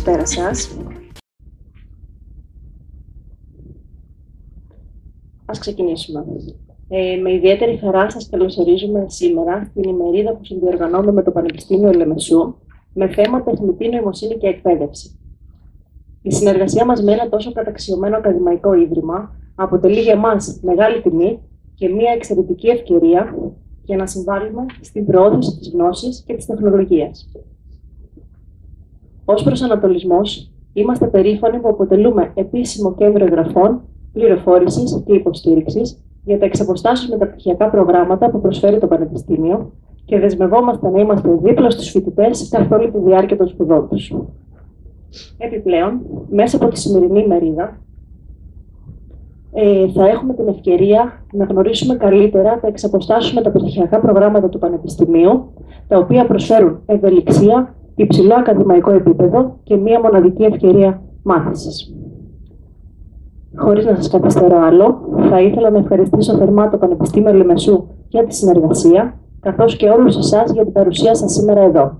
Καλησπέρα σας. Ας ξεκινήσουμε. Με ιδιαίτερη χαρά σας καλωσορίζουμε σήμερα στην ημερίδα που συνδιοργανώνουμε με το Πανεπιστήμιο Λεμεσού με θέμα τεχνητή νοημοσύνη και εκπαίδευση. Η συνεργασία μας με ένα τόσο καταξιωμένο ακαδημαϊκό ίδρυμα αποτελεί για μας μεγάλη τιμή και μια εξαιρετική ευκαιρία για να συμβάλλουμε στην προώθηση της γνώσης και της τεχνολογίας. Ως προσανατολισμός, είμαστε περήφανοι που αποτελούμε επίσημο κέντρο εγγραφών, πληροφόρησης και υποστήριξης για τα εξαποστάσεως μεταπτυχιακά προγράμματα που προσφέρει το Πανεπιστήμιο και δεσμευόμαστε να είμαστε δίπλα στους φοιτητές καθ' όλη τη διάρκεια των σπουδών τους. Επιπλέον, μέσα από τη σημερινή ημερίδα, θα έχουμε την ευκαιρία να γνωρίσουμε καλύτερα τα εξαποστάσεως μεταπτυχιακά προγράμματα του Πανεπιστημίου, τα οποία προσφέρουν ευελιξία, υψηλό ακαδημαϊκό επίπεδο και μία μοναδική ευκαιρία μάθησης. Χωρίς να σας καθυστερώ άλλο, θα ήθελα να ευχαριστήσω θερμά το Πανεπιστήμιο Λεμεσού για τη συνεργασία, καθώς και όλους εσάς για την παρουσία σας σήμερα εδώ.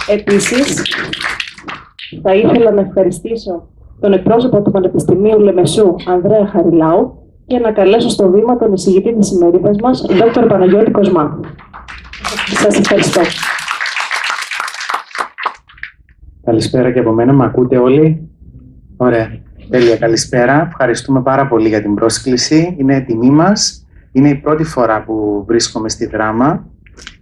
Επίσης, θα ήθελα να ευχαριστήσω τον εκπρόσωπο του Πανεπιστημίου Λεμεσού, Ανδρέα Χαριλάου, και να καλέσω στο βήμα τον εισηγητή της ημερίδας μας, Δ. Παναγιώτη Κοσμά. Σας ευχαριστώ. Καλησπέρα και από μένα. Με ακούτε όλοι? Ωραία. Τέλεια. Καλησπέρα. Ευχαριστούμε πάρα πολύ για την πρόσκληση. Είναι τιμή μας. Είναι η πρώτη φορά που βρίσκομαι στη Δράμα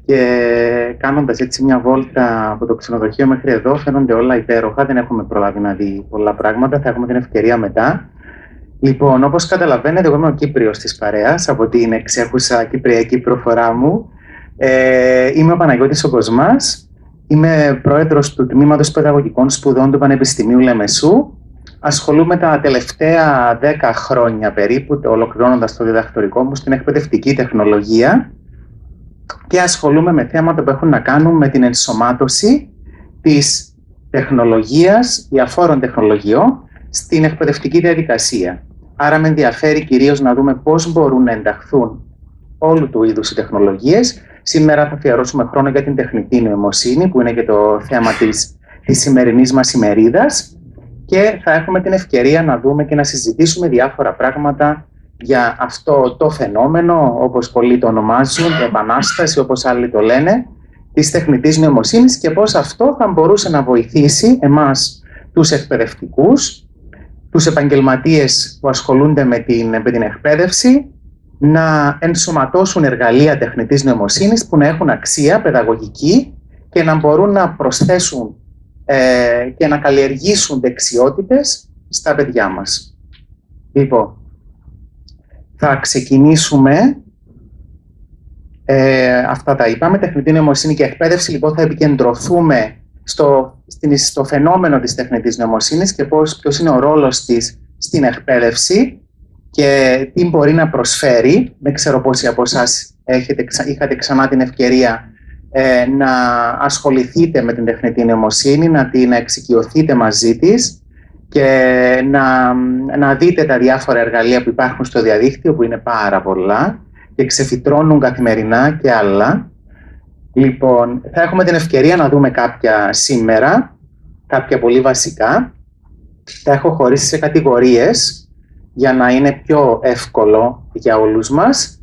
και κάνοντας έτσι μια βόλτα από το ξενοδοχείο μέχρι εδώ φαίνονται όλα υπέροχα. Δεν έχουμε προλάβει να δει πολλά πράγματα. Θα έχουμε την ευκαιρία μετά. Λοιπόν, όπως καταλαβαίνετε, εγώ είμαι ο Κύπριος της παρέας από την εξέχουσα κυπριακή προφορά μου. Είμαι ο Παναγιώτης ο Κοσμάς. Είμαι πρόεδρος του Τμήματος Παιδαγωγικών Σπουδών του Πανεπιστημίου Λεμεσού. Ασχολούμαι τα τελευταία 10 χρόνια περίπου, ολοκληρώνοντας το διδακτορικό μου, στην εκπαιδευτική τεχνολογία και ασχολούμαι με θέματα που έχουν να κάνουν με την ενσωμάτωση της τεχνολογίας, διαφόρων τεχνολογιών, στην εκπαιδευτική διαδικασία. Άρα με ενδιαφέρει κυρίως να δούμε πώς μπορούν να ενταχθούν όλου του είδους οι τεχνολογίες. Σήμερα θα αφιερώσουμε χρόνο για την τεχνητή νοημοσύνη, που είναι και το θέμα της σημερινής μας ημερίδας, και θα έχουμε την ευκαιρία να δούμε και να συζητήσουμε διάφορα πράγματα για αυτό το φαινόμενο, όπως πολλοί το ονομάζουν, επανάσταση, όπως άλλοι το λένε, της τεχνητής νοημοσύνης και πώς αυτό θα μπορούσε να βοηθήσει εμάς τους εκπαιδευτικούς, τους επαγγελματίες που ασχολούνται με την εκπαίδευση, να ενσωματώσουν εργαλεία τεχνητής νοημοσύνης που να έχουν αξία παιδαγωγική και να μπορούν να προσθέσουν και να καλλιεργήσουν δεξιότητες στα παιδιά μας. Λοιπόν, θα ξεκινήσουμε, αυτά τα είπαμε, τεχνητή νοημοσύνη και εκπαίδευση. Λοιπόν, θα επικεντρωθούμε στο φαινόμενο της τεχνητής νοημοσύνης και ποιος είναι ο ρόλος της στην εκπαίδευση και τι μπορεί να προσφέρει. Δεν ξέρω πόσοι από εσάς είχατε ξανά την ευκαιρία να ασχοληθείτε με την τεχνητή νοημοσύνη, να την εξοικειωθείτε μαζί της και να δείτε τα διάφορα εργαλεία που υπάρχουν στο διαδίκτυο, που είναι πάρα πολλά και ξεφυτρώνουν καθημερινά και άλλα. Λοιπόν, θα έχουμε την ευκαιρία να δούμε κάποια σήμερα, κάποια πολύ βασικά. Τα έχω χωρίσει σε κατηγορίες για να είναι πιο εύκολο για όλους μας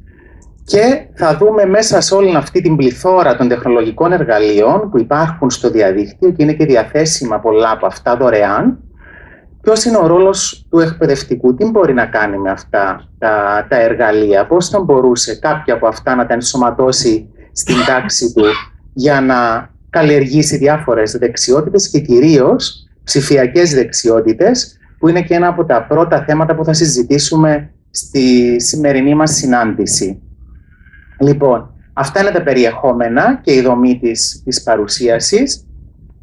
και θα δούμε μέσα σε όλη αυτή την πληθώρα των τεχνολογικών εργαλείων που υπάρχουν στο διαδίκτυο και είναι και διαθέσιμα πολλά από αυτά δωρεάν, ποιος είναι ο ρόλος του εκπαιδευτικού, τι μπορεί να κάνει με αυτά τα εργαλεία, πώς θα μπορούσε κάποια από αυτά να τα ενσωματώσει στην τάξη του για να καλλιεργήσει διάφορες δεξιότητες και κυρίως ψηφιακές δεξιότητες, που είναι και ένα από τα πρώτα θέματα που θα συζητήσουμε στη σημερινή μας συνάντηση. Λοιπόν, αυτά είναι τα περιεχόμενα και η δομή της παρουσίασης.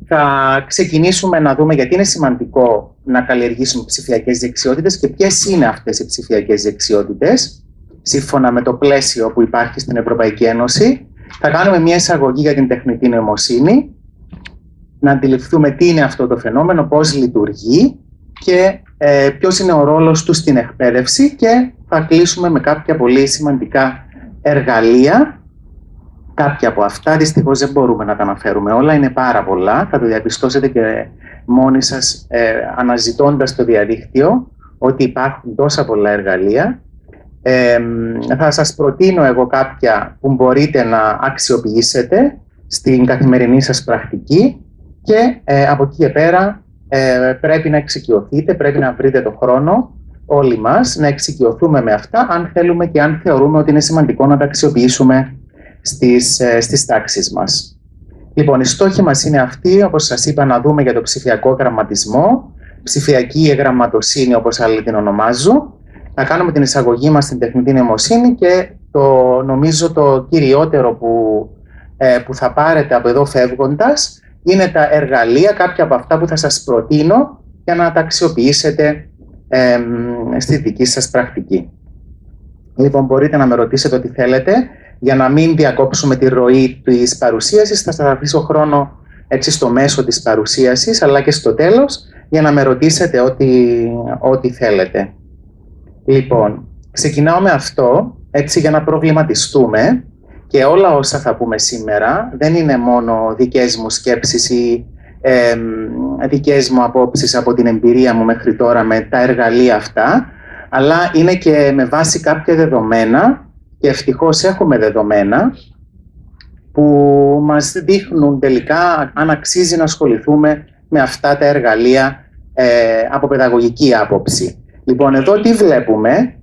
Θα ξεκινήσουμε να δούμε γιατί είναι σημαντικό να καλλιεργήσουμε ψηφιακές δεξιότητες και ποιες είναι αυτές οι ψηφιακές δεξιότητες, σύμφωνα με το πλαίσιο που υπάρχει στην Ευρωπαϊκή Ένωση. Θα κάνουμε μια εισαγωγή για την τεχνητή νοημοσύνη, να αντιληφθούμε τι είναι αυτό το φαινόμενο, πώς λειτουργεί και ποιος είναι ο ρόλος του στην εκπαίδευση και θα κλείσουμε με κάποια πολύ σημαντικά εργαλεία Κάποια από αυτά δυστυχώς δεν μπορούμε να τα αναφέρουμε όλα, είναι πάρα πολλά. Θα το διαπιστώσετε και μόνοι σας αναζητώντας το διαδίκτυο ότι υπάρχουν τόσα πολλά εργαλεία. Θα σας προτείνω εγώ κάποια που μπορείτε να αξιοποιήσετε στην καθημερινή σας πρακτική και από εκεί και πέρα πρέπει να εξοικειωθείτε, πρέπει να βρείτε το χρόνο όλοι μας να εξοικειωθούμε με αυτά αν θέλουμε και αν θεωρούμε ότι είναι σημαντικό να τα αξιοποιήσουμε στις τάξεις μας. Λοιπόν, οι στόχοι μας είναι αυτοί, όπως σας είπα, να δούμε για το ψηφιακό γραμματισμό, ψηφιακή εγγραμματοσύνη όπως άλλοι την ονομάζουν, να κάνουμε την εισαγωγή μας στην τεχνητή νοημοσύνη και νομίζω το κυριότερο που θα πάρετε από εδώ φεύγοντας είναι τα εργαλεία, κάποια από αυτά που θα σας προτείνω για να τα αξιοποιήσετε στη δική σας πρακτική. Λοιπόν, μπορείτε να με ρωτήσετε ό,τι θέλετε. Για να μην διακόψουμε τη ροή της παρουσίασης, θα σας αφήσω χρόνο έτσι στο μέσο της παρουσίασης, αλλά και στο τέλος, για να με ρωτήσετε ό,τι θέλετε. Λοιπόν, ξεκινάω με αυτό, έτσι για να προβληματιστούμε και όλα όσα θα πούμε σήμερα δεν είναι μόνο δικές μου σκέψεις ή δικές μου απόψεις από την εμπειρία μου μέχρι τώρα με τα εργαλεία αυτά, αλλά είναι και με βάση κάποια δεδομένα και ευτυχώς έχουμε δεδομένα που μας δείχνουν τελικά αν αξίζει να ασχοληθούμε με αυτά τα από παιδαγωγική άποψη. Λοιπόν, εδώ τι βλέπουμε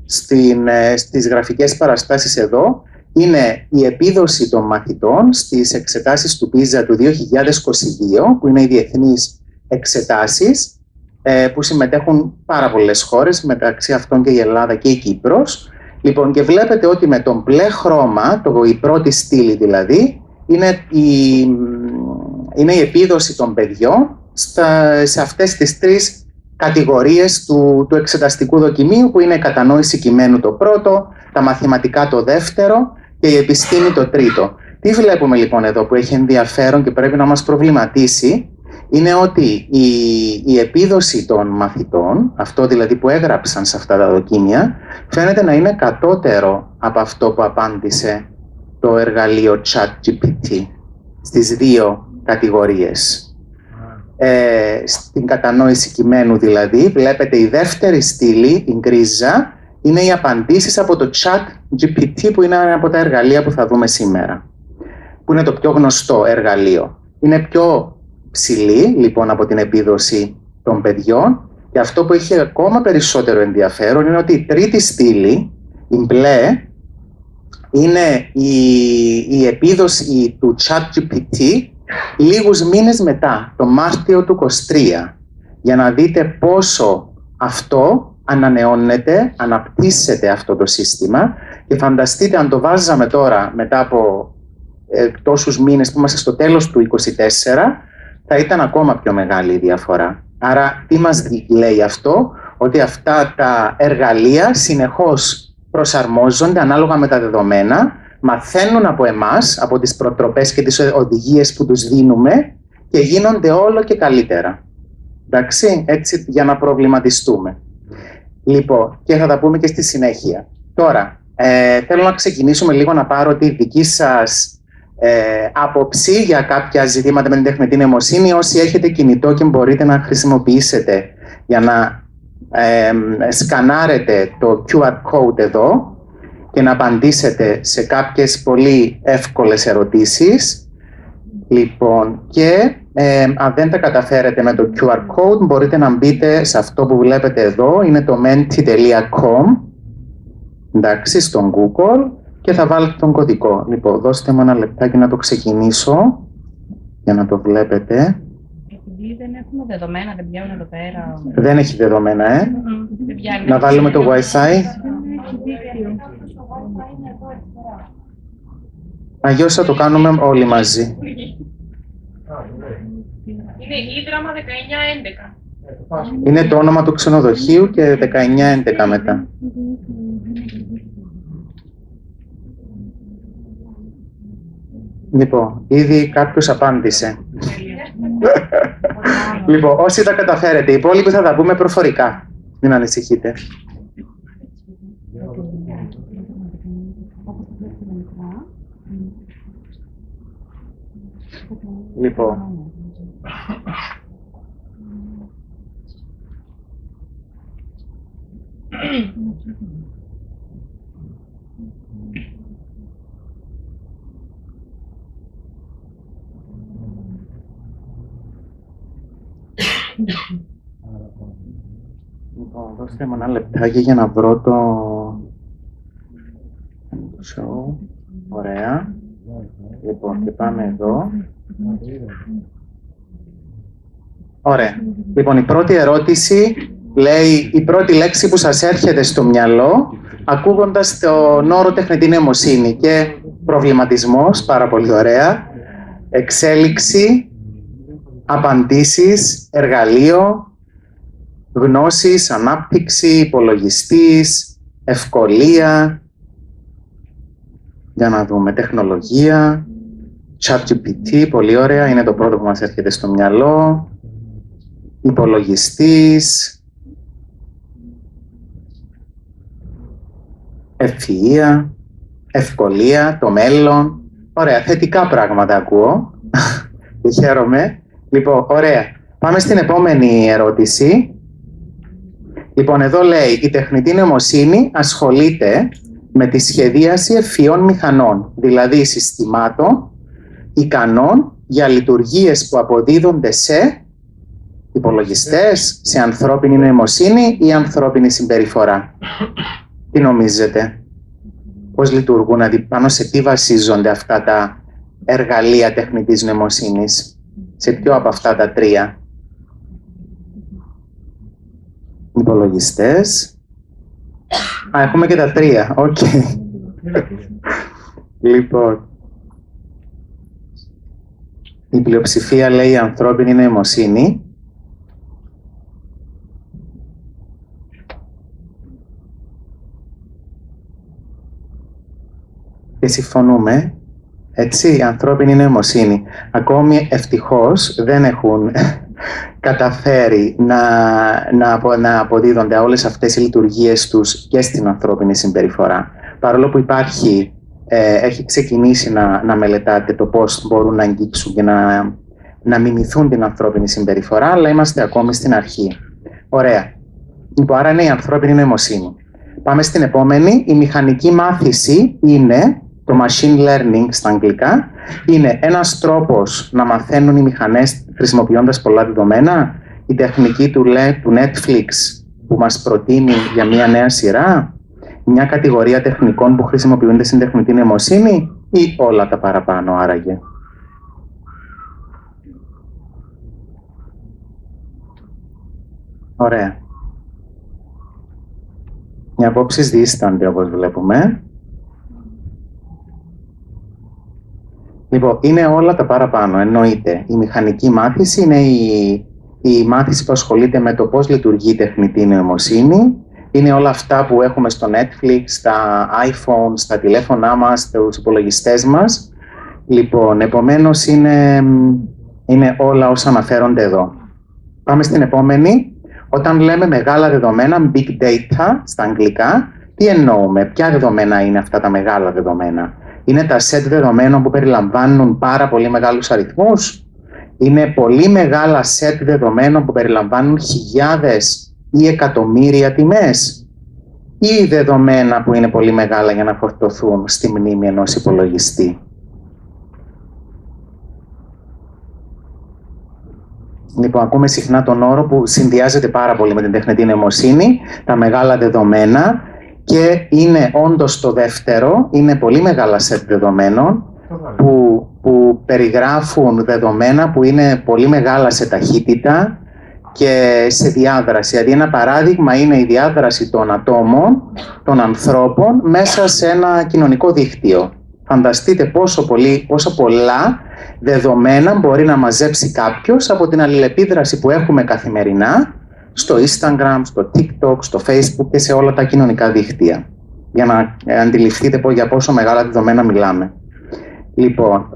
στις γραφικές παραστάσεις εδώ είναι η επίδοση των μαθητών στις εξετάσεις του PISA του 2022, που είναι οι διεθνείς εξετάσεις που συμμετέχουν πάρα πολλές χώρες, μεταξύ αυτών και η Ελλάδα και η Κύπρος. Λοιπόν, και βλέπετε ότι με τον μπλε χρώμα, η πρώτη στήλη δηλαδή, είναι η επίδοση των παιδιών σε αυτές τις τρεις κατηγορίες του εξεταστικού δοκιμίου, που είναι η κατανόηση κειμένου το πρώτο, τα μαθηματικά το δεύτερο και η επιστήμη το τρίτο. Τι βλέπουμε λοιπόν εδώ που έχει ενδιαφέρον και πρέπει να μας προβληματίσει, είναι ότι η επίδοση των μαθητών, αυτό δηλαδή που έγραψαν σε αυτά τα δοκίμια, φαίνεται να είναι κατώτερο από αυτό που απάντησε το εργαλείο ChatGPT στις δύο κατηγορίες. Στην κατανόηση κειμένου δηλαδή, βλέπετε η δεύτερη στήλη, η γκρίζα, είναι οι απαντήσεις από το ChatGPT, που είναι ένα από τα εργαλεία που θα δούμε σήμερα, που είναι το πιο γνωστό εργαλείο. Είναι πιο ψηλή λοιπόν από την επίδοση των παιδιών, και αυτό που έχει ακόμα περισσότερο ενδιαφέρον είναι ότι η τρίτη στήλη, η μπλε, είναι η επίδοση του ChatGPT λίγους μήνες μετά, το Μάρτιο του 2023, για να δείτε πόσο αυτό ανανεώνεται, αναπτύσσεται αυτό το σύστημα, και φανταστείτε αν το βάζαμε τώρα μετά από τόσους μήνες που είμαστε στο τέλος του 2024, θα ήταν ακόμα πιο μεγάλη η διαφορά. Άρα τι μας λέει αυτό? Ότι αυτά τα εργαλεία συνεχώς προσαρμόζονται ανάλογα με τα δεδομένα, μαθαίνουν από εμάς, από τις προτροπές και τις οδηγίες που τους δίνουμε, και γίνονται όλο και καλύτερα. Εντάξει, έτσι για να προβληματιστούμε. Λοιπόν, και θα τα πούμε και στη συνέχεια. Τώρα, θέλω να ξεκινήσουμε λίγο να πάρω τη δική σας άποψη για κάποια ζητήματα με την τεχνητή νοημοσύνη. Όσοι έχετε κινητό και μπορείτε να χρησιμοποιήσετε για να σκανάρετε το QR code εδώ και να απαντήσετε σε κάποιες πολύ εύκολες ερωτήσεις. Λοιπόν, και αν δεν τα καταφέρετε με το QR code, μπορείτε να μπείτε σε αυτό που βλέπετε εδώ, είναι το menti.com, εντάξει, στον Google, και θα βάλετε τον κωδικό. Λοιπόν, δώστε μου ένα λεπτάκι να το ξεκινήσω για να το βλέπετε. Επειδή δεν έχουμε δεδομένα, δεν πιάνουν εδώ πέρα. Δεν έχει δεδομένα, Να βάλουμε το Wi-Fi. Αγιώς θα το κάνουμε όλοι μαζί. Είναι Ίδρυμα 1911. Είναι το όνομα του ξενοδοχείου και 1911 μετά. Λοιπόν, ήδη κάποιος απάντησε. Λοιπόν, όσοι τα καταφέρετε, οι υπόλοιποι θα τα πούμε προφορικά. Μην ανησυχείτε. Λοιπόν, δώστε μου ένα λεπτάκι για να βρω το show. Ωραία. Λοιπόν, και πάμε εδώ. Ωραία. Λοιπόν, η πρώτη ερώτηση λέει η πρώτη λέξη που σας έρχεται στο μυαλό ακούγοντας τον όρο τεχνητή νοημοσύνη και προβληματισμός, πάρα πολύ ωραία, εξέλιξη, απαντήσεις, εργαλείο, γνώσεις, ανάπτυξη, υπολογιστής, ευκολία, για να δούμε, τεχνολογία, ChatGPT, πολύ ωραία, είναι το πρώτο που μας έρχεται στο μυαλό, υπολογιστής, ευφυΐα, ευκολία, το μέλλον. Ωραία, θετικά πράγματα ακούω και χαίρομαι. Λοιπόν, ωραία. Πάμε στην επόμενη ερώτηση. Λοιπόν, εδώ λέει η τεχνητή νοημοσύνη ασχολείται με τη σχεδίαση ευφυών μηχανών, δηλαδή συστημάτων ικανών για λειτουργίες που αποδίδονται σε υπολογιστές, σε ανθρώπινη νοημοσύνη ή ανθρώπινη συμπεριφορά. Τι νομίζετε, πώς λειτουργούν, πάνω σε τι βασίζονται αυτά τα εργαλεία τεχνητής νοημοσύνης, σε ποιο από αυτά τα τρία? Υπολογιστές. Έχουμε και τα τρία, οκ. Λοιπόν, η πλειοψηφία λέει η ανθρώπινη νοημοσύνη. Και συμφωνούμε, έτσι, η ανθρώπινη νοημοσύνη. Ακόμη ευτυχώς δεν έχουν καταφέρει να αποδίδονται όλες αυτές οι λειτουργίες τους και στην ανθρώπινη συμπεριφορά. Παρόλο που έχει ξεκινήσει να μελετάτε το πώς μπορούν να αγγίξουν και να μιμηθούν την ανθρώπινη συμπεριφορά, αλλά είμαστε ακόμη στην αρχή. Ωραία. Λοιπόν, άρα είναι η ανθρώπινη νοημοσύνη. Πάμε στην επόμενη. Η μηχανική μάθηση είναι, το machine learning στα αγγλικά, είναι ένας τρόπος να μαθαίνουν οι μηχανές χρησιμοποιώντας πολλά δεδομένα. Η τεχνική του Netflix που μας προτείνει για μια νέα σειρά, μια κατηγορία τεχνικών που χρησιμοποιούνται στην τεχνητή νοημοσύνη ή όλα τα παραπάνω άραγε? Ωραία. Οι απόψεις δίστανται όπως βλέπουμε. Λοιπόν, είναι όλα τα παραπάνω, εννοείται. Η μηχανική μάθηση είναι η μάθηση που ασχολείται με το πώς λειτουργεί η τεχνητή νοημοσύνη. Είναι όλα αυτά που έχουμε στο Netflix, στα iPhone, στα τηλέφωνά μας, στους υπολογιστές μας. Λοιπόν, επομένως είναι όλα όσα αναφέρονται εδώ. Πάμε στην επόμενη. Όταν λέμε μεγάλα δεδομένα, big data στα αγγλικά, τι εννοούμε, ποια δεδομένα είναι αυτά τα μεγάλα δεδομένα? Είναι τα set δεδομένων που περιλαμβάνουν πάρα πολύ μεγάλους αριθμούς? Είναι πολύ μεγάλα set δεδομένων που περιλαμβάνουν χιλιάδες ή εκατομμύρια τιμές? Ή δεδομένα που είναι πολύ μεγάλα για να φορτωθούν στη μνήμη ενός υπολογιστή? Λοιπόν, ακούμε συχνά τον όρο που συνδυάζεται πάρα πολύ με την τεχνητή νοημοσύνη, τα μεγάλα δεδομένα, και είναι όντως το δεύτερο, είναι πολύ μεγάλα σετ δεδομένων που περιγράφουν δεδομένα που είναι πολύ μεγάλα σε ταχύτητα και σε διάδραση. Δηλαδή ένα παράδειγμα είναι η διάδραση των ατόμων, των ανθρώπων, μέσα σε ένα κοινωνικό δίκτυο. Φανταστείτε πόσο πολλά δεδομένα μπορεί να μαζέψει κάποιος από την αλληλεπίδραση που έχουμε καθημερινά στο Instagram, στο TikTok, στο Facebook και σε όλα τα κοινωνικά δίκτυα. Για να αντιληφθείτε για πόσο μεγάλα δεδομένα μιλάμε. Λοιπόν,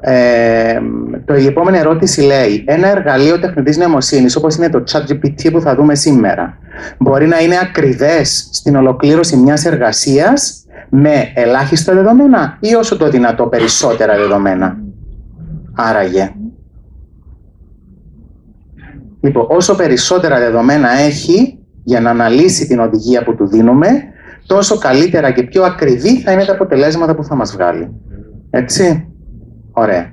η επόμενη ερώτηση λέει, ένα εργαλείο τεχνητής νοημοσύνης όπως είναι το ChatGPT που θα δούμε σήμερα, μπορεί να είναι ακριβές στην ολοκλήρωση μιας εργασίας με ελάχιστα δεδομένα ή όσο το δυνατό περισσότερα δεδομένα? Άραγε, Λοιπόν, όσο περισσότερα δεδομένα έχει για να αναλύσει την οδηγία που του δίνουμε, τόσο καλύτερα και πιο ακριβή θα είναι τα αποτελέσματα που θα μας βγάλει. Έτσι. Ωραία.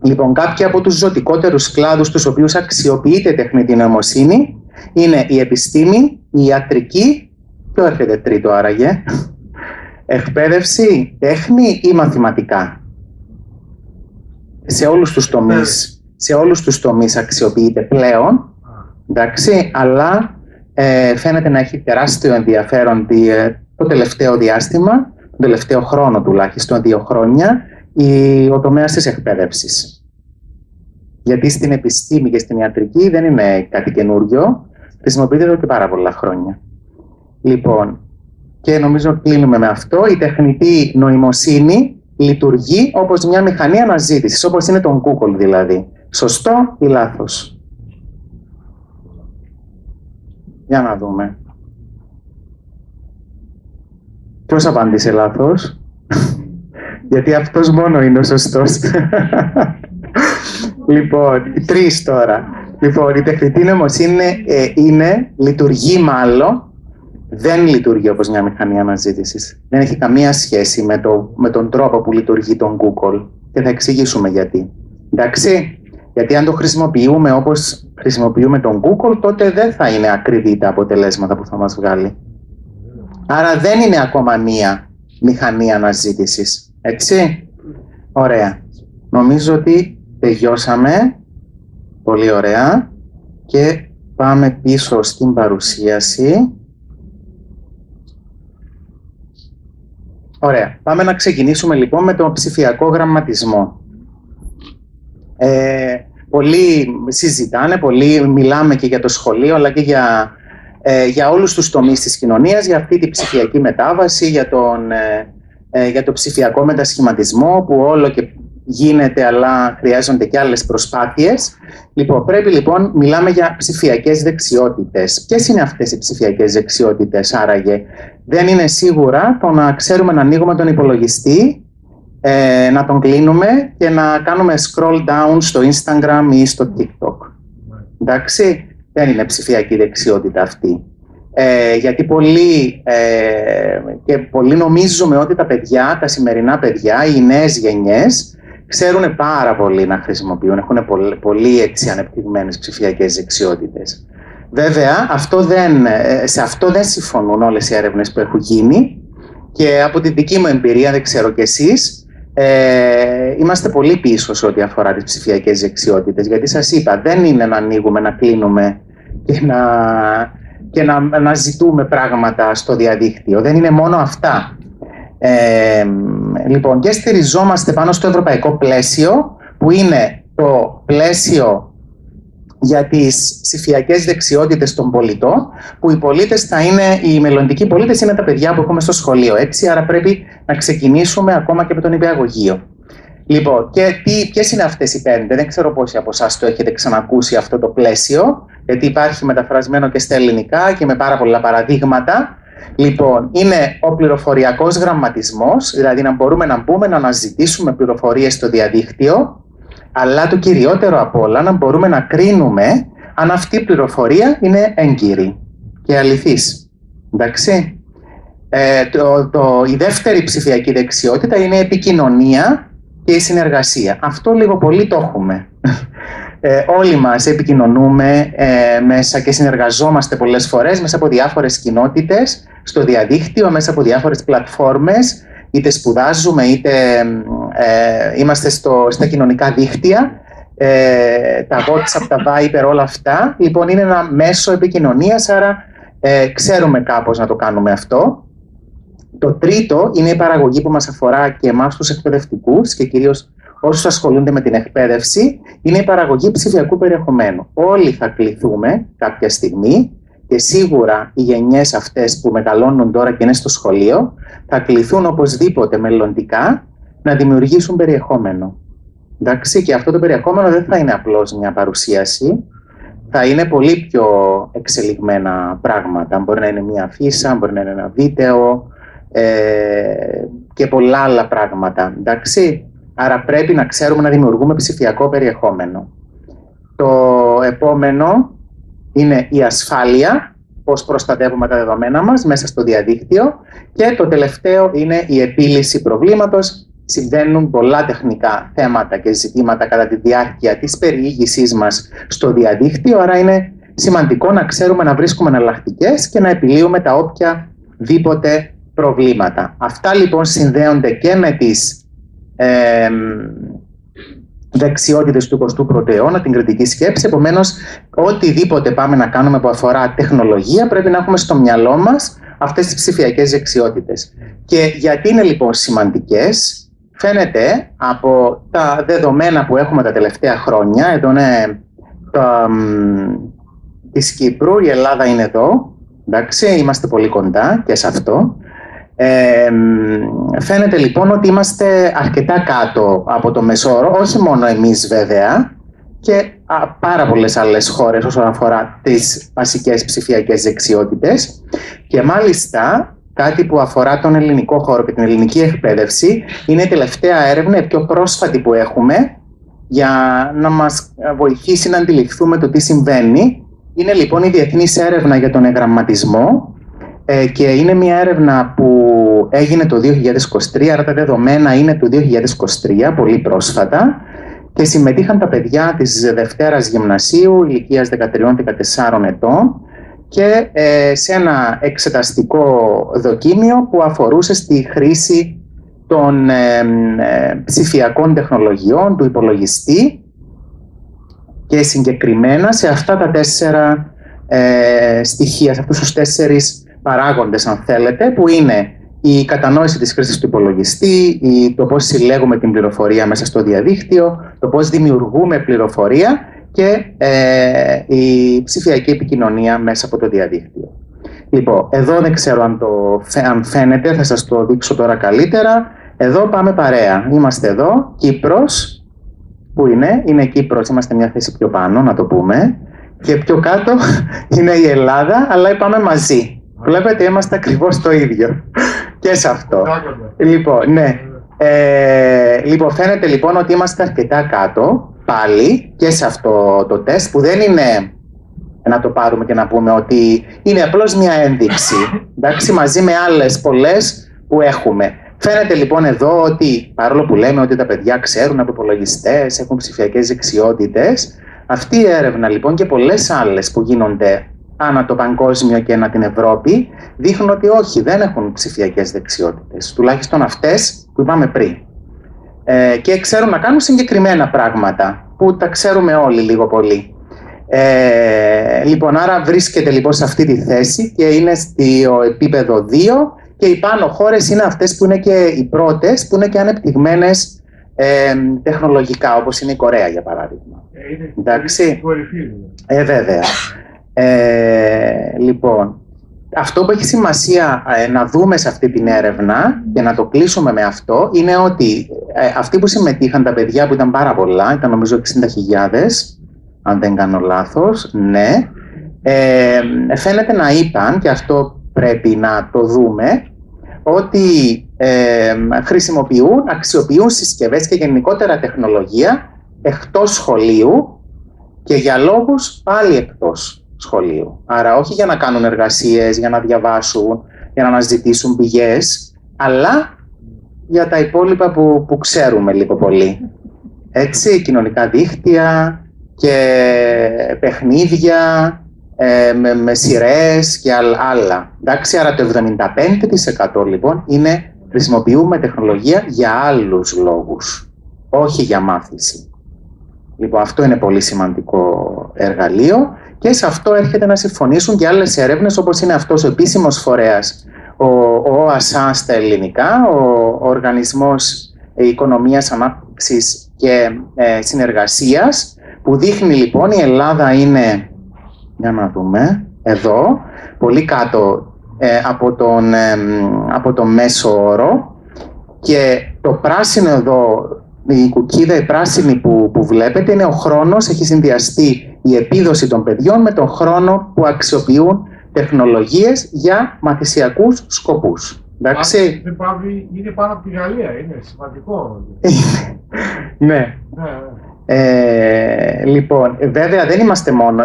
Λοιπόν, κάποιοι από τους ζωτικότερους κλάδους στους οποίους αξιοποιείται τεχνητή νοημοσύνη είναι η επιστήμη, η ιατρική, ποιο έρχεται τρίτο άραγε, εκπαίδευση, τέχνη ή μαθηματικά. Σε όλους τους τομείς αξιοποιείται πλέον, εντάξει, αλλά φαίνεται να έχει τεράστιο ενδιαφέρον το τελευταίο διάστημα, το τελευταίο χρόνο τουλάχιστον 2 χρόνια, ο τομέας της εκπαίδευσης. Γιατί στην επιστήμη και στην ιατρική δεν είναι κάτι καινούριο, χρησιμοποιείται εδώ και πάρα πολλά χρόνια. Λοιπόν, και νομίζω κλείνουμε με αυτό, η τεχνητή νοημοσύνη λειτουργεί όπως μια μηχανή αναζήτησης, όπως είναι το Google δηλαδή. Σωστό ή λάθος? Για να δούμε. Ποιος απάντησε λάθος? Γιατί αυτός μόνο είναι ο σωστός. Λοιπόν, 3 τώρα. Λοιπόν, η τεχνητή νοημοσύνη λειτουργεί μάλλον, δεν λειτουργεί όπως μια μηχανή αναζήτησης. Δεν έχει καμία σχέση με τον τρόπο που λειτουργεί τον Google. Και θα εξηγήσουμε γιατί. Εντάξει, γιατί αν το χρησιμοποιούμε όπως χρησιμοποιούμε τον Google, τότε δεν θα είναι ακριβή τα αποτελέσματα που θα μας βγάλει. Άρα δεν είναι ακόμα μία μηχανή αναζήτησης. Έτσι. Ωραία. Νομίζω ότι τελειώσαμε. Πολύ ωραία. Και πάμε πίσω στην παρουσίαση. Ωραία. Πάμε να ξεκινήσουμε λοιπόν με τον ψηφιακό γραμματισμό. Πολλοί συζητάνε, πολλοί μιλάμε και για το σχολείο, αλλά και για όλους τους τομείς της κοινωνίας, για αυτή τη ψηφιακή μετάβαση, για το ψηφιακό μετασχηματισμό που όλο και γίνεται, αλλά χρειάζονται και άλλες προσπάθειες. Λοιπόν, μιλάμε για ψηφιακές δεξιότητες. Ποιες είναι αυτές οι ψηφιακές δεξιότητες, άραγε? Δεν είναι σίγουρα το να ξέρουμε να ανοίγουμε τον υπολογιστή, να τον κλείνουμε και να κάνουμε scroll down στο Instagram ή στο TikTok. Εντάξει, δεν είναι ψηφιακή δεξιότητα αυτή. Γιατί πολλοί νομίζουμε ότι τα σημερινά παιδιά, οι νέες γενιές, ξέρουν πάρα πολύ να χρησιμοποιούν, έχουν πολύ έτσι ανεπτυγμένες ψηφιακές δεξιότητες. Βέβαια, σε αυτό δεν συμφωνούν όλες οι έρευνες που έχουν γίνει και από τη δική μου εμπειρία, δεν ξέρω κι εσείς, είμαστε πολύ πίσω σε ό,τι αφορά τις ψηφιακές δεξιότητες, γιατί σας είπα, δεν είναι να ανοίγουμε, να κλείνουμε και να ζητούμε πράγματα στο διαδίκτυο. Δεν είναι μόνο αυτά. Λοιπόν, και στηριζόμαστε πάνω στο ευρωπαϊκό πλαίσιο, που είναι το πλαίσιο για τις ψηφιακές δεξιότητες των πολιτών, που οι μελλοντικοί πολίτες είναι τα παιδιά που έχουμε στο σχολείο, έτσι, άρα πρέπει να ξεκινήσουμε ακόμα και με τον νηπιαγωγείο. Λοιπόν, και ποιες είναι αυτές οι 5? Δεν ξέρω πόσοι από εσάς το έχετε ξανακούσει αυτό το πλαίσιο, γιατί υπάρχει μεταφρασμένο και στα ελληνικά και με πάρα πολλά παραδείγματα. Λοιπόν, είναι ο πληροφοριακός γραμματισμός, δηλαδή να μπορούμε να μπούμε να αναζητήσουμε πληροφορίες στο διαδίκτυο, αλλά το κυριότερο απ' όλα να μπορούμε να κρίνουμε αν αυτή η πληροφορία είναι έγκυρη και αληθής. Εντάξει. Η δεύτερη ψηφιακή δεξιότητα είναι η επικοινωνία και η συνεργασία. Αυτό λίγο πολύ το έχουμε. Όλοι μας επικοινωνούμε μέσα και συνεργαζόμαστε πολλές φορές μέσα από διάφορες κοινότητες στο διαδίκτυο, μέσα από διάφορες πλατφόρμες, είτε σπουδάζουμε είτε είμαστε στα κοινωνικά δίκτυα, τα WhatsApp, τα Viber, όλα αυτά. Λοιπόν, είναι ένα μέσο επικοινωνίας, άρα ξέρουμε κάπως να το κάνουμε αυτό. Το τρίτο είναι η παραγωγή που μας αφορά και εμάς τους εκπαιδευτικούς και κυρίως όσους ασχολούνται με την εκπαίδευση, είναι η παραγωγή ψηφιακού περιεχομένου. Όλοι θα κληθούμε κάποια στιγμή και σίγουρα οι γενιές αυτές που μεγαλώνουν τώρα και είναι στο σχολείο θα κληθούν οπωσδήποτε μελλοντικά να δημιουργήσουν περιεχόμενο. Εντάξει, και αυτό το περιεχόμενο δεν θα είναι απλώς μια παρουσίαση, θα είναι πολύ πιο εξελιγμένα πράγματα. Μπορεί να είναι μια αφίσα, μπορεί να είναι ένα βίντεο και πολλά άλλα πράγματα. Εντάξει. Άρα πρέπει να ξέρουμε να δημιουργούμε ψηφιακό περιεχόμενο. Το επόμενο είναι η ασφάλεια, πώς προστατεύουμε τα δεδομένα μας μέσα στο διαδίκτυο. Και το τελευταίο είναι η επίλυση προβλήματος. Συμβαίνουν πολλά τεχνικά θέματα και ζητήματα κατά τη διάρκεια της περιήγησής μας στο διαδίκτυο, άρα είναι σημαντικό να ξέρουμε να βρίσκουμε εναλλακτικές και να επιλύουμε τα οποιαδήποτε προβλήματα. Αυτά λοιπόν συνδέονται και με τις δεξιότητες του 21ου αιώνα, την κριτική σκέψη. Επομένως, οτιδήποτε πάμε να κάνουμε που αφορά τεχνολογία, πρέπει να έχουμε στο μυαλό μας αυτές τις ψηφιακές δεξιότητες. Και γιατί είναι λοιπόν σημαντικές, φαίνεται από τα δεδομένα που έχουμε τα τελευταία χρόνια. Εδώ είναι της Κύπρου, η Ελλάδα είναι εδώ, εντάξει, είμαστε πολύ κοντά και σε αυτό. Φαίνεται λοιπόν ότι είμαστε αρκετά κάτω από το μεσόωρο, όχι μόνο εμείς βέβαια, και πάρα πολλές άλλες χώρες όσον αφορά τις βασικές ψηφιακές δεξιότητες. Και μάλιστα κάτι που αφορά τον ελληνικό χώρο και την ελληνική εκπαίδευση είναι η τελευταία έρευνα, η πιο πρόσφατη που έχουμε, για να μας βοηθήσει να αντιληφθούμε το τι συμβαίνει. Είναι λοιπόν η Διεθνής Έρευνα για τον Εγγραμματισμό, και είναι μια έρευνα που έγινε το 2023, άρα τα δεδομένα είναι του 2023, πολύ πρόσφατα, και συμμετείχαν τα παιδιά της Δευτέρας Γυμνασίου, ηλικίας 13-14 ετών, και σε ένα εξεταστικό δοκίμιο που αφορούσε στη χρήση των ψηφιακών τεχνολογιών, του υπολογιστή, και συγκεκριμένα σε αυτά τα 4 στοιχεία, σε αυτούς τους 4 παράγοντες, αν θέλετε, που είναι η κατανόηση της χρήσης του υπολογιστή, το πώς συλλέγουμε την πληροφορία μέσα στο διαδίκτυο, το πώς δημιουργούμε πληροφορία και η ψηφιακή επικοινωνία μέσα από το διαδίκτυο. Λοιπόν, εδώ δεν ξέρω αν φαίνεται, θα σας το δείξω τώρα καλύτερα. Εδώ πάμε παρέα. Είμαστε εδώ, Κύπρος. Πού είναι? Είναι Κύπρος, είμαστε μια θέση πιο πάνω, να το πούμε. Και πιο κάτω είναι η Ελλάδα, αλλά πάμε μαζί. Βλέπετε, είμαστε ακριβώς το ίδιο και σε αυτό. Λοιπόν, ναι. Λοιπόν, φαίνεται λοιπόν ότι είμαστε αρκετά κάτω πάλι και σε αυτό το τεστ, που δεν είναι να το πάρουμε και να πούμε ότι είναι απλώς μια ένδειξη, εντάξει, μαζί με άλλες πολλές που έχουμε. Φαίνεται λοιπόν εδώ ότι, παρόλο που λέμε ότι τα παιδιά ξέρουν από υπολογιστές, έχουν ψηφιακές δεξιότητες, αυτή η έρευνα λοιπόν και πολλές άλλες που γίνονται ανά το παγκόσμιο και ανά την Ευρώπη, δείχνουν ότι όχι, δεν έχουν ψηφιακές δεξιότητες, τουλάχιστον αυτές που είπαμε πριν. Και ξέρουν να κάνουν συγκεκριμένα πράγματα, που τα ξέρουμε όλοι λίγο πολύ. Λοιπόν, άρα βρίσκεται λοιπόν σε αυτή τη θέση και είναι στο επίπεδο 2, και οι πάνω χώρες είναι αυτές που είναι και οι πρώτες, που είναι και ανεπτυγμένες τεχνολογικά, όπως είναι η Κορέα για παράδειγμα. Εντάξει. Βέβαια. Λοιπόν, αυτό που έχει σημασία να δούμε σε αυτή την έρευνα και να το κλείσουμε με αυτό είναι ότι αυτοί που συμμετείχαν, τα παιδιά που ήταν πάρα πολλά, ήταν νομίζω 60.000, αν δεν κάνω λάθος, ναι, φαίνεται να είπαν, και αυτό πρέπει να το δούμε, ότι αξιοποιούν συσκευές και γενικότερα τεχνολογία εκτός σχολείου και για λόγους πάλι εκτός σχολείου. Άρα όχι για να κάνουν εργασίες, για να διαβάσουν, για να αναζητήσουν πηγές, αλλά για τα υπόλοιπα που ξέρουμε λίγο πολύ. Έτσι, κοινωνικά δίκτυα και παιχνίδια, με σειρές και άλλα. Εντάξει, άρα το 75% λοιπόν χρησιμοποιούμε τεχνολογία για άλλους λόγους, όχι για μάθηση. Λοιπόν, αυτό είναι πολύ σημαντικό εργαλείο και σε αυτό έρχεται να συμφωνήσουν και άλλες έρευνες, όπως είναι αυτός ο επίσημος φορέας, ο ΟΑΣΑ στα ελληνικά, ο Οργανισμός Οικονομίας, Ανάπτυξης και Συνεργασίας, που δείχνει λοιπόν η Ελλάδα είναι, για να δούμε, εδώ, πολύ κάτω από το μέσο όρο, και το πράσινο εδώ, η κουκκίδα, η πράσινη που βλέπετε, είναι ο χρόνος, έχει συνδυαστεί η επίδοση των παιδιών με τον χρόνο που αξιοποιούν τεχνολογίες για μαθησιακούς σκοπούς. Εντάξει. Είναι πάνω από τη Γαλλία, είναι σημαντικό. Ναι. Λοιπόν, βέβαια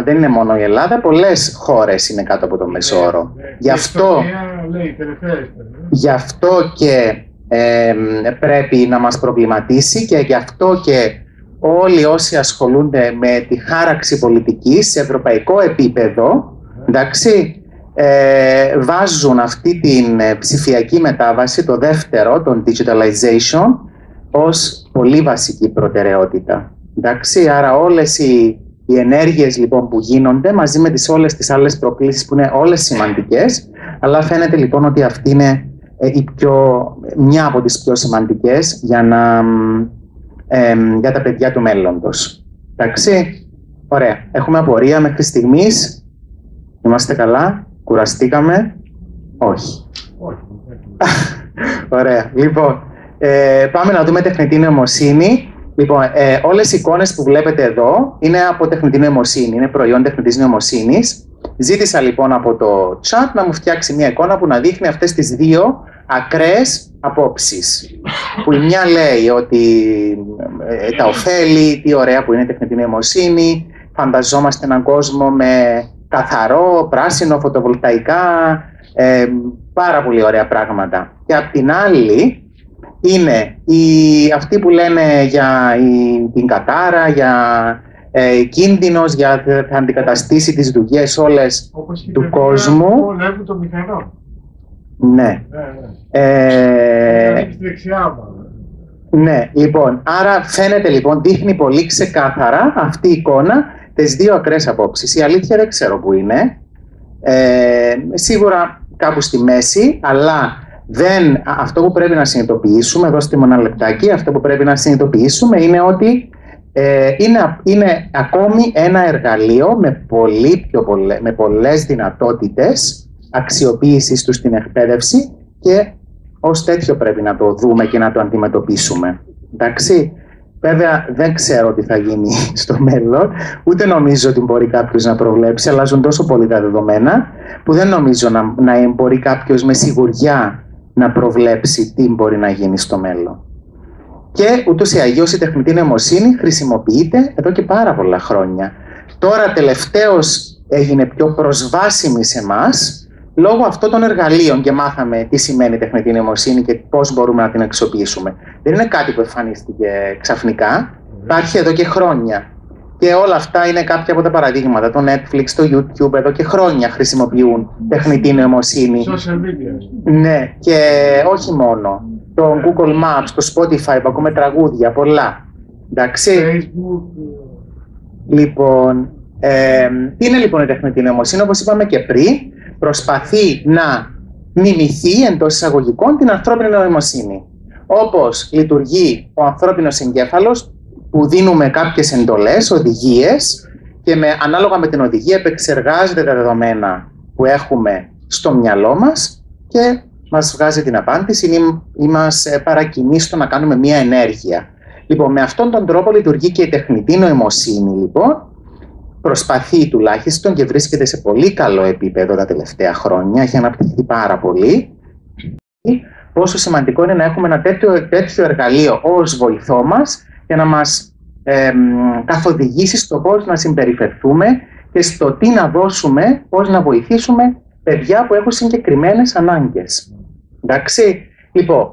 δεν είναι μόνο η Ελλάδα, πολλές χώρες είναι κάτω από το μεσόωρο. Γι' αυτό και πρέπει να μας προβληματίσει και γι' αυτό και όλοι όσοι ασχολούνται με τη χάραξη πολιτικής σε ευρωπαϊκό επίπεδο, εντάξει, βάζουν αυτή την ψηφιακή μετάβαση, το δεύτερο, τον digitalization, ως πολύ βασική προτεραιότητα. Εντάξει, άρα όλες οι ενέργειες λοιπόν που γίνονται μαζί με όλες τις άλλες προκλήσεις που είναι όλες σημαντικές, αλλά φαίνεται λοιπόν ότι αυτή είναι μια από τις πιο σημαντικές για τα παιδιά του μέλλοντος. Εντάξει, ωραία. Έχουμε απορία μέχρι στιγμής? Είμαστε καλά? Κουραστήκαμε? Όχι. Ωραία. Λοιπόν, πάμε να δούμε τεχνητή νοημοσύνη. Λοιπόν, όλες οι εικόνες που βλέπετε εδώ είναι από τεχνητή νοημοσύνη, είναι προϊόν τεχνητής νοημοσύνης. Ζήτησα λοιπόν από το chat να μου φτιάξει μια εικόνα που να δείχνει αυτές τις δύο ακραίες απόψεις. Που η μια λέει ότι τα ωφέλη, τι ωραία που είναι τεχνητή νοημοσύνη, φανταζόμαστε έναν κόσμο με καθαρό, πράσινο, φωτοβολταϊκά, πάρα πολύ ωραία πράγματα. Και απ' την άλλη είναι αυτοί που λένε για την κατάρα, για κίνδυνος, για θα αντικαταστήσει τις δουλειές όλες του κόσμου. Όπως το μηχανό. Ναι. Ναι, λοιπόν, άρα φαίνεται λοιπόν, δείχνει πολύ ξεκάθαρα αυτή η εικόνα τις δύο ακραίες απόψεις. Η αλήθεια δεν ξέρω που είναι. Σίγουρα κάπου στη μέση, αλλά αυτό που πρέπει να συνειδητοποιήσουμε, δώστε μου ένα λεπτάκι, αυτό που πρέπει να συνειδητοποιήσουμε είναι ότι είναι ακόμη ένα εργαλείο με πολλές δυνατότητες αξιοποίησης του στην εκπαίδευση και ως τέτοιο πρέπει να το δούμε και να το αντιμετωπίσουμε. Εντάξει, βέβαια δεν ξέρω τι θα γίνει στο μέλλον, ούτε νομίζω ότι μπορεί κάποιος να προβλέψει, αλλάζουν τόσο πολύ τα δεδομένα που δεν νομίζω να μπορεί κάποιος με σιγουριά να προβλέψει τι μπορεί να γίνει στο μέλλον. Και ούτως ή αλλιώς η τεχνητή νοημοσύνη χρησιμοποιείται εδώ και πάρα πολλά χρόνια. Τώρα τελευταίως έγινε πιο προσβάσιμη σε εμάς λόγω αυτών των εργαλείων και μάθαμε τι σημαίνει τεχνητή νοημοσύνη και πώς μπορούμε να την αξιοποιήσουμε. Δεν είναι κάτι που εμφανίστηκε ξαφνικά, υπάρχει εδώ και χρόνια. Και όλα αυτά είναι κάποια από τα παραδείγματα. Το Netflix, το YouTube εδώ και χρόνια χρησιμοποιούν τεχνητή νοημοσύνη. Social media. Ναι, και όχι μόνο. Το Google Maps, το Spotify που ακούμε τραγούδια, πολλά. Εντάξει. Facebook. Λοιπόν, τι είναι λοιπόν η τεχνητή νοημοσύνη? Όπως είπαμε και πριν, προσπαθεί να μιμηθεί εντός εισαγωγικών την ανθρώπινη νοημοσύνη. Όπως λειτουργεί ο ανθρώπινος εγκέφαλος, που δίνουμε κάποιες εντολές, οδηγίες και ανάλογα με την οδηγία επεξεργάζεται τα δεδομένα που έχουμε στο μυαλό μας και μας βγάζει την απάντηση ή μας παρακινεί στο να κάνουμε μία ενέργεια. Λοιπόν, με αυτόν τον τρόπο λειτουργεί και η τεχνητή νοημοσύνη, λοιπόν. Προσπαθεί τουλάχιστον και βρίσκεται σε πολύ καλό επίπεδο τα τελευταία χρόνια, έχει αναπτυχθεί πάρα πολύ. Πόσο σημαντικό είναι να έχουμε ένα τέτοιο εργαλείο ως βοηθό μας για να μας καθοδηγήσει στο πώς να συμπεριφερθούμε και στο τι να δώσουμε, πώς να βοηθήσουμε παιδιά που έχουν συγκεκριμένες ανάγκες. Εντάξει, λοιπόν,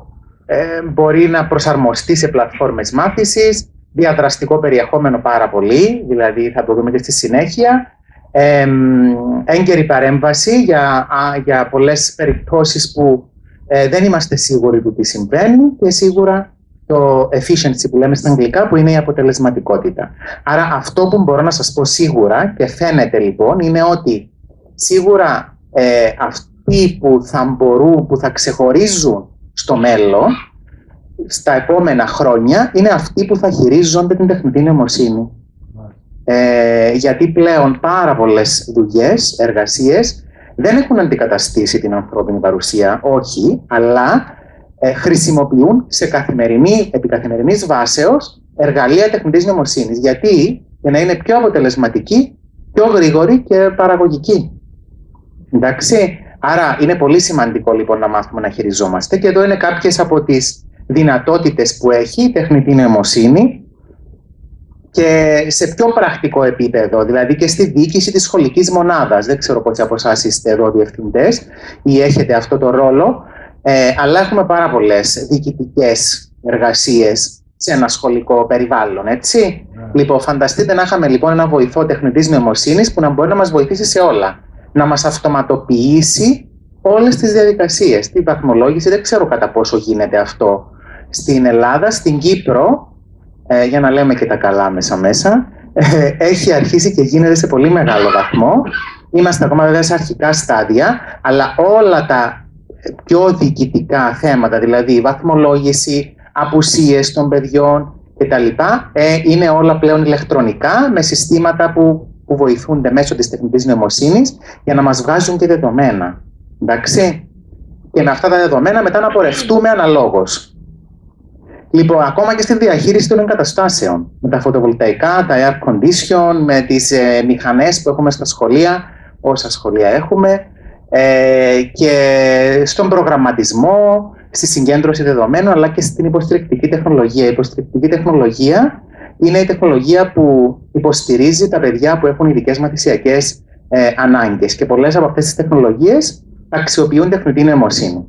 μπορεί να προσαρμοστεί σε πλατφόρμες μάθησης, διαδραστικό περιεχόμενο πάρα πολύ, δηλαδή θα το δούμε και στη συνέχεια, έγκαιρη παρέμβαση για πολλές περιπτώσεις που δεν είμαστε σίγουροι του τι συμβαίνει και σίγουρα το efficiency που λέμε στα αγγλικά, που είναι η αποτελεσματικότητα. Άρα αυτό που μπορώ να σας πω σίγουρα και φαίνεται λοιπόν είναι ότι σίγουρα αυτοί που θα ξεχωρίζουν στο μέλλον, στα επόμενα χρόνια, είναι αυτοί που θα χειρίζονται την τεχνητή νοημοσύνη. Γιατί πλέον πάρα πολλές δουλειές, εργασίες δεν έχουν αντικαταστήσει την ανθρώπινη παρουσία, όχι, αλλά χρησιμοποιούν επί καθημερινής βάσεως εργαλεία τεχνητής νοημοσύνης. Γιατί? Για να είναι πιο αποτελεσματική, πιο γρήγορη και παραγωγική. Εντάξει. Άρα είναι πολύ σημαντικό λοιπόν να μάθουμε να χειριζόμαστε και εδώ είναι κάποιες από τις δυνατότητες που έχει η τεχνητή νοημοσύνη. και σε πιο πρακτικό επίπεδο, δηλαδή και στη διοίκηση της σχολικής μονάδας. Δεν ξέρω πόσοι από εσάς είστε εδώ διευθυντές ή έχετε αυτό το ρόλο, αλλά έχουμε πάρα πολλές διοικητικές εργασίες σε ένα σχολικό περιβάλλον, έτσι. Λοιπόν, φανταστείτε να είχαμε λοιπόν ένα βοηθό τεχνητής νοημοσύνης που να μπορεί να μας βοηθήσει σε όλα. Να μας αυτοματοποιήσει όλες τις διαδικασίες. Την βαθμολόγηση, δεν ξέρω κατά πόσο γίνεται αυτό στην Ελλάδα. Στην Κύπρο, για να λέμε και τα καλά μέσα, έχει αρχίσει και γίνεται σε πολύ μεγάλο βαθμό. Είμαστε ακόμα βέβαια σε αρχικά στάδια, αλλά όλα τα πιο διοικητικά θέματα, δηλαδή η βαθμολόγηση, απουσίες των παιδιών κτλ. Είναι όλα πλέον ηλεκτρονικά με συστήματα που βοηθούνται μέσω της τεχνητής νοημοσύνης για να μας βγάζουν και δεδομένα. Εντάξει. Και με αυτά τα δεδομένα μετά να πορευτούμε αναλόγως. Λοιπόν, ακόμα και στη διαχείριση των εγκαταστάσεων. Με τα φωτοβολταϊκά, τα air condition, με τις μηχανές που έχουμε στα σχολεία, όσα σχολεία έχουμε, και στον προγραμματισμό, στη συγκέντρωση δεδομένων, αλλά και στην υποστηρικτική τεχνολογία. Η υποστηρικτική τεχνολογία είναι η τεχνολογία που υποστηρίζει τα παιδιά που έχουν ειδικές μαθησιακές ανάγκες. Και πολλές από αυτές τις τεχνολογίες αξιοποιούν τεχνητή νοημοσύνη.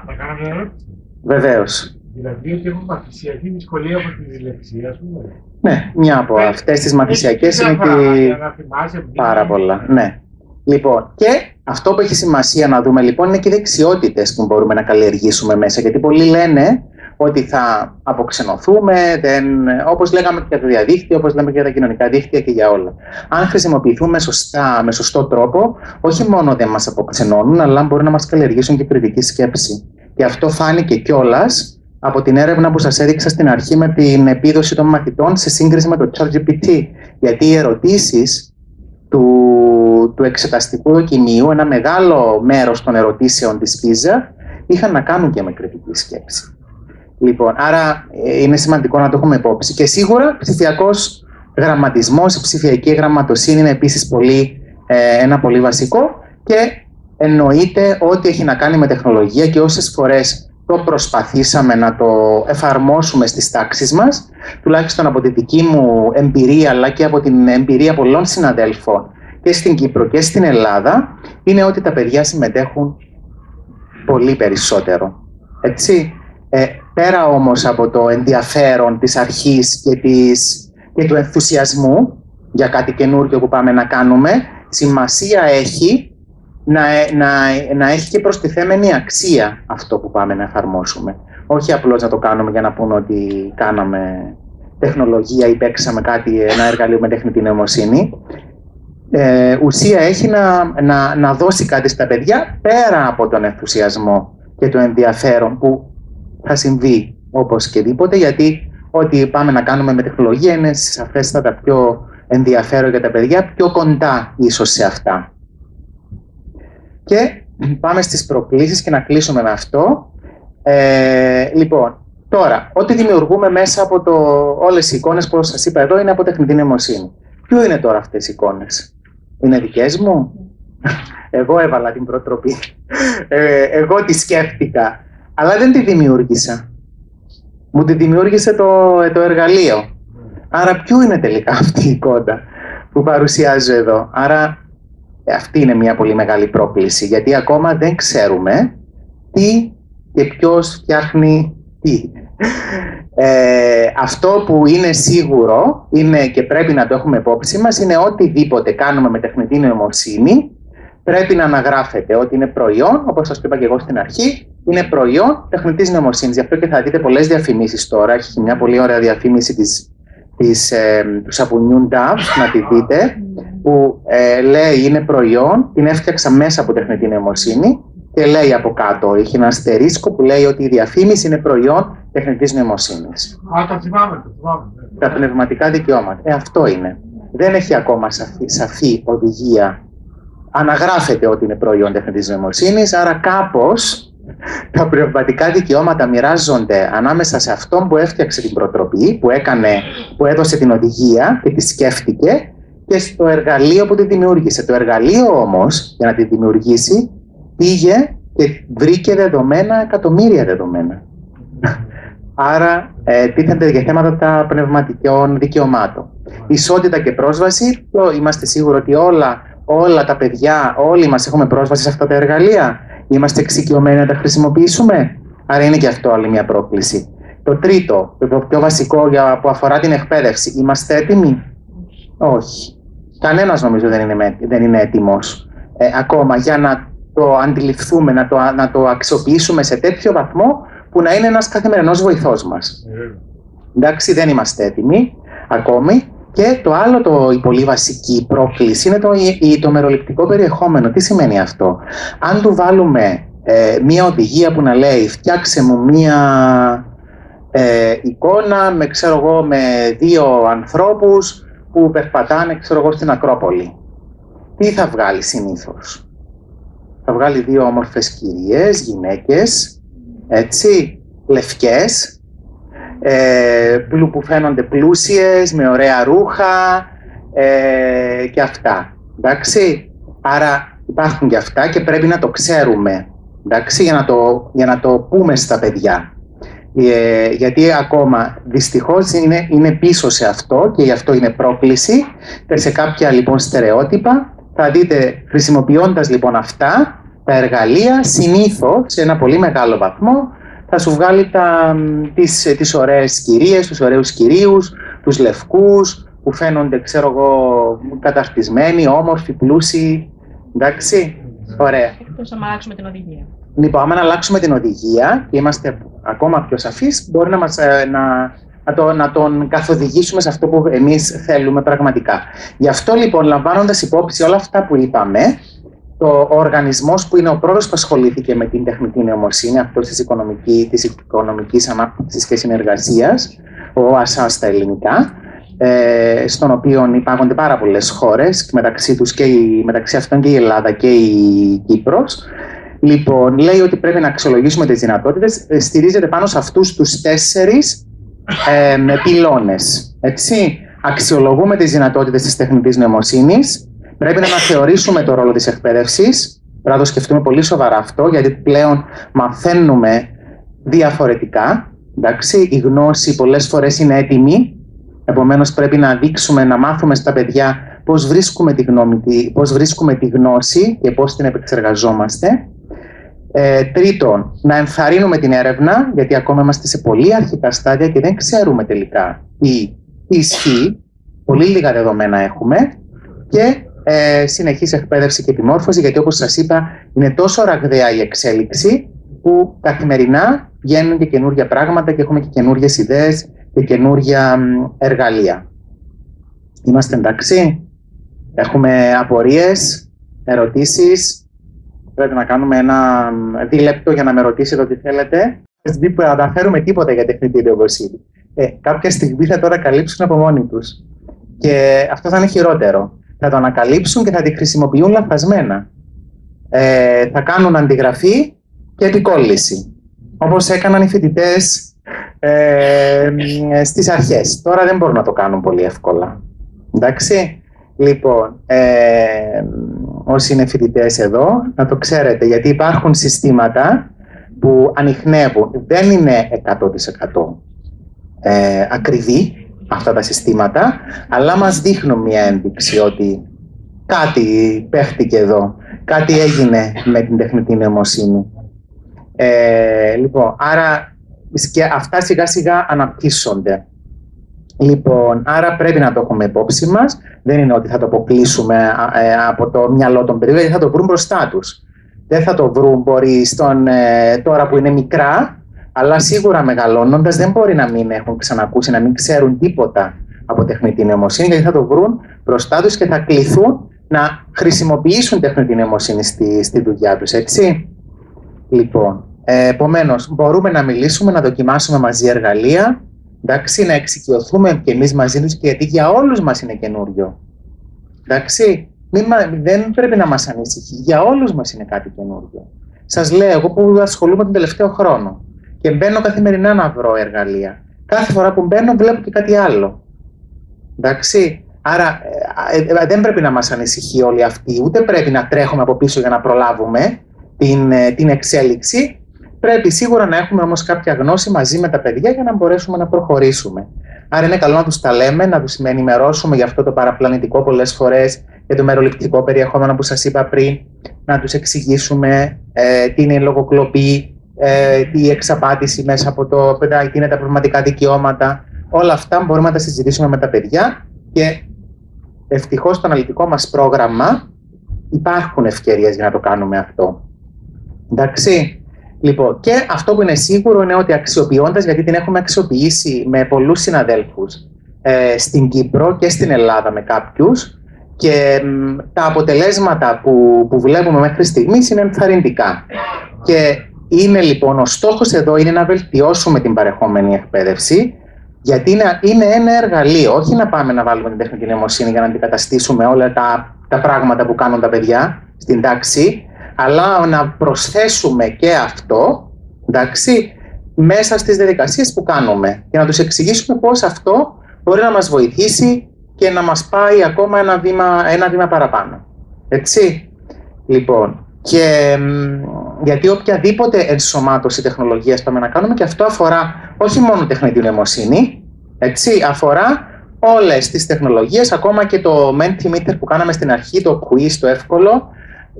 Να κάνω μια ερώτηση. Βεβαίως. Δηλαδή ότι έχουν μαθησιακή δυσκολία από τη δυσλεξία, ας πούμε. Ναι, μια από αυτές τις μαθησιακές είναι και πάρα πολλά. Ναι. Λοιπόν, και αυτό που έχει σημασία να δούμε λοιπόν είναι και οι δεξιότητες που μπορούμε να καλλιεργήσουμε μέσα. Γιατί πολλοί λένε ότι θα αποξενωθούμε, όπως λέγαμε και για το διαδίκτυο, όπως λέμε και για τα κοινωνικά δίκτυα και για όλα. Αν χρησιμοποιηθούμε σωστά, με σωστό τρόπο, όχι μόνο δεν μας αποξενώνουν, αλλά μπορούν να μας καλλιεργήσουν και κριτική σκέψη. Και αυτό φάνηκε κιόλας από την έρευνα που σας έδειξα στην αρχή με την επίδοση των μαθητών σε σύγκριση με το ChatGPT. Γιατί οι ερωτήσεις του εξεταστικού δοκιμίου, ένα μεγάλο μέρος των ερωτήσεων της PISA, είχαν να κάνουν και με κριτική σκέψη. Λοιπόν, άρα είναι σημαντικό να το έχουμε υπόψη. Και σίγουρα ψηφιακός γραμματισμός, η ψηφιακή γραμματοσύνη είναι επίσης ένα πολύ βασικό, και εννοείται ό,τι έχει να κάνει με τεχνολογία, και όσες φορές το προσπαθήσαμε να το εφαρμόσουμε στις τάξεις μας, τουλάχιστον από τη δική μου εμπειρία, αλλά και από την εμπειρία πολλών συναδέλφων και στην Κύπρο και στην Ελλάδα, είναι ότι τα παιδιά συμμετέχουν πολύ περισσότερο. Έτσι. Πέρα όμως από το ενδιαφέρον της αρχής και του ενθουσιασμού για κάτι καινούργιο που πάμε να κάνουμε, σημασία έχει να έχει και προστιθέμενη αξία αυτό που πάμε να εφαρμόσουμε. Όχι απλώς να το κάνουμε για να πούμε ότι κάναμε τεχνολογία ή παίξαμε ένα εργαλείο με τεχνητή νοημοσύνη. Ουσία έχει να δώσει κάτι στα παιδιά πέρα από τον ενθουσιασμό και το ενδιαφέρον που θα συμβεί όπως και δίποτε, γιατί ό,τι πάμε να κάνουμε με τεχνολογία είναι σαφέστατα πιο ενδιαφέρον για τα παιδιά, πιο κοντά ίσως σε αυτά. Και πάμε στις προκλήσεις και να κλείσουμε με αυτό. Λοιπόν, τώρα, ό,τι δημιουργούμε μέσα από όλες οι εικόνες που σας είπα εδώ είναι από τεχνητή νοημοσύνη. Ποιο είναι τώρα αυτές οι εικόνες? Είναι δικές μου? Εγώ έβαλα την προτροπή. Εγώ τη σκέφτηκα, αλλά δεν τη δημιούργησα. Μου τη δημιούργησε το εργαλείο. Άρα ποιο είναι τελικά αυτή η εικόνα που παρουσιάζω εδώ? Άρα αυτή είναι μια πολύ μεγάλη πρόκληση, γιατί ακόμα δεν ξέρουμε τι και ποιος φτιάχνει τι. Αυτό που είναι σίγουρο είναι και πρέπει να το έχουμε υπόψη μας είναι οτιδήποτε κάνουμε με τεχνητή νοημοσύνη πρέπει να αναγράφεται ότι είναι προϊόν, όπως σας είπα και εγώ στην αρχή, είναι προϊόν τεχνητής νοημοσύνης. Γι' αυτό και θα δείτε πολλές διαφημίσεις τώρα. Έχει μια πολύ ωραία διαφήμιση του σαπουνιού Dove, να τη δείτε, που λέει είναι προϊόν, την έφτιαξα μέσα από τεχνητή νοημοσύνη και λέει από κάτω, έχει ένα αστερίσκο που λέει ότι η διαφήμιση είναι προϊόν τεχνητής νοημοσύνης. Το θυμάμαι. Τα πνευματικά δικαιώματα. Αυτό είναι. Δεν έχει ακόμα σαφή οδηγία. Αναγράφεται ότι είναι προϊόν τεχνητής νοημοσύνης, άρα κάπως τα πνευματικά δικαιώματα μοιράζονται ανάμεσα σε αυτόν που έφτιαξε την προτροπή, που έδωσε την οδηγία και τη σκέφτηκε, και στο εργαλείο που τη δημιούργησε. Το εργαλείο όμως, για να τη δημιουργήσει, πήγε και βρήκε δεδομένα, εκατομμύρια δεδομένα. Άρα τίθενται για θέματα τα πνευματικών δικαιωμάτων. Ισότητα και πρόσβαση, είμαστε σίγουροι ότι όλα τα παιδιά, όλοι μας έχουμε πρόσβαση σε αυτά τα εργαλεία. Είμαστε εξοικειωμένοι να τα χρησιμοποιήσουμε. Άρα είναι και αυτό άλλη μια πρόκληση. Το τρίτο, το πιο βασικό που αφορά την εκπαίδευση. Είμαστε έτοιμοι? Όχι. Κανένας νομίζω δεν είναι έτοιμος ακόμα για να το αντιληφθούμε, να το αξιοποιήσουμε σε τέτοιο βαθμό που να είναι ένας καθημερινός βοηθός μας. Εντάξει, δεν είμαστε έτοιμοι ακόμη. Και το άλλο, η πολύ βασική πρόκληση είναι το μεροληπτικό περιεχόμενο. Τι σημαίνει αυτό? Αν του βάλουμε μία οδηγία που να λέει φτιάξε μου μία εικόνα με δύο ανθρώπους που περπατάνε στην Ακρόπολη, τι θα βγάλει συνήθως? Θα βγάλει δύο όμορφες κυρίες, γυναίκες, έτσι, λευκές, που φαίνονται πλούσιες, με ωραία ρούχα και αυτά. Εντάξει. Άρα υπάρχουν και αυτά και πρέπει να το ξέρουμε, εντάξει, για να το πούμε στα παιδιά. Γιατί ακόμα δυστυχώς είναι πίσω σε αυτό και γι' αυτό είναι πρόκληση και σε κάποια λοιπόν στερεότυπα. Θα δείτε, χρησιμοποιώντας λοιπόν αυτά τα εργαλεία, συνήθως σε ένα πολύ μεγάλο βαθμό θα σου βγάλει τις ωραίες κυρίες, τους ωραίους κυρίους, τους λευκούς που φαίνονται, καταρτισμένοι, όμορφοι, πλούσιοι. Εντάξει, ωραία. Εκτός άμα αλλάξουμε την οδηγία. Λοιπόν, άμα αλλάξουμε την οδηγία και είμαστε ακόμα πιο σαφείς, μπορεί να τον καθοδηγήσουμε σε αυτό που εμείς θέλουμε πραγματικά. Γι' αυτό λοιπόν, λαμβάνοντας υπόψη όλα αυτά που είπαμε, ο οργανισμός που είναι ο πρώτος που ασχολήθηκε με την τεχνητή νοημοσύνη, αυτός της οικονομικής ανάπτυξης και συνεργασίας, ο ΟΑΣΑ στα ελληνικά, στον οποίο υπάγονται πάρα πολλές χώρες, μεταξύ αυτών και η Ελλάδα και η Κύπρος. Λοιπόν, λέει ότι πρέπει να αξιολογήσουμε τις δυνατότητες, στηρίζεται πάνω σε αυτούς τους 4 πυλώνες. Έτσι, αξιολογούμε τις δυνατότητες της τεχνητής νοημοσύνης. Πρέπει να αναθεωρήσουμε το ρόλο της εκπαίδευσης. Πρέπει να το σκεφτούμε πολύ σοβαρά αυτό, γιατί πλέον μαθαίνουμε διαφορετικά. Εντάξει, η γνώση πολλές φορές είναι έτοιμη. Επομένως, πρέπει να μάθουμε στα παιδιά πώς βρίσκουμε τη γνώση και πώς την επεξεργαζόμαστε. Τρίτον, να ενθαρρύνουμε την έρευνα, γιατί ακόμα είμαστε σε πολύ αρχικά στάδια και δεν ξέρουμε τελικά τι ισχύει. Πολύ λίγα δεδομένα έχουμε. Και συνεχής εκπαίδευση και επιμόρφωση, γιατί όπως σας είπα είναι τόσο ραγδαία η εξέλιξη που καθημερινά βγαίνουν και καινούργια πράγματα και έχουμε και καινούργιες ιδέες και καινούργια εργαλεία. Είμαστε εντάξει? Έχουμε απορίες, ερωτήσεις? Πρέπει να κάνουμε ένα δίλεπτο για να με ρωτήσετε ό,τι θέλετε. Δεν θα αναφέρουμε τίποτα για τεχνητή νοημοσύνη. Κάποια στιγμή θα το ανακαλύψουν από μόνοι τους. Και αυτό θα είναι χειρότερο. Θα το ανακαλύψουν και θα τη χρησιμοποιούν λανθασμένα. Θα κάνουν αντιγραφή και επικόλληση. Όπως έκαναν οι φοιτητές στις αρχές. Τώρα δεν μπορούν να το κάνουν πολύ εύκολα. Εντάξει. Λοιπόν, όσοι είναι φοιτητές εδώ, να το ξέρετε, γιατί υπάρχουν συστήματα που ανιχνεύουν. Δεν είναι 100% ακριβή αυτά τα συστήματα, αλλά μας δείχνουν μια ένδειξη ότι κάτι παίχτηκε εδώ, κάτι έγινε με την τεχνητή νοημοσύνη. Λοιπόν, άρα και αυτά σιγά σιγά αναπτύσσονται. Λοιπόν, άρα πρέπει να το έχουμε υπόψη μας. Δεν είναι ότι θα το αποκλείσουμε από το μυαλό των παιδιών, γιατί θα το βρουν μπροστά τους. Δεν θα το βρουν, μπορεί τώρα που είναι μικρά, αλλά σίγουρα μεγαλώνοντας δεν μπορεί να μην έχουν ξανακούσει, να μην ξέρουν τίποτα από τεχνητή νοημοσύνη, γιατί θα το βρουν μπροστά τους και θα κληθούν να χρησιμοποιήσουν τεχνητή νοημοσύνη στη δουλειά τους, έτσι. Λοιπόν, επομένως, μπορούμε να μιλήσουμε, να δοκιμάσουμε μαζί εργαλεία, εντάξει, να εξοικειωθούμε και εμείς μαζί τους, και γιατί για όλους μας είναι καινούριο. Εντάξει, δεν πρέπει να μας ανησυχεί, για όλους μας είναι κάτι καινούριο. Σας λέω, εγώ που ασχολούμαι τον τελευταίο χρόνο και μπαίνω καθημερινά να βρω εργαλεία, κάθε φορά που μπαίνω βλέπω και κάτι άλλο. Εντάξει, άρα δεν πρέπει να μας ανησυχεί όλοι αυτοί, ούτε πρέπει να τρέχουμε από πίσω για να προλάβουμε την εξέλιξη. πρέπει σίγουρα να έχουμε όμως κάποια γνώση μαζί με τα παιδιά για να μπορέσουμε να προχωρήσουμε. Άρα είναι καλό να τους τα λέμε, να τους ενημερώσουμε για αυτό το παραπλανητικό πολλές φορές, για το μεροληπτικό περιεχόμενο που σας είπα πριν, να τους εξηγήσουμε τι είναι η λογοκλοπή, τι η εξαπάτηση μέσα από το τι είναι τα πνευματικά δικαιώματα. Όλα αυτά μπορούμε να τα συζητήσουμε με τα παιδιά και ευτυχώς στο αναλυτικό μας πρόγραμμα υπάρχουν ευκαιρίες για να το κάνουμε αυτό. Εντάξει. Λοιπόν, και αυτό που είναι σίγουρο είναι ότι αξιοποιώντας, γιατί την έχουμε αξιοποιήσει με πολλούς συναδέλφους στην Κύπρο και στην Ελλάδα με κάποιους, και τα αποτελέσματα που βλέπουμε μέχρι στιγμής είναι ενθαρρυντικά. Και είναι λοιπόν, ο στόχος εδώ είναι να βελτιώσουμε την παρεχόμενη εκπαίδευση, γιατί είναι ένα εργαλείο, όχι να πάμε να βάλουμε την τεχνητή νοημοσύνη για να αντικαταστήσουμε όλα τα πράγματα που κάνουν τα παιδιά στην τάξη, αλλά να προσθέσουμε και αυτό, εντάξει, μέσα στις διαδικασίες που κάνουμε και να τους εξηγήσουμε πώς αυτό μπορεί να μας βοηθήσει και να μας πάει ακόμα ένα βήμα παραπάνω. Έτσι. Λοιπόν, και γιατί οποιαδήποτε ενσωμάτωση τεχνολογίας πάμε να κάνουμε, και αυτό αφορά όχι μόνο τεχνητή νοημοσύνη, έτσι, αφορά όλες τις τεχνολογίες, ακόμα και το Mentimeter που κάναμε στην αρχή, το quiz, το εύκολο,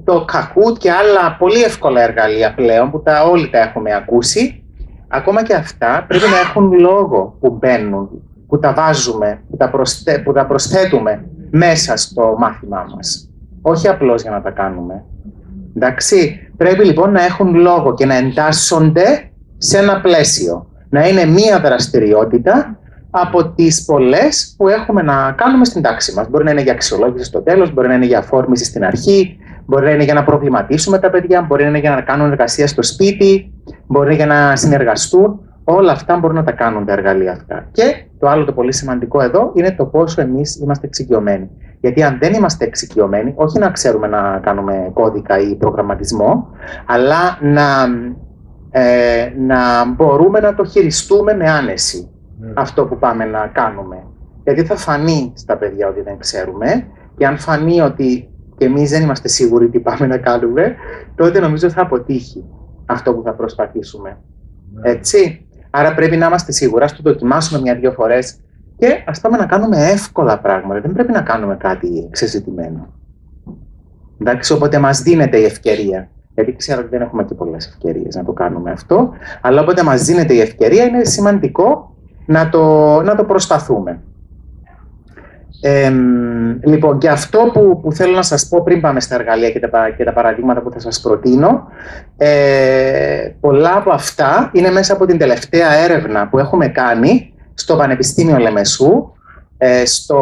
το Kahoot και άλλα πολύ εύκολα εργαλεία πλέον που όλοι τα έχουμε ακούσει. Ακόμα και αυτά πρέπει να έχουν λόγο που μπαίνουν, που τα βάζουμε, που τα προσθέτουμε μέσα στο μάθημά μας. Όχι απλώς για να τα κάνουμε. Εντάξει, πρέπει λοιπόν να έχουν λόγο και να εντάσσονται σε ένα πλαίσιο. Να είναι μία δραστηριότητα από τις πολλές που έχουμε να κάνουμε στην τάξη μας. Μπορεί να είναι για αξιολόγηση στο τέλος, μπορεί να είναι για αφόρμηση στην αρχή, μπορεί να είναι για να προβληματίσουμε τα παιδιά, μπορεί να είναι για να κάνουν εργασία στο σπίτι, μπορεί να είναι για να συνεργαστούν. Όλα αυτά μπορούν να τα κάνουν τα εργαλεία αυτά. Και το άλλο το πολύ σημαντικό εδώ είναι το πόσο εμείς είμαστε εξοικειωμένοι. Γιατί αν δεν είμαστε εξοικειωμένοι, όχι να ξέρουμε να κάνουμε κώδικα ή προγραμματισμό, αλλά να μπορούμε να το χειριστούμε με άνεση αυτό που πάμε να κάνουμε. Γιατί θα φανεί στα παιδιά ότι δεν ξέρουμε, και αν φανεί ότι και εμείς δεν είμαστε σίγουροι τι πάμε να κάνουμε, τότε νομίζω θα αποτύχει αυτό που θα προσπαθήσουμε. Έτσι. Άρα πρέπει να είμαστε σίγουροι, ας το δοκιμάσουμε μια-δυο φορές και ας πάμε να κάνουμε εύκολα πράγματα. Δεν πρέπει να κάνουμε κάτι ξεζητημένο. Εντάξει, όποτε μας δίνεται η ευκαιρία, γιατί ξέρω ότι δεν έχουμε και πολλές ευκαιρίες να το κάνουμε αυτό, αλλά όποτε μας δίνεται η ευκαιρία είναι σημαντικό να το προσπαθούμε. Λοιπόν, και αυτό που θέλω να σας πω πριν πάμε στα εργαλεία και τα παραδείγματα που θα σας προτείνω, πολλά από αυτά είναι μέσα από την τελευταία έρευνα που έχουμε κάνει στο Πανεπιστήμιο Λεμεσού, στο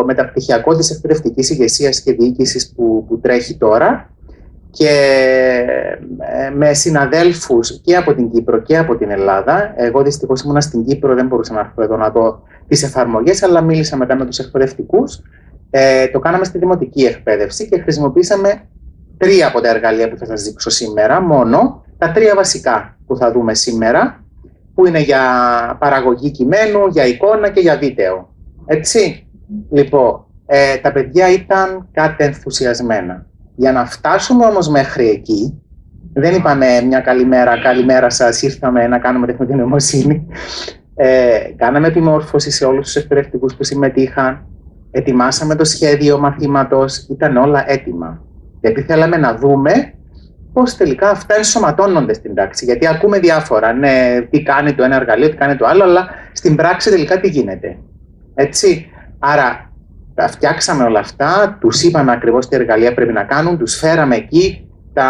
μεταπτυχιακό της εκπαιδευτικής ηγεσίας και διοίκησης που τρέχει τώρα, και με συναδέλφους και από την Κύπρο και από την Ελλάδα. Εγώ δυστυχώς ήμουνα στην Κύπρο, δεν μπορούσα να έρθω εδώ να δω τις εφαρμογές, αλλά μίλησα μετά με τους εκπαιδευτικούς. Το κάναμε στη δημοτική εκπαίδευση και χρησιμοποίησαμε 3 από τα εργαλεία που θα σας δείξω σήμερα, μόνο τα 3 βασικά που θα δούμε σήμερα, που είναι για παραγωγή κειμένου, για εικόνα και για βίντεο. Έτσι. Λοιπόν, τα παιδιά ήταν κατενθουσιασμένα. Για να φτάσουμε όμως μέχρι εκεί, δεν είπαμε μια καλημέρα σας, ήρθαμε να κάνουμε τεχνητή νοημοσύνη. Κάναμε επιμόρφωση σε όλους τους εκπαιδευτικούς που συμμετείχαν, ετοιμάσαμε το σχέδιο μαθήματος, ήταν όλα έτοιμα. Γιατί θέλαμε να δούμε πώς τελικά αυτά ενσωματώνονται στην τάξη. Γιατί ακούμε διάφορα, ναι, τι κάνει το ένα εργαλείο, τι κάνει το άλλο, αλλά στην πράξη τελικά τι γίνεται. Έτσι. Άρα, τα φτιάξαμε όλα αυτά, τους είπαμε ακριβώς τι εργαλεία πρέπει να κάνουν, τους φέραμε εκεί, τα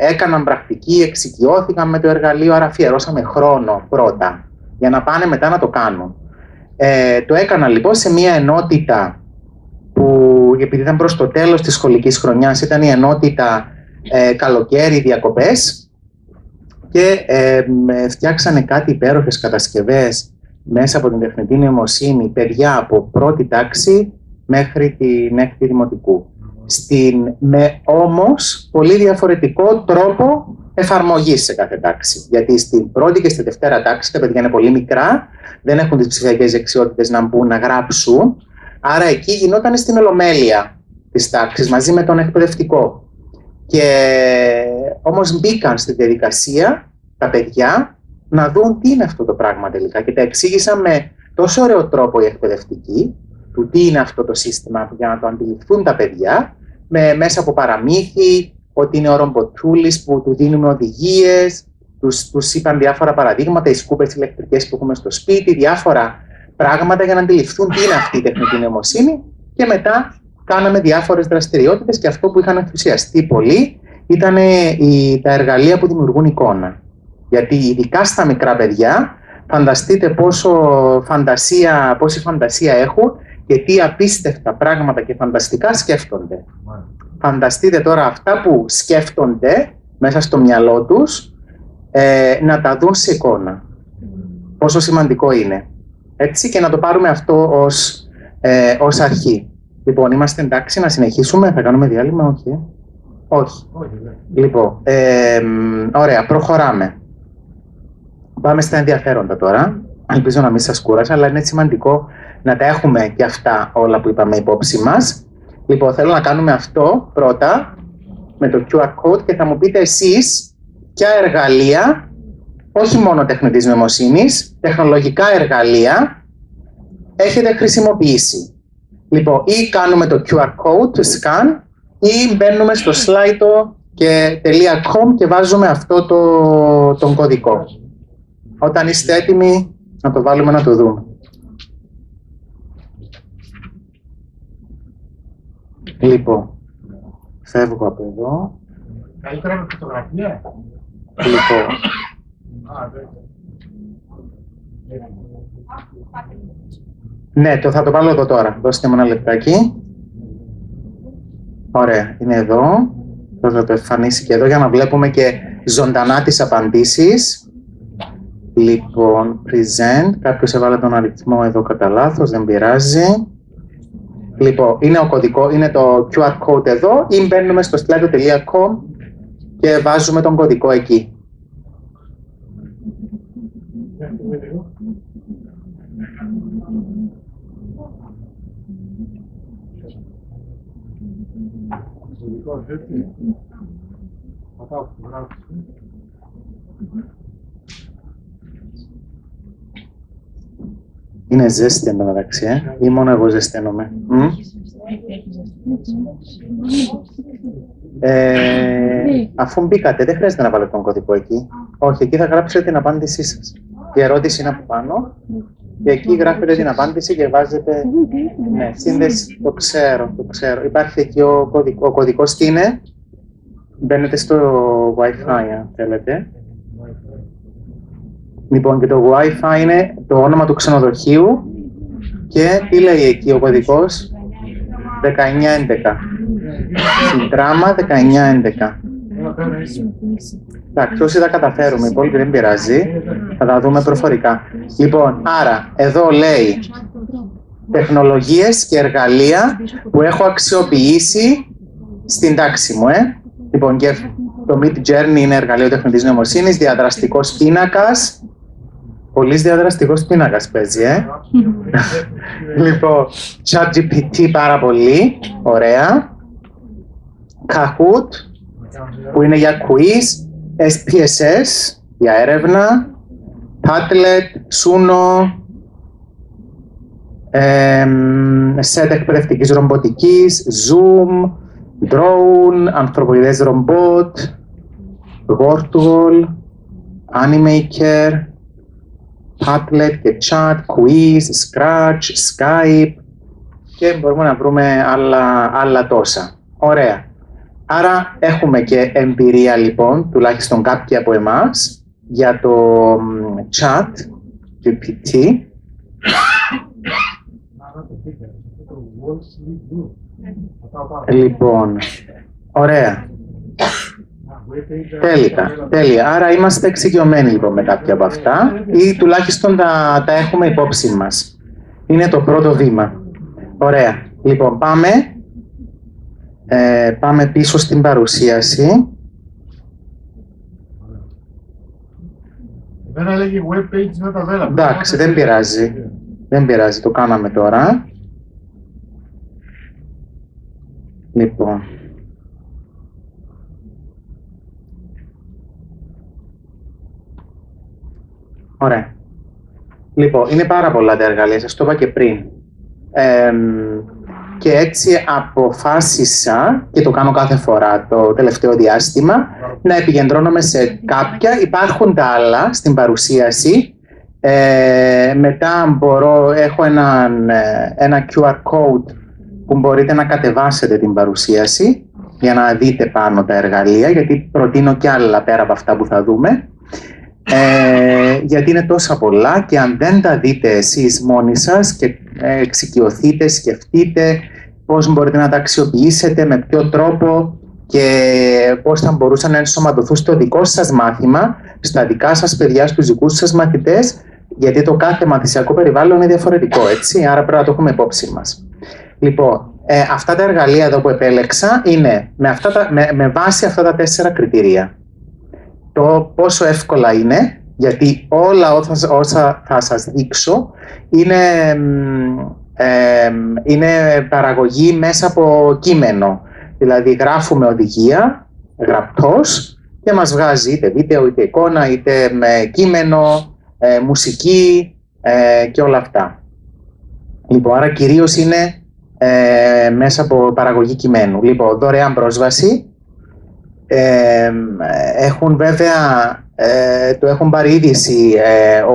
έκαναν πρακτική, εξοικειώθηκαν με το εργαλείο, άρα αφιερώσαμε χρόνο πρώτα για να πάνε μετά να το κάνουν. Το έκανα λοιπόν σε μια ενότητα που, επειδή ήταν προς το τέλος της σχολικής χρονιάς, ήταν η ενότητα καλοκαίρι διακοπές, και φτιάξανε κάτι υπέροχες κατασκευές μέσα από την τεχνητή νοημοσύνη, παιδιά από πρώτη τάξη μέχρι την 6η δημοτικού. Με όμως πολύ διαφορετικό τρόπο εφαρμογής σε κάθε τάξη. Γιατί στην πρώτη και στη δευτέρα τάξη τα παιδιά είναι πολύ μικρά, δεν έχουν τις ψηφιακές δεξιότητες να μπουν να γράψουν, άρα εκεί γινόταν στην ολομέλεια της τάξης μαζί με τον εκπαιδευτικό. Και όμως μπήκαν στη διαδικασία τα παιδιά να δουν τι είναι αυτό το πράγμα τελικά. Και τα εξήγησα με τόσο ωραίο τρόπο οι εκπαιδευτικοί, του τι είναι αυτό το σύστημα για να το αντιληφθούν τα παιδιά, μέσα από παραμύθι, ότι είναι ο ρομποτούλης που του δίνουμε οδηγίες, τους είπαν διάφορα παραδείγματα, οι σκούπες ηλεκτρικές που έχουμε στο σπίτι, διάφορα πράγματα για να αντιληφθούν τι είναι αυτή η τεχνητή νοημοσύνη, και μετά κάναμε διάφορες δραστηριότητες, και αυτό που είχαν ενθουσιαστεί πολύ ήταν τα εργαλεία που δημιουργούν εικόνα. Γιατί ειδικά στα μικρά παιδιά, φανταστείτε πόση φαντασία έχουν και τι απίστευτα πράγματα και φανταστικά σκέφτονται. Φανταστείτε τώρα αυτά που σκέφτονται μέσα στο μυαλό τους, να τα δουν σε εικόνα. Πόσο σημαντικό είναι. Έτσι, και να το πάρουμε αυτό ως αρχή. Λοιπόν, είμαστε εντάξει να συνεχίσουμε, θα κάνουμε διάλειμμα, όχι. Όχι. Λοιπόν, ωραία, προχωράμε. Πάμε στα ενδιαφέροντα τώρα. Ελπίζω να μην σας κούρασα, αλλά είναι σημαντικό να τα έχουμε και αυτά όλα που είπαμε υπόψη μας. Λοιπόν, θέλω να κάνουμε αυτό πρώτα με το QR code και θα μου πείτε εσείς ποια εργαλεία, όχι μόνο τεχνητής νοημοσύνης, τεχνολογικά εργαλεία έχετε χρησιμοποιήσει. Λοιπόν, ή κάνουμε το QR code, το scan, ή μπαίνουμε στο slido.com και βάζουμε αυτό τον κωδικό. Όταν είστε έτοιμοι, να το βάλουμε να το δούμε. Λοιπόν, φεύγω από εδώ. Καλύτερα με φωτογραφία. Λοιπόν. Ναι, θα το βάλω εδώ τώρα. Δώστε μου ένα λεπτάκι. Ωραία, είναι εδώ. Θα το εμφανίσει και εδώ για να βλέπουμε και ζωντανά τις απαντήσεις. Λοιπόν, present. Κάποιος έβαλε τον αριθμό εδώ κατά λάθος, δεν πειράζει. Λοιπόν, είναι ο κωδικό, είναι το QR code εδώ, ή μπαίνουμε στο slido.com και βάζουμε τον κωδικό εκεί. Είναι ζέστη εν τω μεταξύ, ή μόνο εγώ ζεσταίνομαι. Αφού μπήκατε, δεν χρειάζεται να βάλετε τον κωδικό εκεί. Όχι, εκεί θα γράψετε την απάντησή σας. Η ερώτηση είναι από πάνω και εκεί γράφετε την απάντηση και βάζετε. Ναι, σύνδεση, το ξέρω. Υπάρχει εκεί ο κωδικός, τι είναι. Μπαίνετε στο Wi-Fi αν θέλετε. Λοιπόν, και το Wi-Fi είναι το όνομα του ξενοδοχείου και τι λέει εκεί ο κωδικός? 1911. Συντράμα 1911. Εντάξει, όσοι τα καταφέρουμε, οι υπόλοιποι δεν πειράζει. Θα τα δούμε προφορικά. Λοιπόν, άρα, εδώ λέει τεχνολογίες και εργαλεία που έχω αξιοποιήσει στην τάξη μου. Λοιπόν, και το Mid Journey είναι εργαλείο τεχνητής νοημοσύνης, διαδραστικός πίνακας. Πολύς διαδραστικός πίνακας παίζει, Λοιπόν, ChatGPT πάρα πολύ, ωραία. Kahoot, που είναι για quiz. SPSS, για έρευνα. Padlet, Suno, set εκπαιδευτικής ρομποτικής, Zoom, Drone, ανθρωποειδές ρομπότ, Wordwall, Animaker, Padlet και Chat, Quiz, Scratch, Skype και μπορούμε να βρούμε άλλα τόσα. Ωραία. Άρα έχουμε και εμπειρία λοιπόν, τουλάχιστον κάποιοι από εμάς, για το Chat GPT. Λοιπόν, ωραία. Τέλεια. Άρα είμαστε εξοικειωμένοι λοιπόν με κάποια από αυτά ή τουλάχιστον τα έχουμε υπόψη μας. Είναι το πρώτο βήμα. Ωραία. Λοιπόν, πάμε πίσω στην παρουσίαση. Δεν έλεγε web page με τα δέλα. Εντάξει, δεν πειράζει. Δεν πειράζει, το κάναμε τώρα. Λοιπόν. Ωραία. Λοιπόν, είναι πάρα πολλά τα εργαλεία, σας το είπα και πριν. Και έτσι αποφάσισα, και το κάνω κάθε φορά το τελευταίο διάστημα, να επικεντρώνομαι σε κάποια. Υπάρχουν τα άλλα στην παρουσίαση. Μετά έχω ένα QR code που μπορείτε να κατεβάσετε την παρουσίαση για να δείτε πάνω τα εργαλεία, γιατί προτείνω και άλλα πέρα από αυτά που θα δούμε. Γιατί είναι τόσα πολλά και αν δεν τα δείτε εσείς μόνοι σας και εξοικειωθείτε, σκεφτείτε πώς μπορείτε να τα αξιοποιήσετε, με ποιο τρόπο και πώς θα μπορούσαν να ενσωματωθούν στο δικό σας μάθημα, στα δικά σας παιδιά, στους δικούς σας μαθητές, γιατί το κάθε μαθησιακό περιβάλλον είναι διαφορετικό, έτσι, άρα πρέπει να το έχουμε υπόψη μας. Λοιπόν, αυτά τα εργαλεία εδώ που επέλεξα είναι με βάση αυτά τα 4 κριτήρια. Το πόσο εύκολα είναι, γιατί όλα όσα θα σας δείξω είναι παραγωγή μέσα από κείμενο. Δηλαδή γράφουμε οδηγία, γραπτός, και μας βγάζει είτε βίντεο, είτε εικόνα, είτε με κείμενο, μουσική και όλα αυτά. Λοιπόν, άρα κυρίως είναι μέσα από παραγωγή κειμένου. Λοιπόν, δωρεάν πρόσβαση. Έχουν βέβαια, το έχουν πάρει είδηση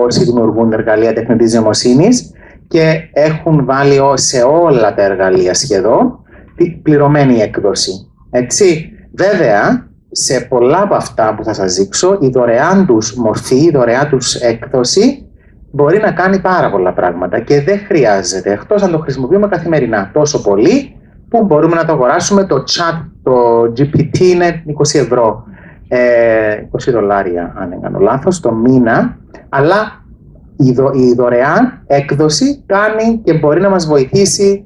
όσοι δημιουργούν εργαλεία τεχνητής νοημοσύνης και έχουν βάλει σε όλα τα εργαλεία σχεδόν πληρωμένη έκδοση. Έτσι, βέβαια, σε πολλά από αυτά που θα σας δείξω, η δωρεάν τους μορφή, η δωρεάν τους έκδοση μπορεί να κάνει πάρα πολλά πράγματα και δεν χρειάζεται, εκτός αν το χρησιμοποιούμε καθημερινά τόσο πολύ, που μπορούμε να το αγοράσουμε. Το chat, το GPT είναι 20 ευρώ, 20 δολάρια αν δεν κάνω λάθος, το μήνα, αλλά η δωρεάν έκδοση κάνει και μπορεί να μας βοηθήσει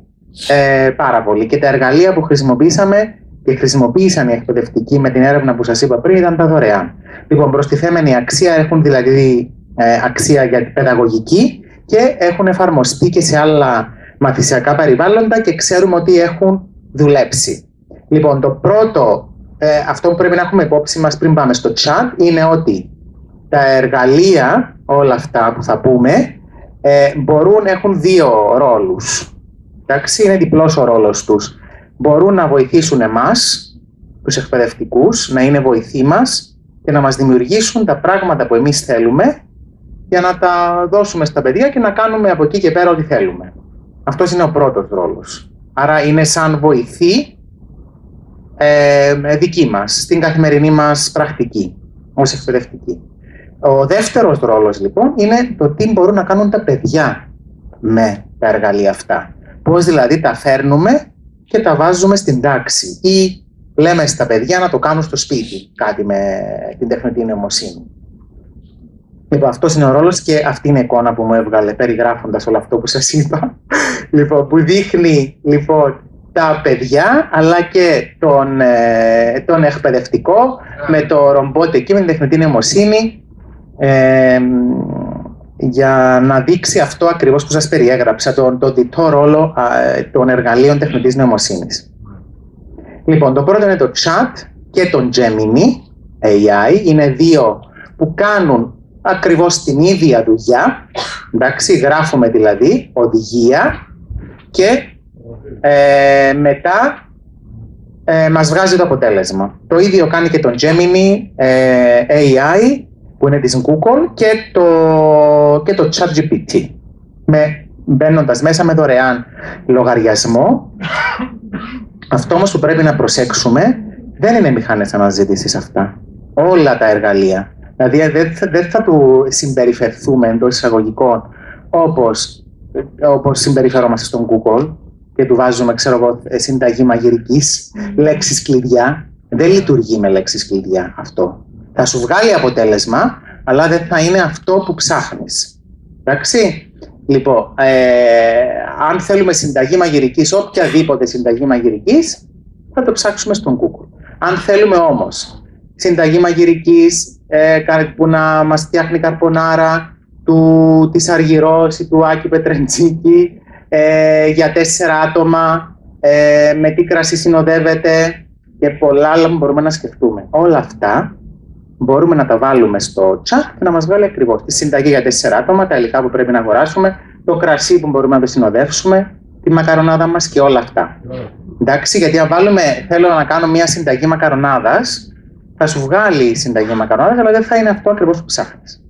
πάρα πολύ. Και τα εργαλεία που χρησιμοποίησαμε και χρησιμοποίησαν οι εκπαιδευτικοί με την έρευνα που σας είπα πριν ήταν τα δωρεάν. Λοιπόν, προστιθέμενη αξία, έχουν δηλαδή αξία για παιδαγωγική και έχουν εφαρμοστεί και σε άλλα μαθησιακά περιβάλλοντα και ξέρουμε ότι έχουν δουλέψει. Λοιπόν, το πρώτο, αυτό που πρέπει να έχουμε υπόψη μας πριν πάμε στο chat, είναι ότι τα εργαλεία, όλα αυτά που θα πούμε, έχουν 2 ρόλους. Εντάξει, είναι διπλός ο ρόλος τους. Μπορούν να βοηθήσουν εμάς, τους εκπαιδευτικούς, να είναι βοηθοί μας και να μας δημιουργήσουν τα πράγματα που εμείς θέλουμε για να τα δώσουμε στα παιδιά και να κάνουμε από εκεί και πέρα ό,τι θέλουμε. Αυτός είναι ο πρώτος ρόλος. Άρα είναι σαν βοηθή δική μας, στην καθημερινή μας πρακτική, ως εκπαιδευτική. Ο δεύτερος ρόλος λοιπόν είναι το τι μπορούν να κάνουν τα παιδιά με τα εργαλεία αυτά. Πώς δηλαδή τα φέρνουμε και τα βάζουμε στην τάξη ή λέμε στα παιδιά να το κάνουν στο σπίτι κάτι με την τεχνητή νοημοσύνη. Λοιπόν, αυτός είναι ο ρόλος και αυτή είναι η εικόνα που μου έβγαλε περιγράφοντας όλο αυτό που σας είπα. Λοιπόν, που δείχνει λοιπόν τα παιδιά αλλά και τον εκπαιδευτικό με το ρομπότ εκεί με την τεχνητή νοημοσύνη για να δείξει αυτό ακριβώς που σας περιέγραψα, το διτό ρόλο των εργαλείων τεχνητής νοημοσύνης. Λοιπόν, το πρώτο είναι το chat και το Gemini AI. Είναι 2 που κάνουν ακριβώς την ίδια δουλειά. Εντάξει, γράφουμε δηλαδή οδηγία και μετά μας βγάζει το αποτέλεσμα. Το ίδιο κάνει και το Gemini AI που είναι της Google και το ChatGPT. Μπαίνοντας μέσα με δωρεάν λογαριασμό. Αυτό όμως που πρέπει να προσέξουμε δεν είναι μηχανές αναζήτησης αυτά. Όλα τα εργαλεία. Δηλαδή δεν θα του συμπεριφερθούμε εντός εισαγωγικών όπως συμπεριφερόμαστε στον Google και του βάζουμε, ξέρω εγώ, συνταγή μαγειρικής, λέξεις κλειδιά. Δεν λειτουργεί με λέξεις κλειδιά αυτό. Θα σου βγάλει αποτέλεσμα, αλλά δεν θα είναι αυτό που ψάχνεις. Εντάξει. Λοιπόν, αν θέλουμε συνταγή μαγειρικής, οποιαδήποτε συνταγή μαγειρικής, θα το ψάξουμε στον Google. Αν θέλουμε όμως συνταγή μαγειρικής, που να μας φτιάχνει καρπονάρα της Αργυρός ή του Άκη Πετρεντζίκη για 4 άτομα, με τι κρασί συνοδεύεται και πολλά άλλα που μπορούμε να σκεφτούμε. Όλα αυτά μπορούμε να τα βάλουμε στο chat και να μας βγάλει ακριβώς τη συνταγή για 4 άτομα, τα υλικά που πρέπει να αγοράσουμε, το κρασί που μπορούμε να το συνοδεύσουμε, τη μακαρονάδα μας και όλα αυτά. Εντάξει, γιατί αν βάλουμε, θέλω να κάνω μια συνταγή μακαρονάδας, θα σου βγάλει η συνταγή μακαρονάδας, αλλά δεν θα είναι αυτό ακριβώς που ψάχνεις.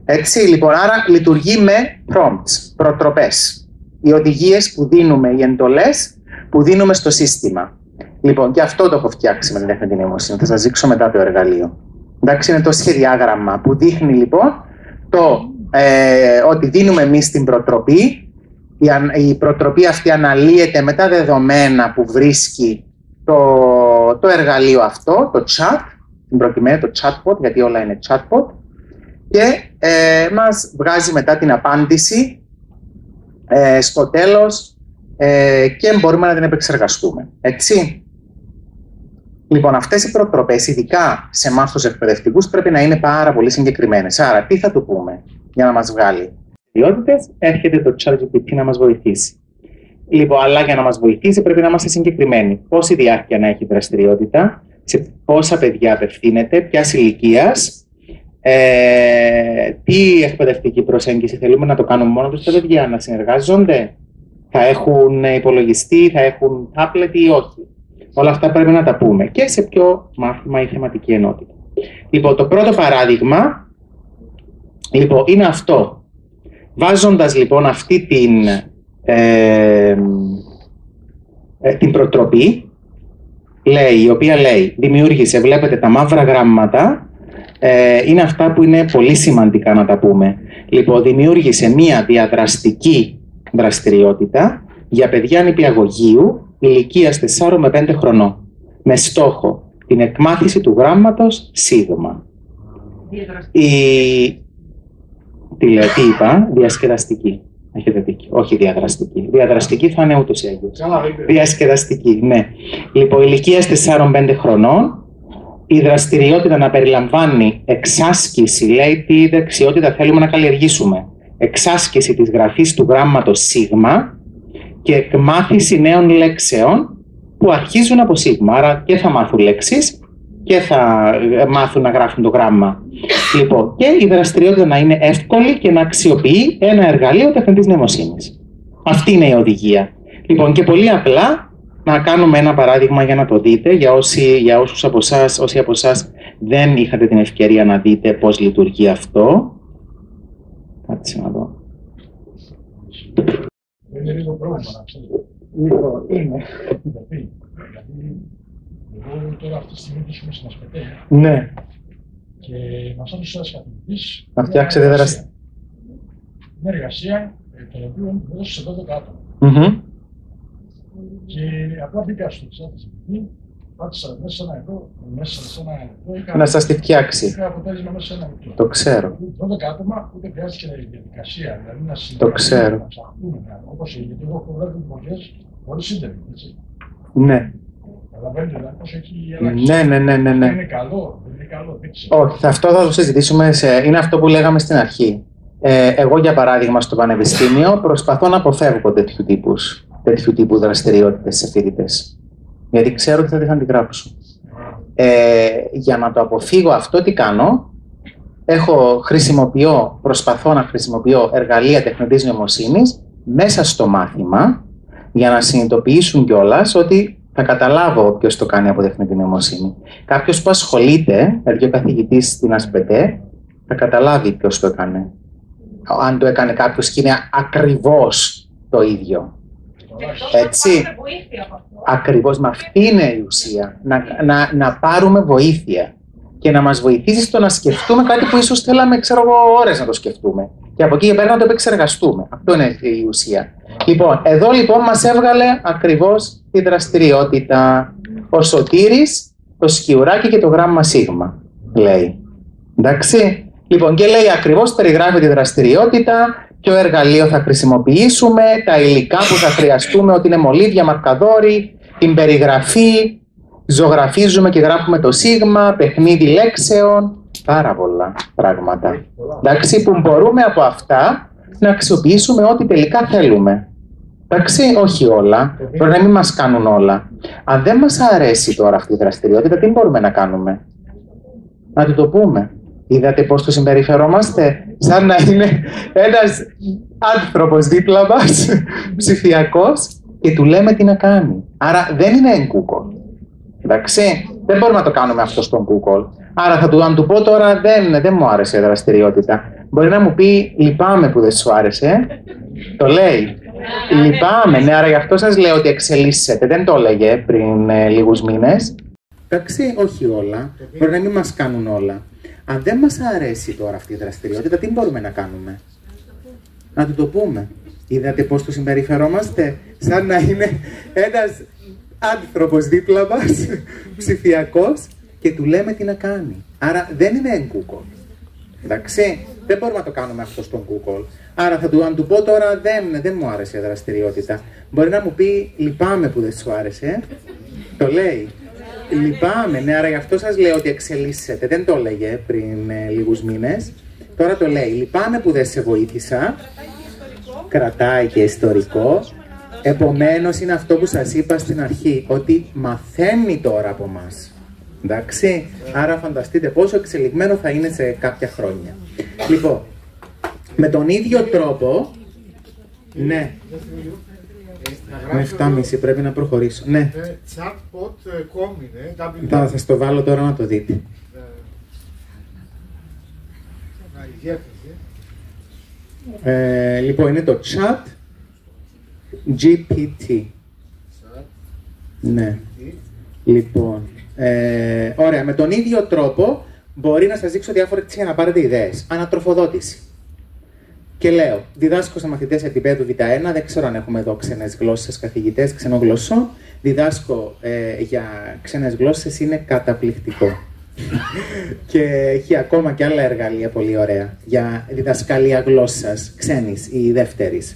Έτσι, λοιπόν, άρα λειτουργεί με prompts, προτροπές. Οι οδηγίες που δίνουμε, οι εντολές που δίνουμε στο σύστημα. Λοιπόν, και αυτό το έχω φτιάξει με την τεχνητή νοημοσύνη. Θα σας δείξω μετά το εργαλείο. Εντάξει, είναι το σχεδιάγραμμα που δείχνει λοιπόν ότι δίνουμε εμείς την προτροπή. Η προτροπή αυτή αναλύεται με τα δεδομένα που βρίσκει το εργαλείο αυτό, το chat, την προκειμένη το chatbot, γιατί όλα είναι chatbot, και μας βγάζει μετά την απάντηση στο τέλος και μπορούμε να την επεξεργαστούμε. Έτσι. Λοιπόν, αυτές οι προτροπές, ειδικά σε εμάς τους εκπαιδευτικούς, πρέπει να είναι πάρα πολύ συγκεκριμένες. Άρα, τι θα του πούμε για να μας βγάλει δραστηριότητες, έρχεται το ChatGPT να μας βοηθήσει. Λοιπόν, αλλά για να μας βοηθήσει πρέπει να είμαστε συγκεκριμένοι. Πόση διάρκεια να έχει δραστηριότητα, σε πόσα παιδιά απευθύνεται, ποιας ηλικίας, τι εκπαιδευτική προσέγγιση θέλουμε να το κάνουμε μόνο τους τα παιδιά, να συνεργάζονται, θα έχουν υπολογιστή, θα έχουν tablet ή όχι. Όλα αυτά πρέπει να τα πούμε και σε ποιο μάθημα ή θεματική ενότητα. Λοιπόν, το πρώτο παράδειγμα είναι αυτό. Βάζοντας λοιπόν αυτή την προτροπή, η οποία λέει, δημιούργησε, βλέπετε τα μαύρα γράμματα, είναι αυτά που είναι πολύ σημαντικά να τα πούμε. Λοιπόν, δημιούργησε μία διαδραστική δραστηριότητα για παιδιά νηπιαγωγείου ηλικίας 4 με 5 χρονών, με στόχο την εκμάθηση του γράμματος σίγμα. Τι είπα, διασκεδαστική. Έχετε δίκιο. Όχι διαδραστική. Διαδραστική θα είναι ούτως ή άλλως. Διασκεδαστική, ναι. Λοιπόν, ηλικίας 4-5 χρονών, η δραστηριότητα να περιλαμβάνει εξάσκηση, λέει τι δεξιότητα θέλουμε να καλλιεργήσουμε. Εξάσκηση της γραφής του γράμματος σίγμα και εκμάθηση νέων λέξεων που αρχίζουν από σίγμα. Άρα και θα μάθουν λέξεις και θα μάθουν να γράφουν το γράμμα. Λοιπόν, και η δραστηριότητα να είναι εύκολη και να αξιοποιεί ένα εργαλείο τεχνητής νοημοσύνης. Αυτή είναι η οδηγία. Λοιπόν, και πολύ απλά να κάνουμε ένα παράδειγμα για να το δείτε, για όσοι από εσάς δεν είχατε την ευκαιρία να δείτε πώς λειτουργεί αυτό. Κάτσε να δω. Είναι λίγο πρόβλημα να ξέρετε. Είναι. Γιατί εγώ τώρα αυτή τη στιγμή βρίσκομαι στην Ασπετέ. Ναι. Και μας έδωσε ένας καθηγητής Να φτιάξετε δραστηριότητα. μια εργασία τον οποίο μου έδωσε σε 12 άτομα. Και απλά μπήκα στο ChatGPT, πάτησα μέσα σε ένα λεπτό. Να σας τη φτιάξει. Είχα αποτέλεσμα μέσα σε ένα λεπτό. Το ξέρω. 12 άτομα, ούτε χρειάστηκε διαδικασία, δηλαδή να συνεχίσουμε. Το ξέρω. Να ψαχτούμε, όπως γιατί εγώ έχω βγάλει δημιουργίες χωρίς ίντερνετ, έτσι. Ναι. Καταλαβαίνετε, δηλαδή πώς έχει αλλάξει. Ναι. Είναι καλό, δεν είναι καλό. Όχι, αυτό θα το συζητήσουμε. Είναι αυτό που λέγαμε στην αρχή. Εγώ, για παράδειγμα, στο πανεπιστήμιο προσπαθώ να αποφεύγω τέτοιου τύπου δραστηριότητες σε φοιτητές. Γιατί ξέρω ότι θα την αντιγράψω. Για να το αποφύγω αυτό, τι κάνω? Προσπαθώ να χρησιμοποιώ εργαλεία τεχνητής νοημοσύνης μέσα στο μάθημα για να συνειδητοποιήσουν κιόλας ότι θα καταλάβω ποιος το κάνει από τεχνητή νοημοσύνη. Κάποιος που ασχολείται, δηλαδή ο καθηγητής στην Ασπετέ, θα καταλάβει ποιος το έκανε. Αν το έκανε κάποιος και είναι ακριβώς το ίδιο. Έτσι. Ακριβώς, με αυτή είναι η ουσία. Να πάρουμε βοήθεια και να μας βοηθήσει στο να σκεφτούμε κάτι που ίσως θέλαμε, ώρες να το σκεφτούμε. Και από εκεί και πέρα να το επεξεργαστούμε. Αυτό είναι η ουσία. Λοιπόν, εδώ λοιπόν μας έβγαλε ακριβώς τη δραστηριότητα. Ο Σωτήρης, το σκιουράκι και το γράμμα σίγμα, λέει. Εντάξει. Λοιπόν, και λέει ακριβώς, περιγράφει τη δραστηριότητα, ποιο εργαλείο θα χρησιμοποιήσουμε, τα υλικά που θα χρειαστούμε, ότι είναι μολύβια, μαρκαδόροι, την περιγραφή, ζωγραφίζουμε και γράφουμε το σίγμα, παιχνίδι λέξεων, πάρα πολλά πράγματα. Εντάξει, που μπορούμε από αυτά να αξιοποιήσουμε ό,τι τελικά θέλουμε. Εντάξει, όχι όλα, πρέπει να μην μας κάνουν όλα. Αν δεν μας αρέσει τώρα αυτή η δραστηριότητα, τι μπορούμε να κάνουμε? Να του το πούμε. Είδατε πώς το συμπεριφερόμαστε, σαν να είναι ένας άνθρωπος δίπλα μας, ψηφιακός, και του λέμε τι να κάνει. Άρα δεν είναι εν Google. Εντάξει, δεν μπορούμε να το κάνουμε αυτό στον Google. Άρα αν του πω τώρα δεν μου άρεσε η δραστηριότητα. Μπορεί να μου πει λυπάμαι που δεν σου άρεσε. Το λέει. Λυπάμαι, ναι, άρα γι' αυτό σας λέω ότι εξελίσσεται. Δεν το έλεγε πριν λίγους μήνες. Εντάξει, όχι όλα. Μπορεί να μην μας κάνουν όλα. Αν δεν μας αρέσει τώρα αυτή η δραστηριότητα, τι μπορούμε να κάνουμε? Να του το πούμε. Είδατε πώς το συμπεριφερόμαστε, σαν να είναι ένας άνθρωπος δίπλα μας, ψηφιακός, και του λέμε τι να κάνει. Άρα δεν είναι εν Google. Εντάξει, δεν μπορούμε να το κάνουμε αυτό στον Google. Άρα αν του πω τώρα δεν μου άρεσε η δραστηριότητα. Μπορεί να μου πει λυπάμαι που δεν σου άρεσε. Το λέει. Λυπάμαι, ναι, άρα γι' αυτό σας λέω ότι εξελίσσεται. Δεν το έλεγε πριν λίγους μήνες. Τώρα το λέει. Λυπάμαι που δεν σε βοήθησα. Κρατάει και ιστορικό. Επομένως είναι αυτό που σας είπα στην αρχή, ότι μαθαίνει τώρα από μας. Εντάξει, άρα φανταστείτε πόσο εξελιγμένο θα είναι σε κάποια χρόνια. Λοιπόν, με τον ίδιο τρόπο, ναι, με 7,5 πρέπει να προχωρήσω, ναι. Θα σας το βάλω τώρα να το δείτε. Λοιπόν, είναι το chat GPT. Ναι. Λοιπόν, ωραία, με τον ίδιο τρόπο μπορεί να σας δείξω διάφορες για να πάρετε ιδέες. Ανατροφοδότηση. Και λέω, διδάσκω σε μαθητές επίπεδου Β1, δεν ξέρω αν έχουμε εδώ ξένες γλώσσες, καθηγητές ξενογλωσσών. Διδάσκω για ξένες γλώσσες, είναι καταπληκτικό. Και έχει ακόμα και άλλα εργαλεία πολύ ωραία για διδασκαλία γλώσσας, ξένης ή δεύτερης.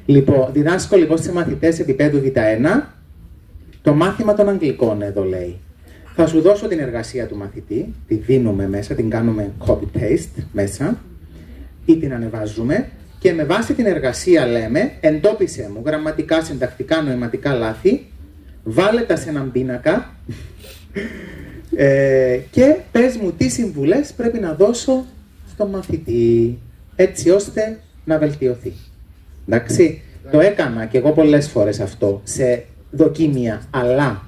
Λοιπόν, διδάσκω λοιπόν σε μαθητές επίπεδου Β1 το μάθημα των Αγγλικών, εδώ λέει. Θα σου δώσω την εργασία του μαθητή, τη δίνουμε μέσα, την κάνουμε copy-paste μέσα ή την ανεβάζουμε και με βάση την εργασία λέμε εντόπισε μου γραμματικά, συντακτικά, νοηματικά λάθη, βάλε τα σε έναν πίνακα και πες μου τι συμβουλές πρέπει να δώσω στον μαθητή, έτσι ώστε να βελτιωθεί. Εντάξει, το έκανα και εγώ πολλές φορές αυτό σε δοκίμια, αλλά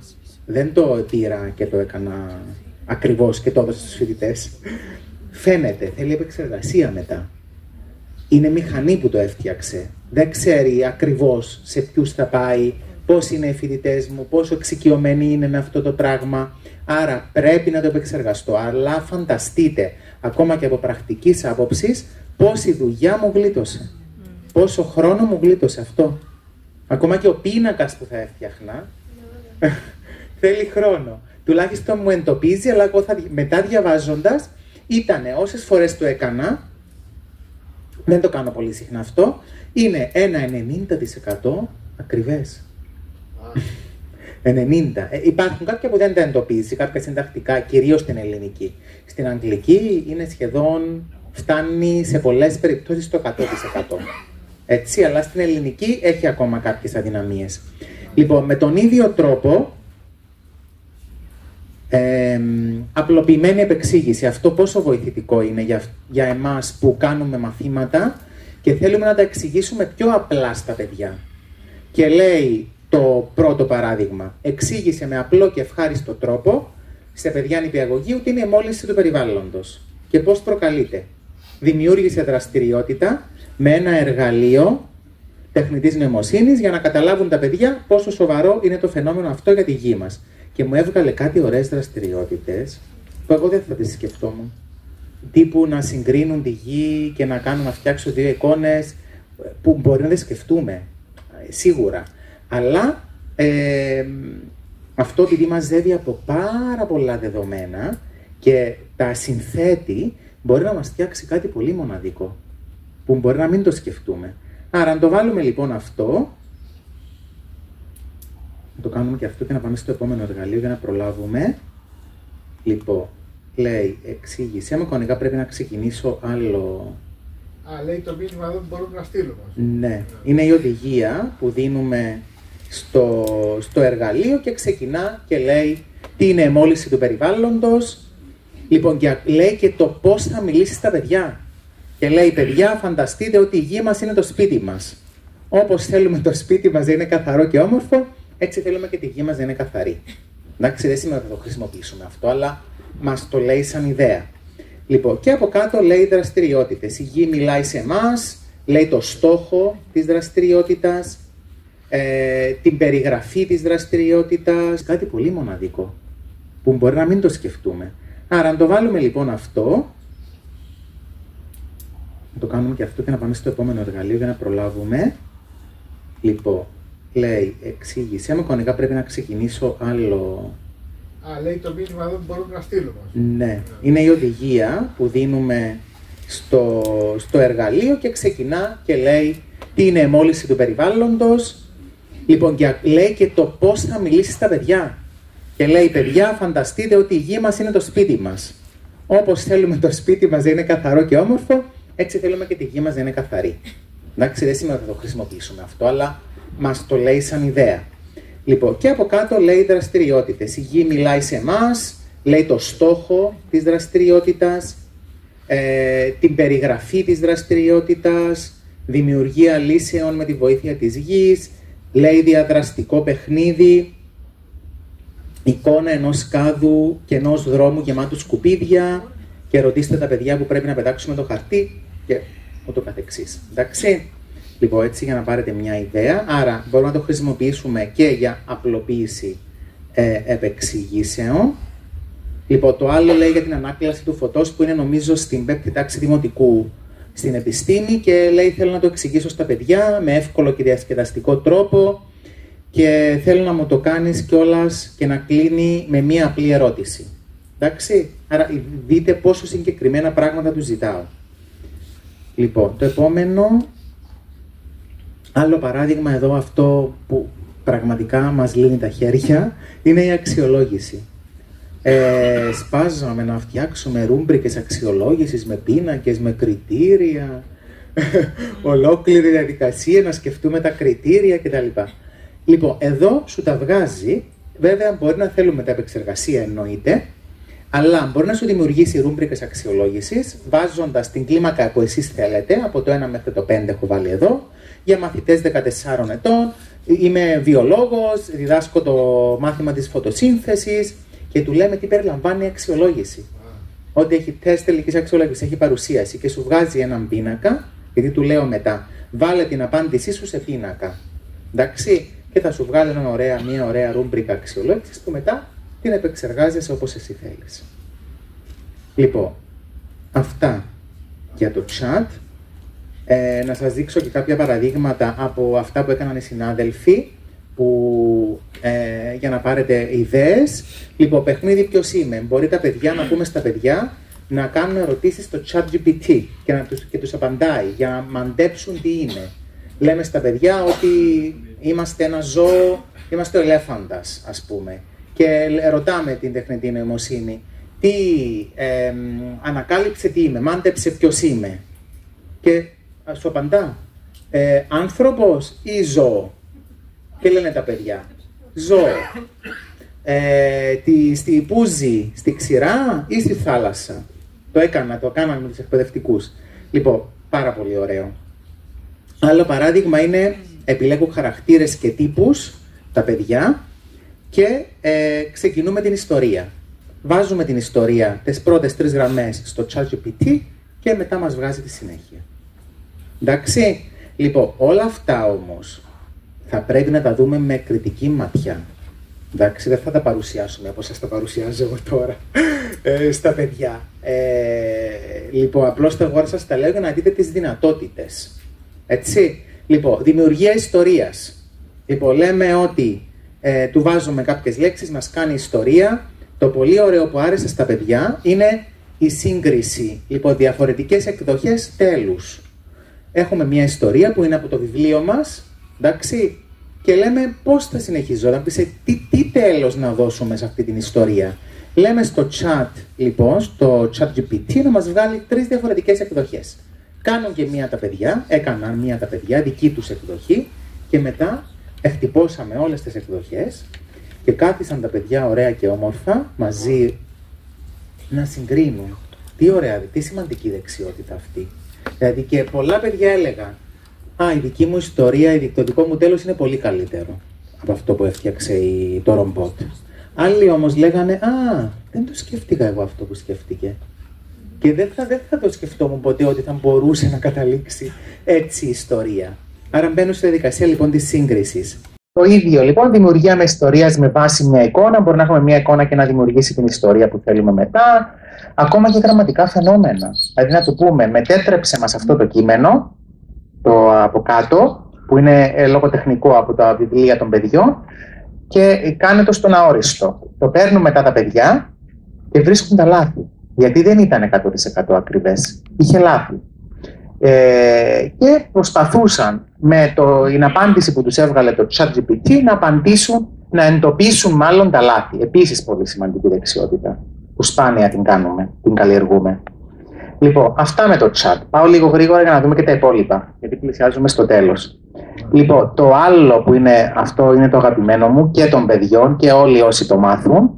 δεν το πήρα και το έκανα ακριβώς και το έδωσα στους φοιτητές. Φαίνεται, θέλει επεξεργασία μετά. Είναι μηχανή που το έφτιαξε. Δεν ξέρει ακριβώς σε ποιους θα πάει, πώς είναι οι φοιτητές μου, πόσο εξοικειωμένοι είναι με αυτό το πράγμα. Άρα πρέπει να το επεξεργαστώ. Αλλά φανταστείτε, ακόμα και από πρακτικής άποψης, πόση δουλειά μου γλίτωσε. Πόσο χρόνο μου γλίτωσε αυτό. Ακόμα και ο πίνακας που θα έφτιαχνα θέλει χρόνο. Τουλάχιστον μου εντοπίζει, αλλά εγώ μετά διαβάζοντας, ήτανε όσες φορές το έκανα, δεν το κάνω πολύ συχνά αυτό, είναι ένα 90% ακριβές. 90. Υπάρχουν κάποια που δεν τα εντοπίζει, κάποια συντακτικά, κυρίως στην ελληνική. Στην αγγλική είναι σχεδόν, φτάνει σε πολλές περιπτώσεις το 100%. Έτσι, αλλά στην ελληνική έχει ακόμα κάποιες αδυναμίες. Λοιπόν, με τον ίδιο τρόπο, απλοποιημένη επεξήγηση. Αυτό πόσο βοηθητικό είναι για εμάς που κάνουμε μαθήματα και θέλουμε να τα εξηγήσουμε πιο απλά στα παιδιά. Και λέει το πρώτο παράδειγμα, εξήγησε με απλό και ευχάριστο τρόπο σε παιδιά νηπιαγωγείου τι είναι η μόλυνση του περιβάλλοντος και πώς προκαλείται. Δημιούργησε δραστηριότητα με ένα εργαλείο τεχνητής νοημοσύνης για να καταλάβουν τα παιδιά πόσο σοβαρό είναι το φαινόμενο αυτό για τη γη μας. Και μου έβγαλε κάτι ωραίες δραστηριότητες που εγώ δεν θα τις σκεφτόμουν. Τύπου να συγκρίνουν τη γη και να φτιάξουν δύο εικόνες που μπορεί να δεν σκεφτούμε, σίγουρα. Αλλά αυτό επειδή μαζεύει από πάρα πολλά δεδομένα και τα συνθέτει, μπορεί να μας φτιάξει κάτι πολύ μοναδικό, που μπορεί να μην το σκεφτούμε. Άρα, αν το βάλουμε λοιπόν αυτό, να το κάνουμε και αυτό και να πάμε στο επόμενο εργαλείο για να προλάβουμε. Λοιπόν, λέει, εξήγησε, άμα κανονικά πρέπει να ξεκινήσω άλλο. Λέει το μήνυμα εδώ που μπορούμε να στείλουμε. Ναι, είναι η οδηγία που δίνουμε στο εργαλείο και ξεκινά και λέει τι είναι η μόλυνση του περιβάλλοντος, Λοιπόν, και λέει και το πώς θα μιλήσει στα παιδιά. Και λέει, παιδιά, φανταστείτε ότι η γη μας είναι το σπίτι μας. Όπως θέλουμε το σπίτι μας να είναι καθαρό και όμορφο, έτσι θέλουμε και τη γη μας να είναι καθαρή. Εντάξει, δεν σημαίνει ότι θα το χρησιμοποιήσουμε αυτό, αλλά μας το λέει σαν ιδέα. Λοιπόν, και από κάτω λέει δραστηριότητες. Η γη μιλάει σε εμάς, λέει το στόχο της δραστηριότητας, την περιγραφή της δραστηριότητας. Κάτι πολύ μοναδικό, που μπορεί να μην το σκεφτούμε. Άρα, αν το βάλουμε λοιπόν αυτό, να το κάνουμε και αυτό και να πάμε στο επόμενο εργαλείο για να προλάβουμε. Λοιπόν, λέει εξήγηση. Άμα κανονικά πρέπει να ξεκινήσω άλλο. Λέει το μήνυμα εδώ που μπορούμε να στείλουμε. Ναι, είναι η οδηγία που δίνουμε στο εργαλείο και ξεκινά και λέει τι είναι εμόλυνση του περιβάλλοντος. Λοιπόν, και λέει και το πώς θα μιλήσει στα παιδιά. Και λέει, παιδιά, φανταστείτε ότι η γη μας είναι το σπίτι μας. Όπως θέλουμε το σπίτι μας να είναι καθαρό και όμορφο, έτσι θέλουμε και τη γη μας να είναι καθαρή. Εντάξει, δεν σημαίνει ότι θα το χρησιμοποιήσουμε αυτό, αλλά μας το λέει σαν ιδέα. Λοιπόν, και από κάτω λέει δραστηριότητες. Η γη μιλάει σε εμάς, λέει το στόχο της δραστηριότητας, την περιγραφή της δραστηριότητας, δημιουργία λύσεων με τη βοήθεια της γης, λέει διαδραστικό παιχνίδι, εικόνα ενός κάδου και ενός δρόμου γεμάτου σκουπίδια και ρωτήστε τα παιδιά που πρέπει να πετάξουμε το χαρτί και ούτω καθεξής. Εντάξει. Λοιπόν, έτσι για να πάρετε μια ιδέα. Άρα μπορούμε να το χρησιμοποιήσουμε και για απλοποίηση επεξηγήσεων. Λοιπόν, το άλλο λέει για την ανάκλαση του φωτός που είναι νομίζω στην 5η τάξη δημοτικού στην επιστήμη και λέει θέλω να το εξηγήσω στα παιδιά με εύκολο και διασκεδαστικό τρόπο και θέλω να μου το κάνεις κιόλας και να κλείνει με μία απλή ερώτηση. Εντάξει, άρα δείτε πόσο συγκεκριμένα πράγματα του ζητάω. Λοιπόν, το επόμενο, άλλο παράδειγμα εδώ αυτό που πραγματικά μας λύνει τα χέρια, είναι η αξιολόγηση. Σπάζαμε να φτιάξουμε ρούμπρικες αξιολόγησης με πίνακες, με κριτήρια, ολόκληρη διαδικασία να σκεφτούμε τα κριτήρια κτλ. Λοιπόν, εδώ σου τα βγάζει, βέβαια μπορεί να θέλουμε μεταεπεξεργασία εννοείται, αλλά μπορεί να σου δημιουργήσει ρούμπρικες αξιολόγησης βάζοντας την κλίμακα που εσείς θέλετε, από το 1 μέχρι το 5 έχω βάλει εδώ, για μαθητές 14 ετών, είμαι βιολόγος, διδάσκω το μάθημα της φωτοσύνθεσης και του λέμε τι περιλαμβάνει η αξιολόγηση. Ότι έχει τεστ τελικής αξιολόγησης, έχει παρουσίαση και σου βγάζει έναν πίνακα, γιατί του λέω μετά, βάλε την απάντησή σου σε πίνακα. Εντάξει, και θα σου βγάλει μια ωραία ρούμπρικα αξιολόγησης που μετά την επεξεργάζεσαι όπως εσύ θέλεις. Λοιπόν, αυτά για το chat. Να σας δείξω και κάποια παραδείγματα από αυτά που έκαναν οι συνάδελφοι που, για να πάρετε ιδέες. Λοιπόν, παιχνίδι ποιος είμαι. Μπορεί τα παιδιά να πούμε στα παιδιά να κάνουν ερωτήσεις στο ChatGPT και τους απαντάει για να μαντέψουν τι είναι. Λέμε στα παιδιά ότι είμαστε ένα ζώο, είμαστε ο ελέφαντας, ας πούμε. Και ρωτάμε την τεχνητή νοημοσύνη, τι ανακάλυψε τι είμαι, μάντεψε ποιος είμαι. Και σου απαντά, άνθρωπος ή ζώο. Και λένε τα παιδιά, ζώο. Πού ζει, στη ξηρά ή στη θάλασσα. Το κάναμε με τους εκπαιδευτικούς. Λοιπόν, πάρα πολύ ωραίο. Άλλο παράδειγμα είναι, επιλέγω χαρακτήρες και τύπους, τα παιδιά, και ξεκινούμε την ιστορία. Βάζουμε την ιστορία, τις πρώτες 3 γραμμές στο ChatGPT και μετά μας βγάζει τη συνέχεια. Εντάξει, λοιπόν, όλα αυτά όμως θα πρέπει να τα δούμε με κριτική ματιά. Εντάξει, δεν θα τα παρουσιάσουμε όπως σας τα παρουσιάζω εγώ τώρα στα παιδιά. Λοιπόν, απλώς εγώ σας τα λέω για να δείτε τις δυνατότητες. Έτσι, λοιπόν, δημιουργία ιστορίας. Λοιπόν, λέμε ότι του βάζουμε κάποιες λέξεις, μας κάνει ιστορία. Το πολύ ωραίο που άρεσε στα παιδιά είναι η σύγκριση. Λοιπόν, διαφορετικές εκδοχές τέλους. Έχουμε μια ιστορία που είναι από το βιβλίο μας, εντάξει, και λέμε πώς θα συνεχιζόταν, τι τέλος να δώσουμε σε αυτή την ιστορία. Λέμε στο chat, λοιπόν, στο ChatGPT να μας βγάλει 3 διαφορετικές εκδοχές. Κάνουν και έκαναν μία τα παιδιά, δική τους εκδοχή, και μετά εκτυπώσαμε όλες τις εκδοχές και κάθισαν τα παιδιά ωραία και όμορφα μαζί να συγκρίνουν. Τι ωραία, τι σημαντική δεξιότητα αυτή. Δηλαδή και πολλά παιδιά έλεγαν, η δική μου ιστορία, το δικό μου τέλος είναι πολύ καλύτερο από αυτό που έφτιαξε το ρομπότ. Άλλοι όμως λέγανε, δεν το σκέφτηκα εγώ αυτό που σκέφτηκε. Και δεν θα το σκεφτόμουν ποτέ ότι θα μπορούσε να καταλήξει έτσι η ιστορία. Άρα μπαίνω στη διαδικασία λοιπόν της σύγκρισης. Το ίδιο λοιπόν, δημιουργία με ιστορίας με βάση μια εικόνα. Μπορεί να έχουμε μια εικόνα και να δημιουργήσει την ιστορία που θέλουμε μετά. Ακόμα και γραμματικά φαινόμενα. Δηλαδή να του πούμε, μετέτρεψε μας αυτό το κείμενο, το από κάτω, που είναι λογοτεχνικό από τα βιβλία των παιδιών, και κάνε το στον αόριστο. Το παίρνουν μετά τα παιδιά και βρίσκουν τα λάθη. Γιατί δεν ήταν 100% ακριβές. Είχε λάθη. Και προσπαθούσαν με την απάντηση που τους έβγαλε το ChatGPT να εντοπίσουν μάλλον τα λάθη. Επίσης πολύ σημαντική δεξιότητα που σπάνια την κάνουμε, την καλλιεργούμε. Λοιπόν, αυτά με το chat. Πάω λίγο γρήγορα για να δούμε και τα υπόλοιπα, γιατί πλησιάζουμε στο τέλος. Λοιπόν, το άλλο που είναι αυτό είναι το αγαπημένο μου και των παιδιών και όλοι όσοι το μάθουν.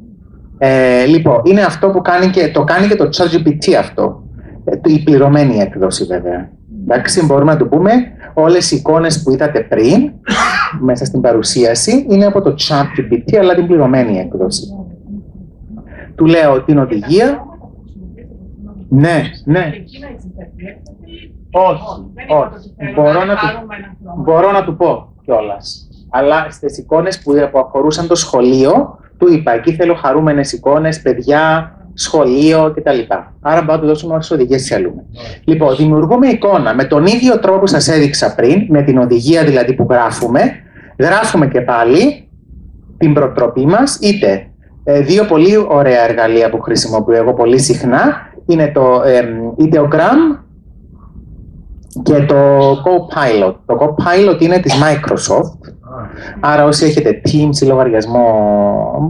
Λοιπόν, είναι αυτό που κάνει και το ChatGPT αυτό. Η πληρωμένη έκδοση βέβαια. Εντάξει, μπορούμε να το πούμε, όλες οι εικόνες που είδατε πριν, μέσα στην παρουσίαση, είναι από το ChatGPT, αλλά την πληρωμένη έκδοση. Του λέω την οδηγία. Ναι. Όχι. Μπορώ να του πω κιόλας. Αλλά στις εικόνες που αφορούσαν το σχολείο, του είπα, εκεί θέλω χαρούμενες εικόνες, παιδιά, σχολείο κτλ. Άρα μπορούμε να του δώσουμε όσες οδηγίες θέλουμε. Λοιπόν, δημιουργούμε εικόνα με τον ίδιο τρόπο που σας έδειξα πριν, με την οδηγία δηλαδή που γράφουμε και πάλι την προτροπή μας, είτε δύο πολύ ωραία εργαλεία που χρησιμοποιώ εγώ πολύ συχνά, είναι το Ideogram και το Copilot. Το Copilot είναι της Microsoft. Άρα όσοι έχετε Teams ή λογαριασμό,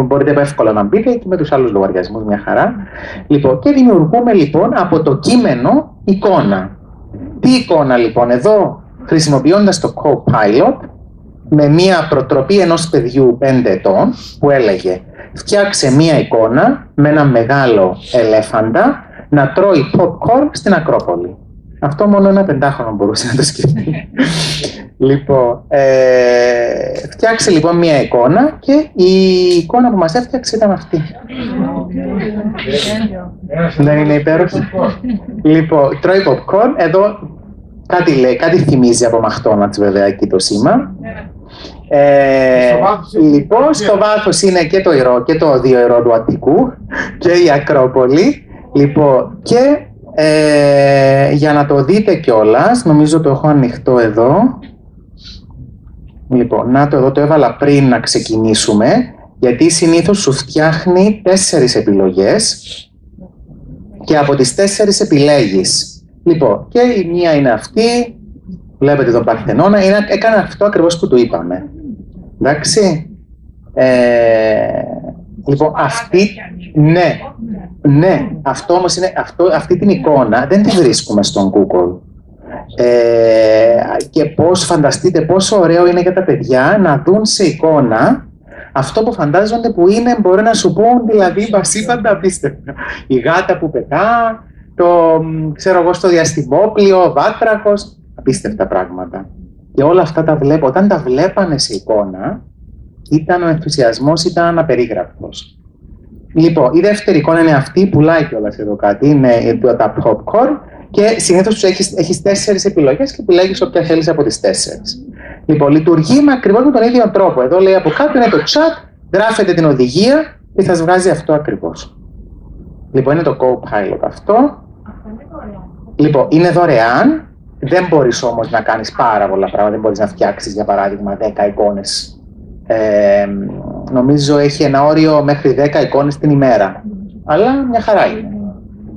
μπορείτε εύκολα να μπείτε και με τους άλλους λογαριασμούς μια χαρά. Λοιπόν, και δημιουργούμε λοιπόν από το κείμενο εικόνα. Τι εικόνα λοιπόν? Εδώ χρησιμοποιώντας το Copilot με μια προτροπή ενός παιδιού 5 ετών που έλεγε φτιάξε μια εικόνα με ένα μεγάλο ελέφαντα να τρώει popcorn στην Ακρόπολη. Αυτό μόνο ένα 5χρονο μπορούσε να το σκεφτεί. Λοιπόν, φτιάξε λοιπόν μια εικόνα και η εικόνα που μας έφτιαξε ήταν αυτή. Δεν είναι υπέροχη? Λοιπόν, τρώει popcorn. Εδώ κάτι λέει, κάτι θυμίζει από McDonald's βέβαια εκεί το σήμα. Λοιπόν, στο βάθος είναι και το οδείο του Αττικού και η Ακρόπολη. Λοιπόν, και για να το δείτε κιόλας, νομίζω το έχω ανοιχτό εδώ. Λοιπόν, να το εδώ, το έβαλα πριν να ξεκινήσουμε, γιατί συνήθως σου φτιάχνει 4 επιλογές και από τις 4 επιλέγεις. Λοιπόν, και η μία είναι αυτή, βλέπετε τον Παρθενώνα, έκανε αυτό ακριβώς που του είπαμε. Εντάξει. Λοιπόν, αυτή, ναι, αυτό όμως είναι, αυτή την εικόνα δεν τη βρίσκουμε στον Google. Και φανταστείτε πόσο ωραίο είναι για τα παιδιά να δουν σε εικόνα αυτό που φαντάζονται που είναι, μπορεί να σου πούν δηλαδή βασίφαντα απίστευτα. Η γάτα που πετά, ξέρω εγώ στο διαστημόπλιο, ο βάτραχος, απίστευτα πράγματα. Και όλα αυτά τα βλέπω, όταν τα βλέπανε σε εικόνα, ο ενθουσιασμός ήταν απερίγραπτος. Λοιπόν, η δεύτερη εικόνα είναι αυτή, πουλάει κιόλας εδώ κάτι, είναι τα popcorn και συνήθως έχεις 4 επιλογές και επιλέγεις όποια θέλεις από τις 4. Λοιπόν, λειτουργεί ακριβώς με τον ίδιο τρόπο. Εδώ λέει από κάτω είναι το chat, γράφετε την οδηγία και θα σας βγάζει αυτό ακριβώς. Λοιπόν, είναι το Copilot αυτό. Λοιπόν, είναι δωρεάν, δεν μπορείς όμως να κάνεις πάρα πολλά πράγματα, δεν μπορείς να φτιάξεις για παράδειγμα 10 εικόνες. Νομίζω έχει ένα όριο μέχρι 10 εικόνες την ημέρα. Αλλά μια χαρά είναι.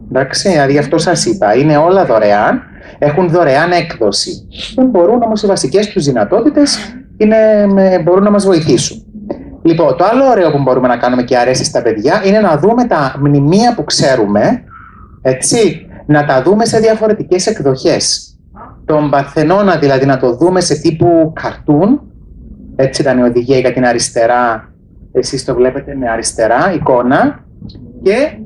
Εντάξει, δηλαδή γι' αυτό σας είπα, είναι όλα δωρεάν, έχουν δωρεάν έκδοση. Δεν μπορούν όμως οι βασικές τους δυνατότητες μπορούν να μας βοηθήσουν. Λοιπόν, το άλλο ωραίο που μπορούμε να κάνουμε και αρέσει στα παιδιά είναι να δούμε τα μνημεία που ξέρουμε, έτσι, να τα δούμε σε διαφορετικές εκδοχές. Τον Παρθενώνα δηλαδή να το δούμε σε τύπου καρτούν. Έτσι ήταν η οδηγία για την αριστερά, εσείς το βλέπετε με αριστερά εικόνα, και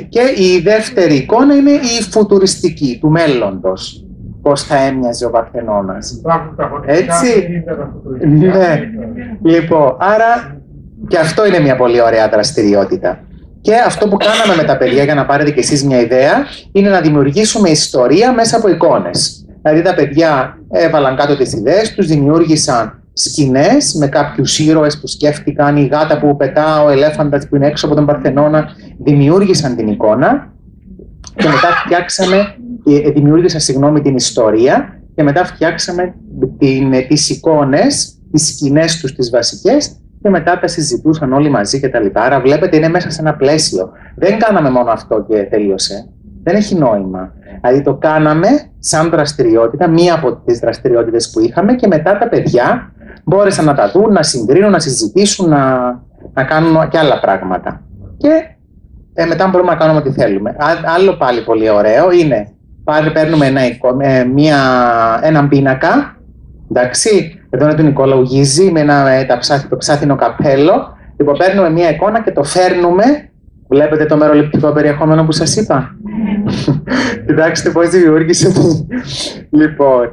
Και η δεύτερη εικόνα είναι η φουτουριστική, του μέλλοντος. Πώς θα έμοιαζε ο Παρθενώνας. Έτσι. Ναι. Λοιπόν, άρα και αυτό είναι μια πολύ ωραία δραστηριότητα. Και αυτό που κάναμε με τα παιδιά, για να πάρετε κι εσείς μια ιδέα, είναι να δημιουργήσουμε ιστορία μέσα από εικόνες. Δηλαδή τα παιδιά έβαλαν κάτω τις ιδέες τους, δημιούργησαν σκηνές με κάποιους ήρωες που σκέφτηκαν, η γάτα που πετά, ο ελέφαντας που είναι έξω από τον Παρθενώνα, δημιούργησαν την εικόνα και μετά δημιούργησαν την ιστορία και μετά φτιάξαμε τις εικόνες, τις σκηνές τους, τις βασικές, και μετά τα συζητούσαν όλοι μαζί κτλ. Άρα βλέπετε είναι μέσα σε ένα πλαίσιο. Δεν κάναμε μόνο αυτό και τελείωσε. Δεν έχει νόημα. Δηλαδή το κάναμε σαν δραστηριότητα, μία από τις δραστηριότητες που είχαμε, και μετά τα παιδιά μπόρεσαν να τα δουν, να συγκρίνουν, να συζητήσουν, να κάνουν και άλλα πράγματα. Και μετά μπορούμε να κάνουμε ό,τι θέλουμε. Άλλο πάλι πολύ ωραίο είναι, παίρνουμε έναν πίνακα, εντάξει, εδώ είναι του Νικόλαου Γίζη με το ψάθινο καπέλο. Λοιπόν, παίρνουμε μία εικόνα και το φέρνουμε. Βλέπετε το μεροληπτικό περιεχόμενο που σας είπα. Κοιτάξτε πώς δημιούργησε. Λοιπόν,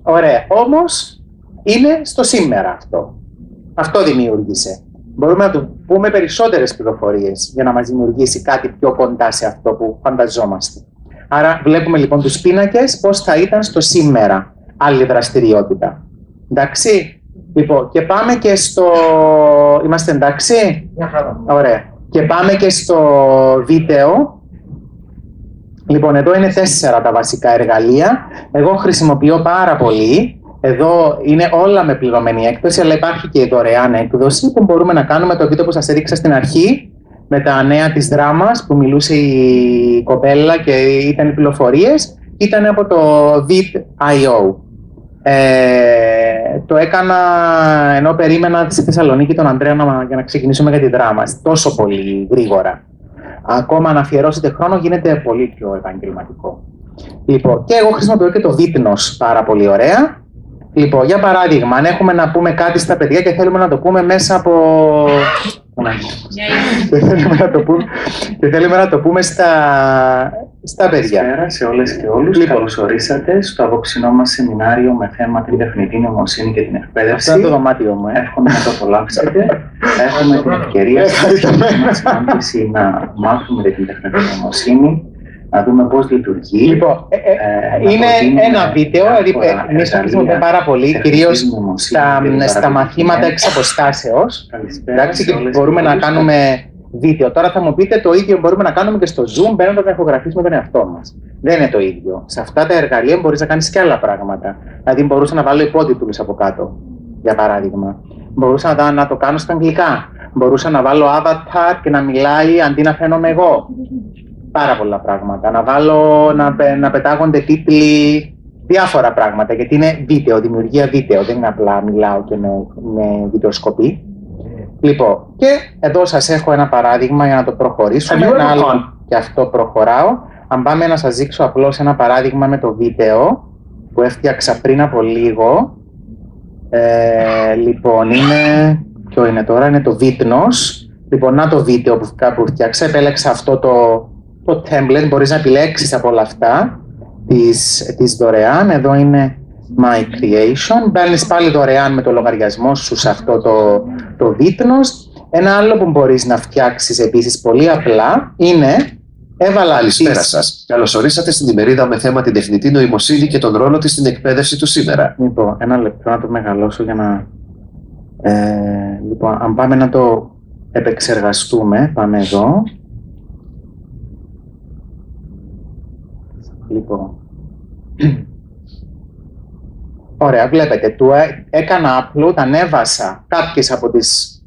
ωραία. Όμως είναι στο σήμερα αυτό. Αυτό δημιούργησε. Μπορούμε να του πούμε περισσότερες πληροφορίες για να μας δημιουργήσει κάτι πιο κοντά σε αυτό που φανταζόμαστε. Άρα βλέπουμε λοιπόν τους πίνακες πώς θα ήταν στο σήμερα. Άλλη δραστηριότητα. Εντάξει. Λοιπόν, και πάμε και στο... Είμαστε εντάξει? Ωραία. Και πάμε και στο βίντεο. Λοιπόν, εδώ είναι 4 τα βασικά εργαλεία. Εγώ χρησιμοποιώ πάρα πολύ. Εδώ είναι όλα με πληρωμένη έκδοση, αλλά υπάρχει και η δωρεάν έκδοση που μπορούμε να κάνουμε το βίντεο που σας έδειξα στην αρχή με τα νέα της δράμας που μιλούσε η κοπέλα και ήταν οι πληροφορίες. Ήταν από το VID.io. Το έκανα ενώ περίμενα στη Θεσσαλονίκη τον Ανδρέα για να ξεκινήσουμε για τη δράμα. Τόσο πολύ γρήγορα. Ακόμα να αφιερώσετε χρόνο γίνεται πολύ πιο επαγγελματικό. Λοιπόν, και εγώ χρησιμοποιώ και το Βίτνος πάρα πολύ ωραία. Λοιπόν, για παράδειγμα, αν έχουμε να πούμε κάτι στα παιδιά και θέλουμε να το πούμε μέσα από... και θέλουμε να το πούμε στα παιδιά. Καλησπέρα σε όλες και όλους. Λοιπόν, καλώς ορίσατε στο απόψινό μας σεμινάριο με θέμα την τεχνητή νοημοσύνη και την εκπαίδευση. Αυτό είναι το δωμάτιο μου. Εύχομαι να το απολαύσετε. Έχουμε την ευκαιρία να μάθουμε την τεχνητή νοημοσύνη, να δούμε πώς λειτουργεί. Λοιπόν, είναι ένα βίντεο, εμείς το χρησιμοποιούμε πάρα πολύ, κυρίως στα μαθήματα εξ αποστάσεως. Εντάξει, και μπορούμε να κάνουμε βίντεο. Τώρα θα μου πείτε, το ίδιο μπορούμε να κάνουμε και στο Zoom, μπαίνοντας να ηχογραφήσουμε τον εαυτό μας. Δεν είναι το ίδιο. Σε αυτά τα εργαλεία μπορείς να κάνεις και άλλα πράγματα. Δηλαδή, μπορούσα να βάλω υπότιτλους από κάτω, για παράδειγμα. Μπορούσα να το κάνω στα αγγλικά. Μπορούσα να βάλω avatar και να μιλάει αντί να φαίνομαι εγώ. Πάρα πολλά πράγματα. Να βάλω να πετάγονται τίτλοι, διάφορα πράγματα. Γιατί είναι βίντεο, δημιουργία βίντεο. Δεν είναι απλά μιλάω και με βιντεοσκοπή. Λοιπόν, και εδώ σας έχω ένα παράδειγμα για να το προχωρήσουμε. Ένα άλλο και αυτό προχωράω. Αν πάμε να σας δείξω απλώς ένα παράδειγμα με το βίντεο που έφτιαξα πριν από λίγο. Λοιπόν, ποιο είναι τώρα, είναι το Βίτνος. Λοιπόν, να το βίντεο που φτιάξα. Επέλεξα αυτό το template, μπορείς να επιλέξεις από όλα αυτά τις δωρεάν. Εδώ είναι My Creation. Μπαίνεις πάλι δωρεάν με το λογαριασμό σου σε αυτό το Βίτνος. Ένα άλλο που μπορείς να φτιάξεις επίσης πολύ απλά είναι... Καλησπέρα σας. Καλώς ορίσατε στην ημερίδα με θέμα την τεχνητή νοημοσύνη και τον ρόλο της στην εκπαίδευση του σήμερα. Λοιπόν, ένα λεπτό να το μεγαλώσω για να... Λοιπόν, αν πάμε να το επεξεργαστούμε, πάμε εδώ. Λοιπόν... Ωραία, βλέπετε, του έκανα upload, ανέβασα κάποιες από τις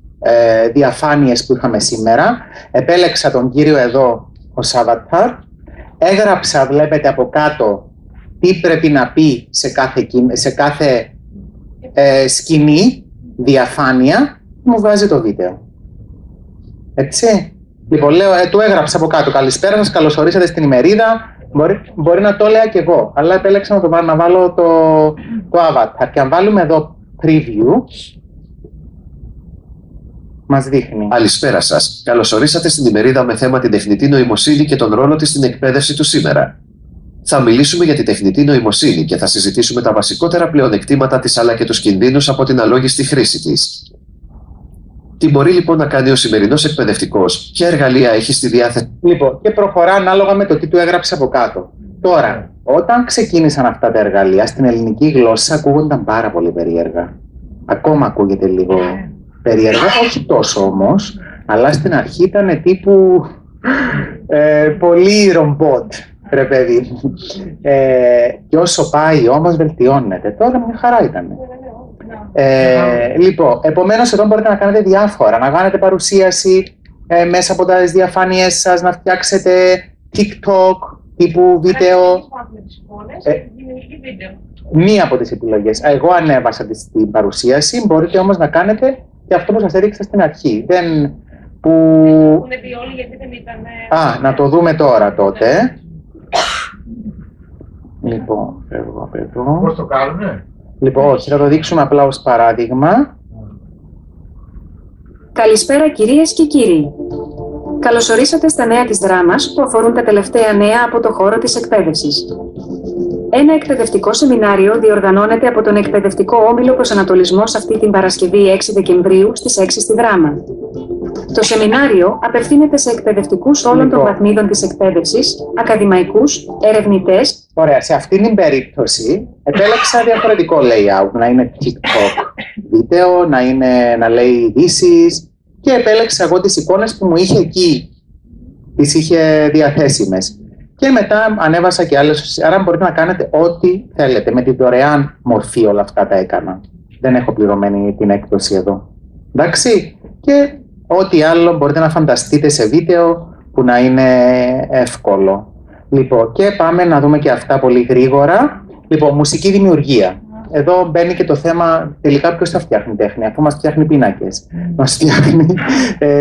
διαφάνειες που είχαμε σήμερα, επέλεξα τον κύριο εδώ ως avatar, έγραψα, βλέπετε από κάτω, τι πρέπει να πει σε κάθε σκηνή, διαφάνεια, μου βγάζει το βίντεο. Έτσι. Λοιπόν, λέω, του έγραψα από κάτω, καλησπέρα σας, καλώς ορίσατε στην ημερίδα. Μπορεί να το έλεγα και εγώ, αλλά επέλεξα να βάλω το avatar. Και αν βάλουμε εδώ preview, Μας δείχνει. Καλησπέρα σας. Καλώς ορίσατε στην ημερίδα με θέμα την τεχνητή νοημοσύνη και τον ρόλο της στην εκπαίδευση του σήμερα. Θα μιλήσουμε για τη τεχνητή νοημοσύνη και θα συζητήσουμε τα βασικότερα πλεονεκτήματα της αλλά και τους κινδύνους από την αλόγιστη χρήση της. Τι μπορεί λοιπόν να κάνει ο σημερινός εκπαιδευτικός, ποια εργαλεία έχει στη διάθεση. Λοιπόν, και προχωρά ανάλογα με το τι του έγραψε από κάτω. Τώρα, όταν ξεκίνησαν αυτά τα εργαλεία, στην ελληνική γλώσσα ακούγονταν πάρα πολύ περίεργα. Ακόμα ακούγεται λίγο περίεργα, όχι τόσο όμως, αλλά στην αρχή ήταν τύπου πολύ ρομπότ, ρε παιδί. Και όσο πάει όμως βελτιώνεται. Τώρα μια χαρά ήταν. Λοιπόν, επομένως εδώ μπορείτε να κάνετε διάφορα, να κάνετε παρουσίαση μέσα από τις διαφάνειές σας, να φτιάξετε TikTok, τύπου βίντεο. Μία από τις επιλογές. Εγώ ανέβασα την παρουσίαση, μπορείτε όμως να κάνετε και αυτό που σας έδειξα στην αρχή. Να το δούμε τώρα τότε. Λοιπόν, φεύγω από εδώ. Πώς το κάνουμε? Λοιπόν, όχι, θα το δείξουμε απλά ως παράδειγμα. Καλησπέρα κυρίες και κύριοι. Καλώς ορίσατε στα νέα της δράμας που αφορούν τα τελευταία νέα από το χώρο της εκπαίδευσης. Ένα εκπαιδευτικό σεμινάριο διοργανώνεται από τον Εκπαιδευτικό Όμιλο Προσανατολισμός αυτή την Παρασκευή 6 Δεκεμβρίου στις 6 στη Δράμα. Το σεμινάριο απευθύνεται σε εκπαιδευτικούς όλων των βαθμίδων της εκπαίδευσης, ακαδημαϊκούς, ερευνητές. Ωραία, σε αυτήν την περίπτωση επέλεξα διαφορετικό layout, να είναι TikTok βίντεο, να λέει ειδήσεις και επέλεξα εγώ τις εικόνες που μου είχε εκεί, τις είχε διαθέσιμες. Και μετά ανέβασα και άλλες, άρα μπορείτε να κάνετε ό,τι θέλετε. Με τη δωρεάν μορφή όλα αυτά τα έκανα. Δεν έχω πληρωμένη την έκδοση εδώ. Εντάξει, και ό,τι άλλο μπορείτε να φανταστείτε σε βίντεο που να είναι εύκολο. Λοιπόν, και πάμε να δούμε και αυτά πολύ γρήγορα. Λοιπόν, μουσική δημιουργία. Εδώ μπαίνει και το θέμα τελικά ποιος θα φτιάχνει τέχνη, αφού μας φτιάχνει πίνακες, μας φτιάχνει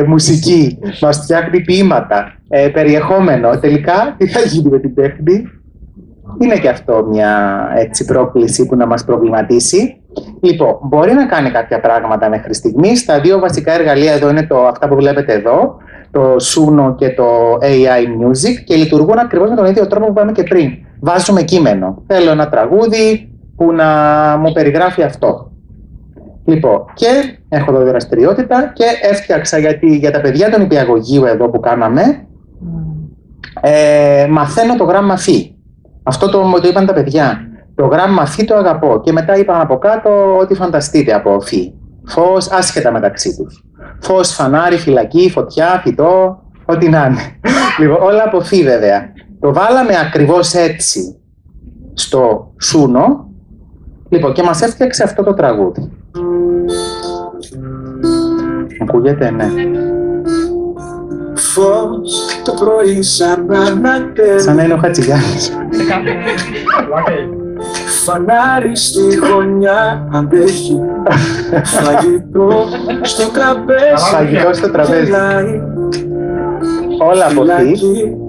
μουσική, μας φτιάχνει ποίηματα, περιεχόμενο. Τελικά τι θα γίνει με την τέχνη? Είναι και αυτό μια έτσι πρόκληση που να μας προβληματίσει. Λοιπόν, μπορεί να κάνει κάποια πράγματα μέχρι στιγμής. Τα δύο βασικά εργαλεία εδώ είναι αυτά που βλέπετε εδώ, το Suno και το AI Music, και λειτουργούν ακριβώς με τον ίδιο τρόπο που είπαμε και πριν. Βάζουμε κείμενο. Θέλω ένα τραγούδι που να μου περιγράφει αυτό. Λοιπόν, και έχω εδώ δραστηριότητα και έφτιαξα για τα παιδιά των νηπιαγωγείου εδώ που κάναμε, μαθαίνω το γράμμα φι. Αυτό το είπαν τα παιδιά. Το γράμμα φι το αγαπώ. Και μετά είπαν από κάτω ό,τι φανταστείτε από φι. Φως, άσχετα μεταξύ τους. Φως, φανάρι, φυλακή, φωτιά, φυτό, ό,τι να είναι. Λοιπόν, όλα από φι βέβαια. Το βάλαμε ακριβώς έτσι στο Suno. Λοιπόν, και μας έφτιαξε αυτό το τραγούδι. Ακούγεται, ναι. Φως το πρωί σαν να είναι ο Χατζηγιάννης. Φανάρι στη γωνιά αντέχει. Φαγητό στο τραπέζι. Φαγητό στο τραπέζι. Όλα από φι.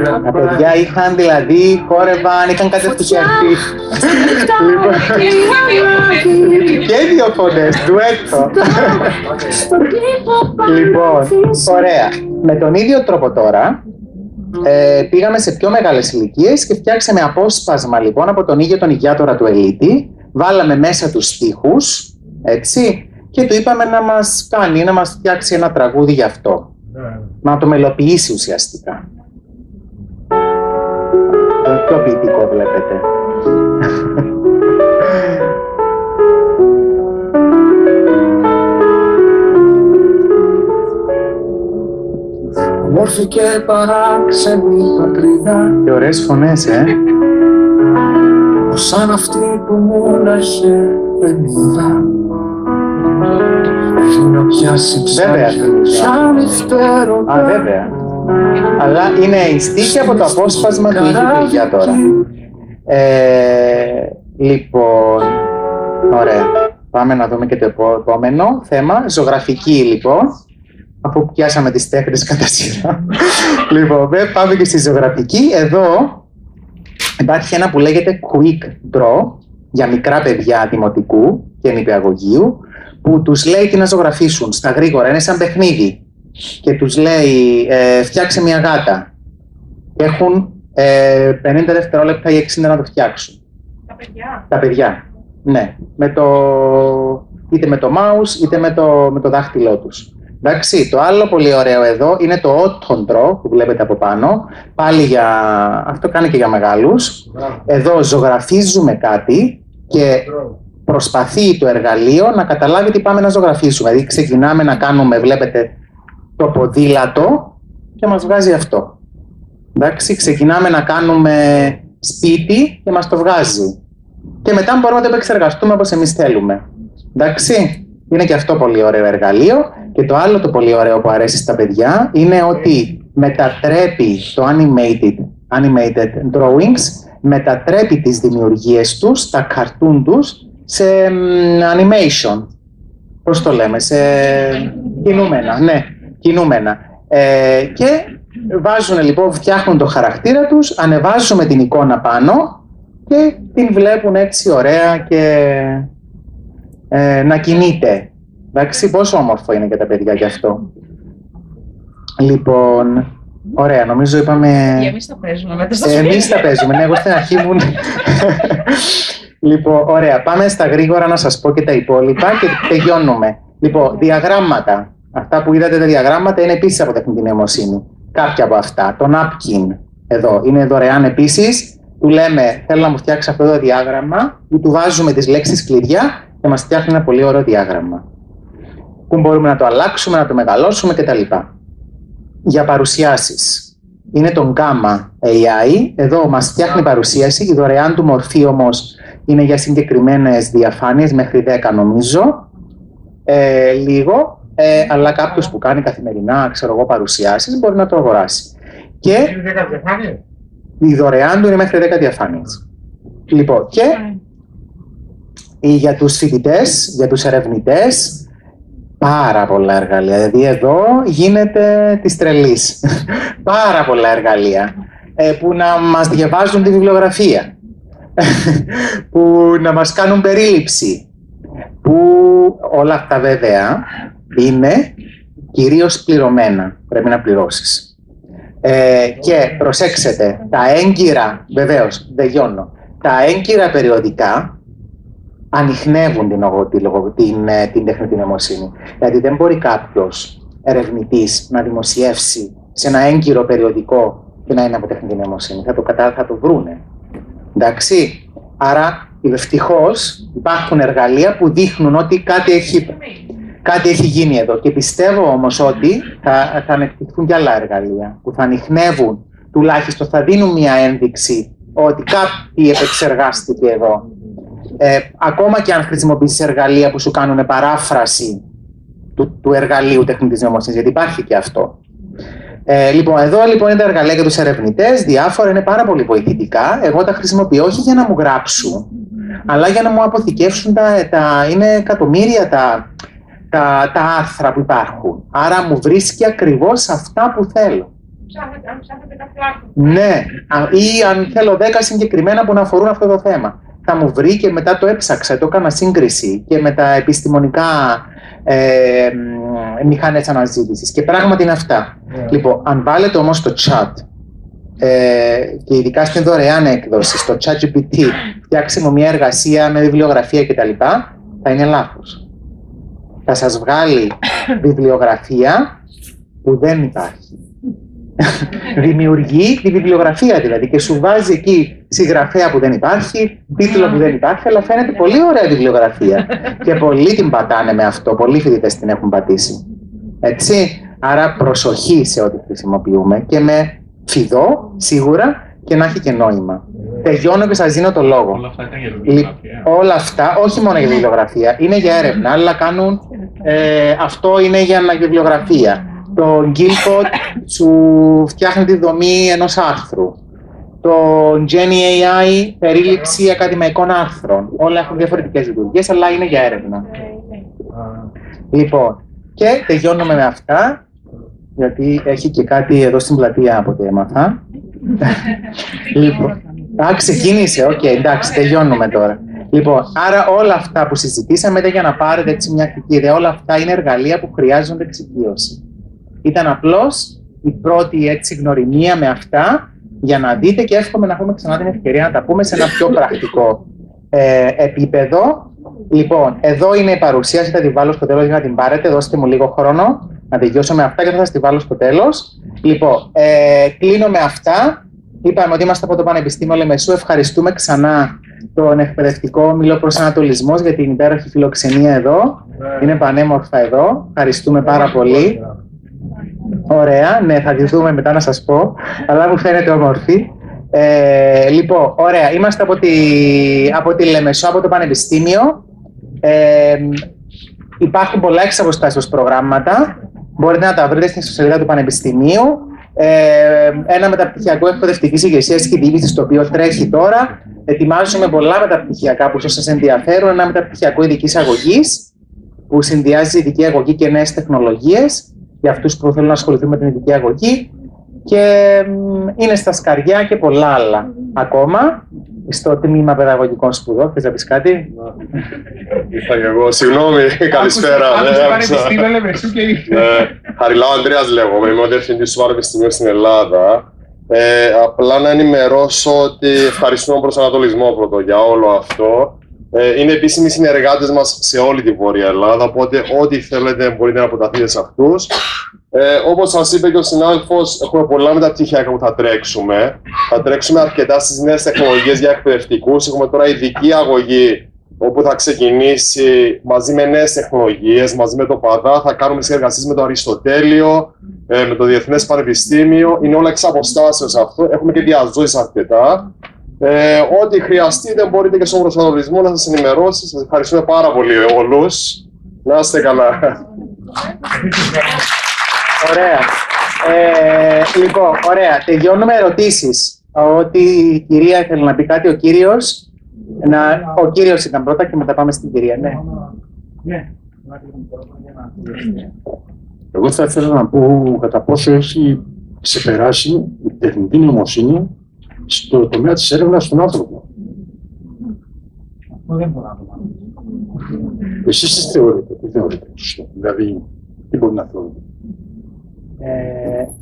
Τα παιδιά είχαν δηλαδή, χόρευαν, είχαν κατευθυνθεί. Και δύο φωνές, ντουέτο. Λοιπόν, ωραία. Με τον ίδιο τρόπο τώρα, πήγαμε σε πιο μεγάλες ηλικίες και φτιάξαμε απόσπασμα λοιπόν από τον ίδιο τον ηγιάτορα του Ελίτη. Βάλαμε μέσα τους στίχους, έτσι, και του είπαμε να μας φτιάξει ένα τραγούδι γι' αυτό. Να το μελοποιήσει ουσιαστικά. Το πιο ποιητικό βλέπετε. Όμορφη και παράξενη πατρίδα. Και ωραίες φωνές, Σαν αυτή που μου λέγε δεν είδα. Βέβαια. Βέβαια. Αλλά είναι η στίχη από το απόσπασμα του ίδιου του ηγιάτορα. Λοιπόν, ωραία. Πάμε να δούμε και το επόμενο θέμα. Ζωγραφική λοιπόν. Αφού πιάσαμε τις τέχνες κατά σειρά. Λοιπόν, πάμε και στη ζωγραφική. Εδώ υπάρχει ένα που λέγεται Quick Draw για μικρά παιδιά δημοτικού και νηπιαγωγείου, που τους λέει τι να ζωγραφίσουν στα γρήγορα, είναι σαν παιχνίδι και τους λέει φτιάξε μια γάτα. Έχουν 50 δευτερόλεπτα ή 60 να το φτιάξουν. Τα παιδιά. Ναι. Είτε με το mouse είτε με το δάχτυλό τους. Εντάξει, το άλλο πολύ ωραίο εδώ είναι το Autontro που βλέπετε από πάνω. Πάλι αυτό κάνει και για μεγάλους. Εδώ ζωγραφίζουμε κάτι και προσπαθεί το εργαλείο να καταλάβει τι πάμε να ζωγραφίσουμε. Δηλαδή ξεκινάμε να κάνουμε, βλέπετε, το ποδήλατο και μας βγάζει αυτό. Εντάξει, ξεκινάμε να κάνουμε σπίτι και μας το βγάζει. Και μετά μπορούμε να το επεξεργαστούμε όπως εμείς θέλουμε. Εντάξει, είναι και αυτό πολύ ωραίο εργαλείο. Και το άλλο το πολύ ωραίο που αρέσει στα παιδιά είναι ότι μετατρέπει το animated drawings, μετατρέπει τις δημιουργίες τους, τα cartoon τους, σε animation. Πώς το λέμε, σε κινούμενα. Ναι, κινούμενα. Και βάζουν λοιπόν, φτιάχνουν το χαρακτήρα τους, ανεβάζουμε την εικόνα πάνω και την βλέπουν έτσι ωραία και να κινείται. Εντάξει, πόσο όμορφο είναι για τα παιδιά γι' αυτό. Λοιπόν, ωραία, νομίζω είπαμε... Εμείς τα παίζουμε. Εμείς τα παίζουμε, ναι, εγώ στην αρχή μου... Λοιπόν, ωραία, πάμε στα γρήγορα να σας πω και τα υπόλοιπα και τελειώνουμε. Λοιπόν, διαγράμματα. Αυτά που είδατε τα διαγράμματα είναι επίσης από τεχνητή νοημοσύνη. Κάποια από αυτά. Το napkin, εδώ, είναι δωρεάν επίσης. Του λέμε, θέλω να μου φτιάξει αυτό το διάγραμμα, ή του βάζουμε τις λέξεις κλειδιά και μας φτιάχνει ένα πολύ ωραίο διάγραμμα. Που μπορούμε να το αλλάξουμε, να το μεγαλώσουμε κτλ. Για παρουσιάσεις. Είναι το Gamma AI. Εδώ μας φτιάχνει παρουσίαση. Η δωρεάν του μορφή όμως είναι για συγκεκριμένες διαφάνειες, μέχρι 10 νομίζω. Λίγο. Αλλά κάποιος που κάνει καθημερινά, ξέρω εγώ, παρουσιάσεις μπορεί να το αγοράσει. Και η δωρεάν του είναι μέχρι 10 διαφάνειες. Λοιπόν, και για τους φοιτητές, για τους ερευνητές, πάρα πολλά εργαλεία. Δηλαδή εδώ γίνεται της τρελής. Πάρα πολλά εργαλεία που να μας διαβάζουν τη βιβλιογραφία, που να μας κάνουν περίληψη, που όλα αυτά βέβαια είναι κυρίως πληρωμένα. Πρέπει να πληρώσεις. Και προσέξτε, τα έγκυρα, βεβαίως, τελειώνω, τα έγκυρα περιοδικά ανιχνεύουν την τεχνητή νοημοσύνη. Δηλαδή δεν μπορεί κάποιος ερευνητής να δημοσιεύσει σε ένα έγκυρο περιοδικό και να είναι από τεχνητή νοημοσύνη. Θα το βρούνε. Εντάξει. Άρα ευτυχώς υπάρχουν εργαλεία που δείχνουν ότι κάτι έχει γίνει εδώ. Και πιστεύω όμως ότι θα ανεπτυχθούν και άλλα εργαλεία που θα ανιχνεύουν, τουλάχιστον θα δίνουν μια ένδειξη ότι κάτι επεξεργάστηκε εδώ. Ακόμα και αν χρησιμοποιήσεις εργαλεία που σου κάνουν παράφραση του εργαλείου τεχνητής νοημοσύνης, γιατί υπάρχει και αυτό. Λοιπόν, εδώ λοιπόν είναι τα εργαλεία για τους ερευνητές, διάφορα, είναι πάρα πολύ βοηθητικά. Εγώ τα χρησιμοποιώ όχι για να μου γράψουν, αλλά για να μου αποθηκεύσουν είναι εκατομμύρια τα άρθρα που υπάρχουν. Άρα μου βρίσκει ακριβώς αυτά που θέλω. Αν ψάχνετε κάποιο άρθρο. Ναι, ή αν θέλω 10 συγκεκριμένα που να αφορούν αυτό το θέμα. Θα μου βρει και μετά το έψαξα, το έκανα σύγκριση και με τα επιστημονικά μηχανές αναζήτησης. Και πράγματι είναι αυτά. Λοιπόν, αν βάλετε όμως το chat και ειδικά στην δωρεάν έκδοση, στο ChatGPT, φτιάξτε μου μια εργασία με βιβλιογραφία κτλ., θα είναι λάθος. Θα σας βγάλει βιβλιογραφία που δεν υπάρχει. Δημιουργεί τη βιβλιογραφία δηλαδή και σου βάζει εκεί συγγραφέα που δεν υπάρχει, τίτλο που δεν υπάρχει, αλλά φαίνεται πολύ ωραία βιβλιογραφία. Και πολλοί την πατάνε με αυτό, πολλοί φοιτητές την έχουν πατήσει. Έτσι, άρα προσοχή σε ό,τι χρησιμοποιούμε και με φιδό σίγουρα και να έχει και νόημα. Τελειώνω και σας δίνω το λόγο. Όλα αυτά ήταν για βιβλιογραφία. Όλα αυτά, όχι μόνο για βιβλιογραφία, είναι για έρευνα, αλλά κάνουν, αυτό είναι για βιβλιογραφία. Το Gilpod σου φτιάχνει τη δομή ενός άρθρου. Το Genie AI, περίληψη ακαδημαϊκών άρθρων. Όλα έχουν διαφορετικές λειτουργίες, αλλά είναι για έρευνα. Λοιπόν, και τελειώνουμε με αυτά, γιατί έχει και κάτι εδώ στην πλατεία από ό,τι έμαθα. Λοιπόν, ξεκίνησε, εντάξει, τελειώνουμε τώρα. Λοιπόν, άρα όλα αυτά που συζητήσαμε ήταν για να πάρετε έτσι μια κτική ιδέα. Όλα αυτά είναι εργαλεία που χρειάζονται εξοικείωση. Ήταν απλώς η πρώτη έτσι γνωριμία με αυτά για να δείτε και εύχομαι να έχουμε ξανά την ευκαιρία να τα πούμε σε ένα πιο πρακτικό επίπεδο. Λοιπόν, εδώ είναι η παρουσίαση, θα τη βάλω στο τέλος για να την πάρετε. Δώστε μου λίγο χρόνο να τελειώσω με αυτά και θα σας τη βάλω στο τέλος. Λοιπόν, κλείνω με αυτά. Είπαμε ότι είμαστε από το Πανεπιστήμιο Λεμεσού. Ευχαριστούμε ξανά τον εκπαιδευτικό Όμιλο Προσανατολισμός για την υπέροχη φιλοξενία εδώ. Είναι πανέμορφα εδώ. Ευχαριστούμε πάρα πολύ. Ωραία, ναι, θα τη δούμε μετά να σας πω, αλλά μου φαίνεται όμορφη. Λοιπόν, ωραία, είμαστε από τη Λεμεσό, από το Πανεπιστήμιο. Υπάρχουν πολλά εξαποστάσεως προγράμματα. Μπορείτε να τα βρείτε στην ιστοσελίδα του Πανεπιστημίου. Ένα μεταπτυχιακό εκπαιδευτικής ηγεσίας και διοίκησης, το οποίο τρέχει τώρα. Ετοιμάζουμε πολλά μεταπτυχιακά που σας ενδιαφέρουν. Ένα μεταπτυχιακό ειδικής αγωγής που συνδυάζει ειδική αγωγή και νέες τεχνολογίες για αυτούς που θέλουν να ασχοληθούν με την ειδική αγωγή. Και είναι στα σκαριά και πολλά άλλα ακόμα. Στο τμήμα παιδαγωγικών σπουδών. Θες να πεις κάτι? Ήρθα και εγώ. Συγγνώμη, καλησπέρα. Χαριλάου Ανδρέας λέγομαι. Είμαι ο διευθυντής του Πανεπιστημίου στην Ελλάδα. Απλά να ενημερώσω ότι ευχαριστούμε τον προσανατολισμό πρώτο για όλο αυτό. Είναι επίσημοι συνεργάτες μας σε όλη τη Βόρεια Ελλάδα, οπότε ό,τι θέλετε μπορείτε να αποταθείτε σε αυτούς. Όπως σας είπε και ο συνάδελφος, έχουμε πολλά μεταπτυχιακά που θα τρέξουμε. Θα τρέξουμε αρκετά στις νέες τεχνολογίες για εκπαιδευτικούς. Έχουμε τώρα ειδική αγωγή, όπου θα ξεκινήσει μαζί με νέες τεχνολογίες, μαζί με το ΠΑΔΑ. Θα κάνουμε συνεργασίες με το Αριστοτέλειο, με το Διεθνές Πανεπιστήμιο. Είναι όλα εξ αποστάσεως αυτό. Έχουμε και διαζώσεις αρκετά. Ό,τι χρειαστείτε μπορείτε και στον προσανατολισμό να σας ενημερώσει. Σας ευχαριστούμε πάρα πολύ όλους. Να είστε καλά. Ωραία. Λοιπόν, ωραία. Τελειώνουμε ερωτήσεις. Ότι η κυρία θέλει να πει κάτι, ο κύριος. Ο κύριος ήταν πρώτα και μετά πάμε στην κυρία. Ναι. Εγώ θα ήθελα να πω κατά πόσο έχει ξεπεράσει η τεχνητή νοημοσύνη στο τομέα της έρευνας στον άνθρωπο. Αυτό δεν μπορώ να το πω. Εσείς τι θεωρείτε σωστό, δηλαδή τι μπορεί να θεωρείτε?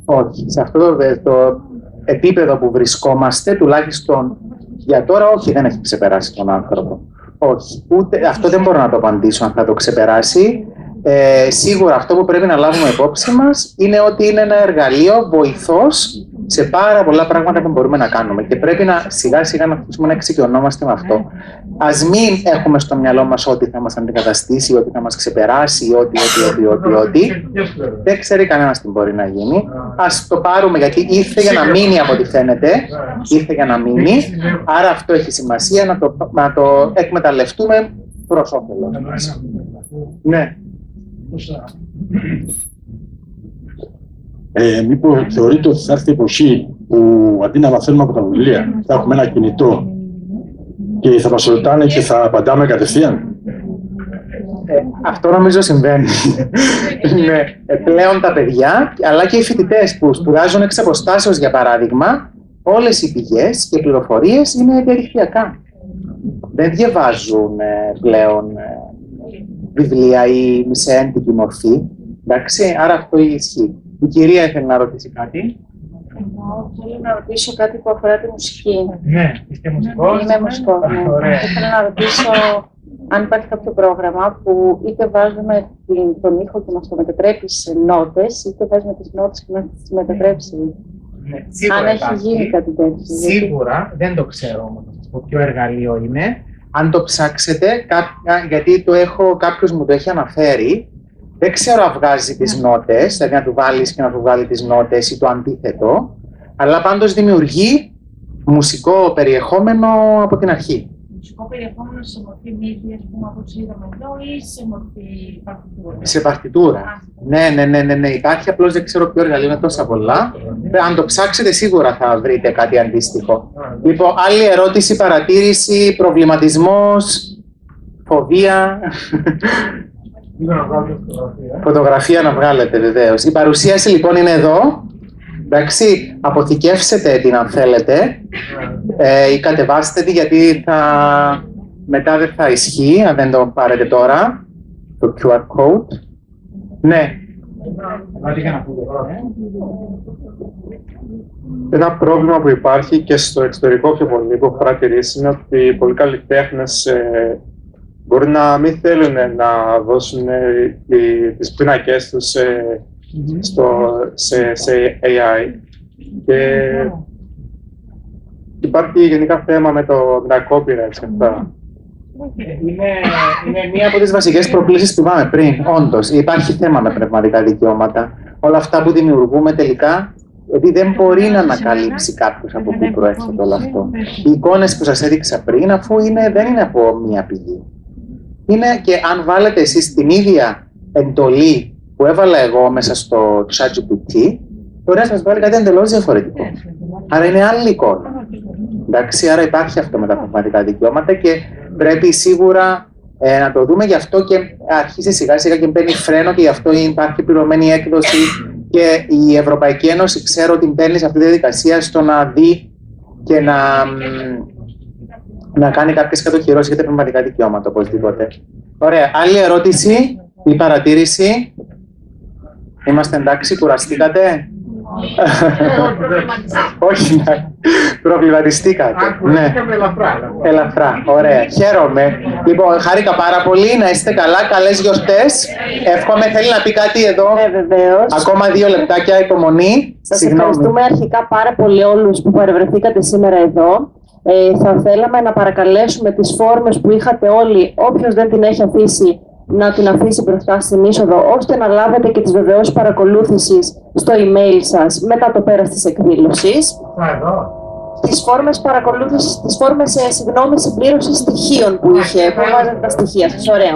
Όχι, σε αυτό το επίπεδο που βρισκόμαστε, τουλάχιστον για τώρα, όχι, δεν έχει ξεπεράσει τον άνθρωπο. Όχι, ούτε, αυτό δεν μπορώ να το απαντήσω αν θα το ξεπεράσει. Σίγουρα αυτό που πρέπει να λάβουμε υπόψη μας είναι ότι είναι ένα εργαλείο βοηθός σε πάρα πολλά πράγματα που μπορούμε να κάνουμε και πρέπει να σιγά σιγά να αρχίσουμε να εξοικειωνόμαστε με αυτό. Ας μην έχουμε στο μυαλό μας ότι θα μας αντικαταστήσει, ότι θα μας ξεπεράσει, ότι. Δεν ξέρει κανένας τι μπορεί να γίνει. Ας το πάρουμε, γιατί ήρθε για να μείνει από ό,τι φαίνεται. Ήρθε για να μείνει. Άρα αυτό έχει σημασία να το εκμεταλλευτούμε προς όφελος μας. Ναι. Μήπως θεωρείτε ότι θα έρθει η εποχή που αντί να μαθαίνουμε από τα βιβλία θα έχουμε ένα κινητό και θα μας ρωτάνε και θα απαντάμε κατευθείαν? Αυτό νομίζω συμβαίνει. Ναι. Πλέον τα παιδιά, αλλά και οι φοιτητές που σπουδάζουν εξ αποστάσεως, για παράδειγμα, όλες οι πηγές και πληροφορίες είναι διαδικτυακά. Δεν διαβάζουν πλέον βιβλία ή σε έντυπη μορφή. Εντάξει, άρα αυτό ισχύει. Η κυρία ήθελε να ρωτήσει κάτι. Θέλω να ρωτήσω κάτι που αφορά τη μουσική. Ναι, είστε μουσικός? Είμαι μουσικός, ναι. Θέλω να ρωτήσω αν υπάρχει κάποιο πρόγραμμα που είτε βάζουμε τον ήχο και μας το μετατρέπει σε νότες, είτε βάζουμε τις νότες και μας τις μετατρέψει. Ναι, αν έχει γίνει κάτι τέτοιο. Σίγουρα, δεν το ξέρω όμως να σας πω ποιο εργαλείο είναι. Αν το ψάξετε, γιατί κάποιος μου το έχει αναφέρει, δεν ξέρω αν βγάζει τις νότες, δηλαδή να του βάλεις και να του βγάλει τις νότες ή το αντίθετο, αλλά πάντως δημιουργεί μουσικό περιεχόμενο από την αρχή. Μουσικό περιεχόμενο σε μορφή μύθι, ας πούμε, όπως είδαμε εδώ, ή σε μορφή παρτιτούρα? Σε παρτιτούρα. Ναι. Υπάρχει, απλώς δεν ξέρω ποιο εργαλείο, είναι τόσα πολλά. Αν το ψάξετε, σίγουρα θα βρείτε κάτι αντίστοιχο. Λοιπόν, άλλη ερώτηση, παρατήρηση, προβληματισμός, φοβία. Φωτογραφία να βγάλετε, βεβαίως. Η παρουσίαση λοιπόν είναι εδώ. Εντάξει, αποθηκεύσετε την αν θέλετε ή κατεβάστε τη, γιατί μετά δεν θα ισχύει, αν δεν το πάρετε τώρα, το QR code. Ναι. Ένα πρόβλημα που υπάρχει και στο εξωτερικό πιο πολύ, που έχω παρατηρήσει, είναι ότι πολλοί καλλιτέχνες μπορεί να μην θέλουν να δώσουν τις πίνακες τους σε AI. Και υπάρχει γενικά θέμα με τα copyrights και αυτά. Είναι μία από τις βασικές προκλήσεις που είπαμε πριν. Όντως, υπάρχει θέμα με πνευματικά δικαιώματα. Όλα αυτά που δημιουργούμε τελικά, επειδή δεν μπορεί να ανακαλύψει κάποιος από πού προέρχεται όλο αυτό. Οι εικόνες που σας έδειξα πριν, αφού δεν είναι από μία πηγή. Είναι και αν βάλετε εσείς την ίδια εντολή που έβαλα εγώ μέσα στο ChatGPT, μπορεί να σας βάλει κάτι εντελώς διαφορετικό. Άρα είναι άλλη εικόνα. Εντάξει, άρα υπάρχει αυτό με τα πνευματικά δικαιώματα και πρέπει σίγουρα να το δούμε. Γι' αυτό και αρχίζει σιγά σιγά και μπαίνει φρένο και γι' αυτό υπάρχει πληρωμένη έκδοση και η Ευρωπαϊκή Ένωση ξέρω ότι μπαίνει σε αυτή τη διαδικασία στο να δει και να κάνει κάποιες κατοχυρώσεις για τα πνευματικά δικαιώματα οπωσδήποτε. Ωραία. Άλλη ερώτηση ή παρατήρηση? Είμαστε εντάξει, κουραστήκατε? Όχι, προβληματιστήκατε. Ναι, ελαφρά. Ωραία, χαίρομαι. Λοιπόν, χάρηκα πάρα πολύ, να είστε καλά, καλές γιορτές. Εύχομαι, θέλει να πει κάτι εδώ? Βεβαίως. Ακόμα 2 λεπτάκια υπομονή. Σας ευχαριστούμε αρχικά πάρα πολύ όλους που παρευρεθήκατε σήμερα εδώ. Θα θέλαμε να παρακαλέσουμε τις φόρμες που είχατε όλοι, όποιος δεν την έχει αφήσει, να την αφήσει μπροστά στην είσοδο, ώστε να λάβετε και τις βεβαιώσεις παρακολούθησης στο email σας μετά το πέρας της εκδήλωσης. Τις φόρμες παρακολούθησης, τις φόρμες συμπλήρωσης στοιχείων που βάζετε τα στοιχεία σας. Ωραία.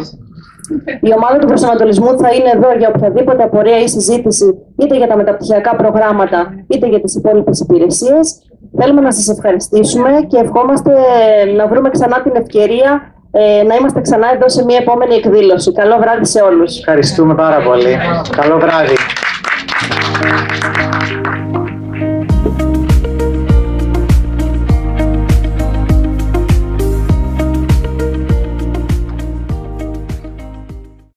Η ομάδα του προσανατολισμού θα είναι εδώ για οποιαδήποτε απορία ή συζήτηση, είτε για τα μεταπτυχιακά προγράμματα, είτε για τις υπόλοιπες υπηρεσίες. Θέλουμε να σας ευχαριστήσουμε και ευχόμαστε να βρούμε ξανά την ευκαιρία να είμαστε ξανά εδώ σε μια επόμενη εκδήλωση. Καλό βράδυ σε όλους. Ευχαριστούμε πάρα πολύ. Καλό βράδυ.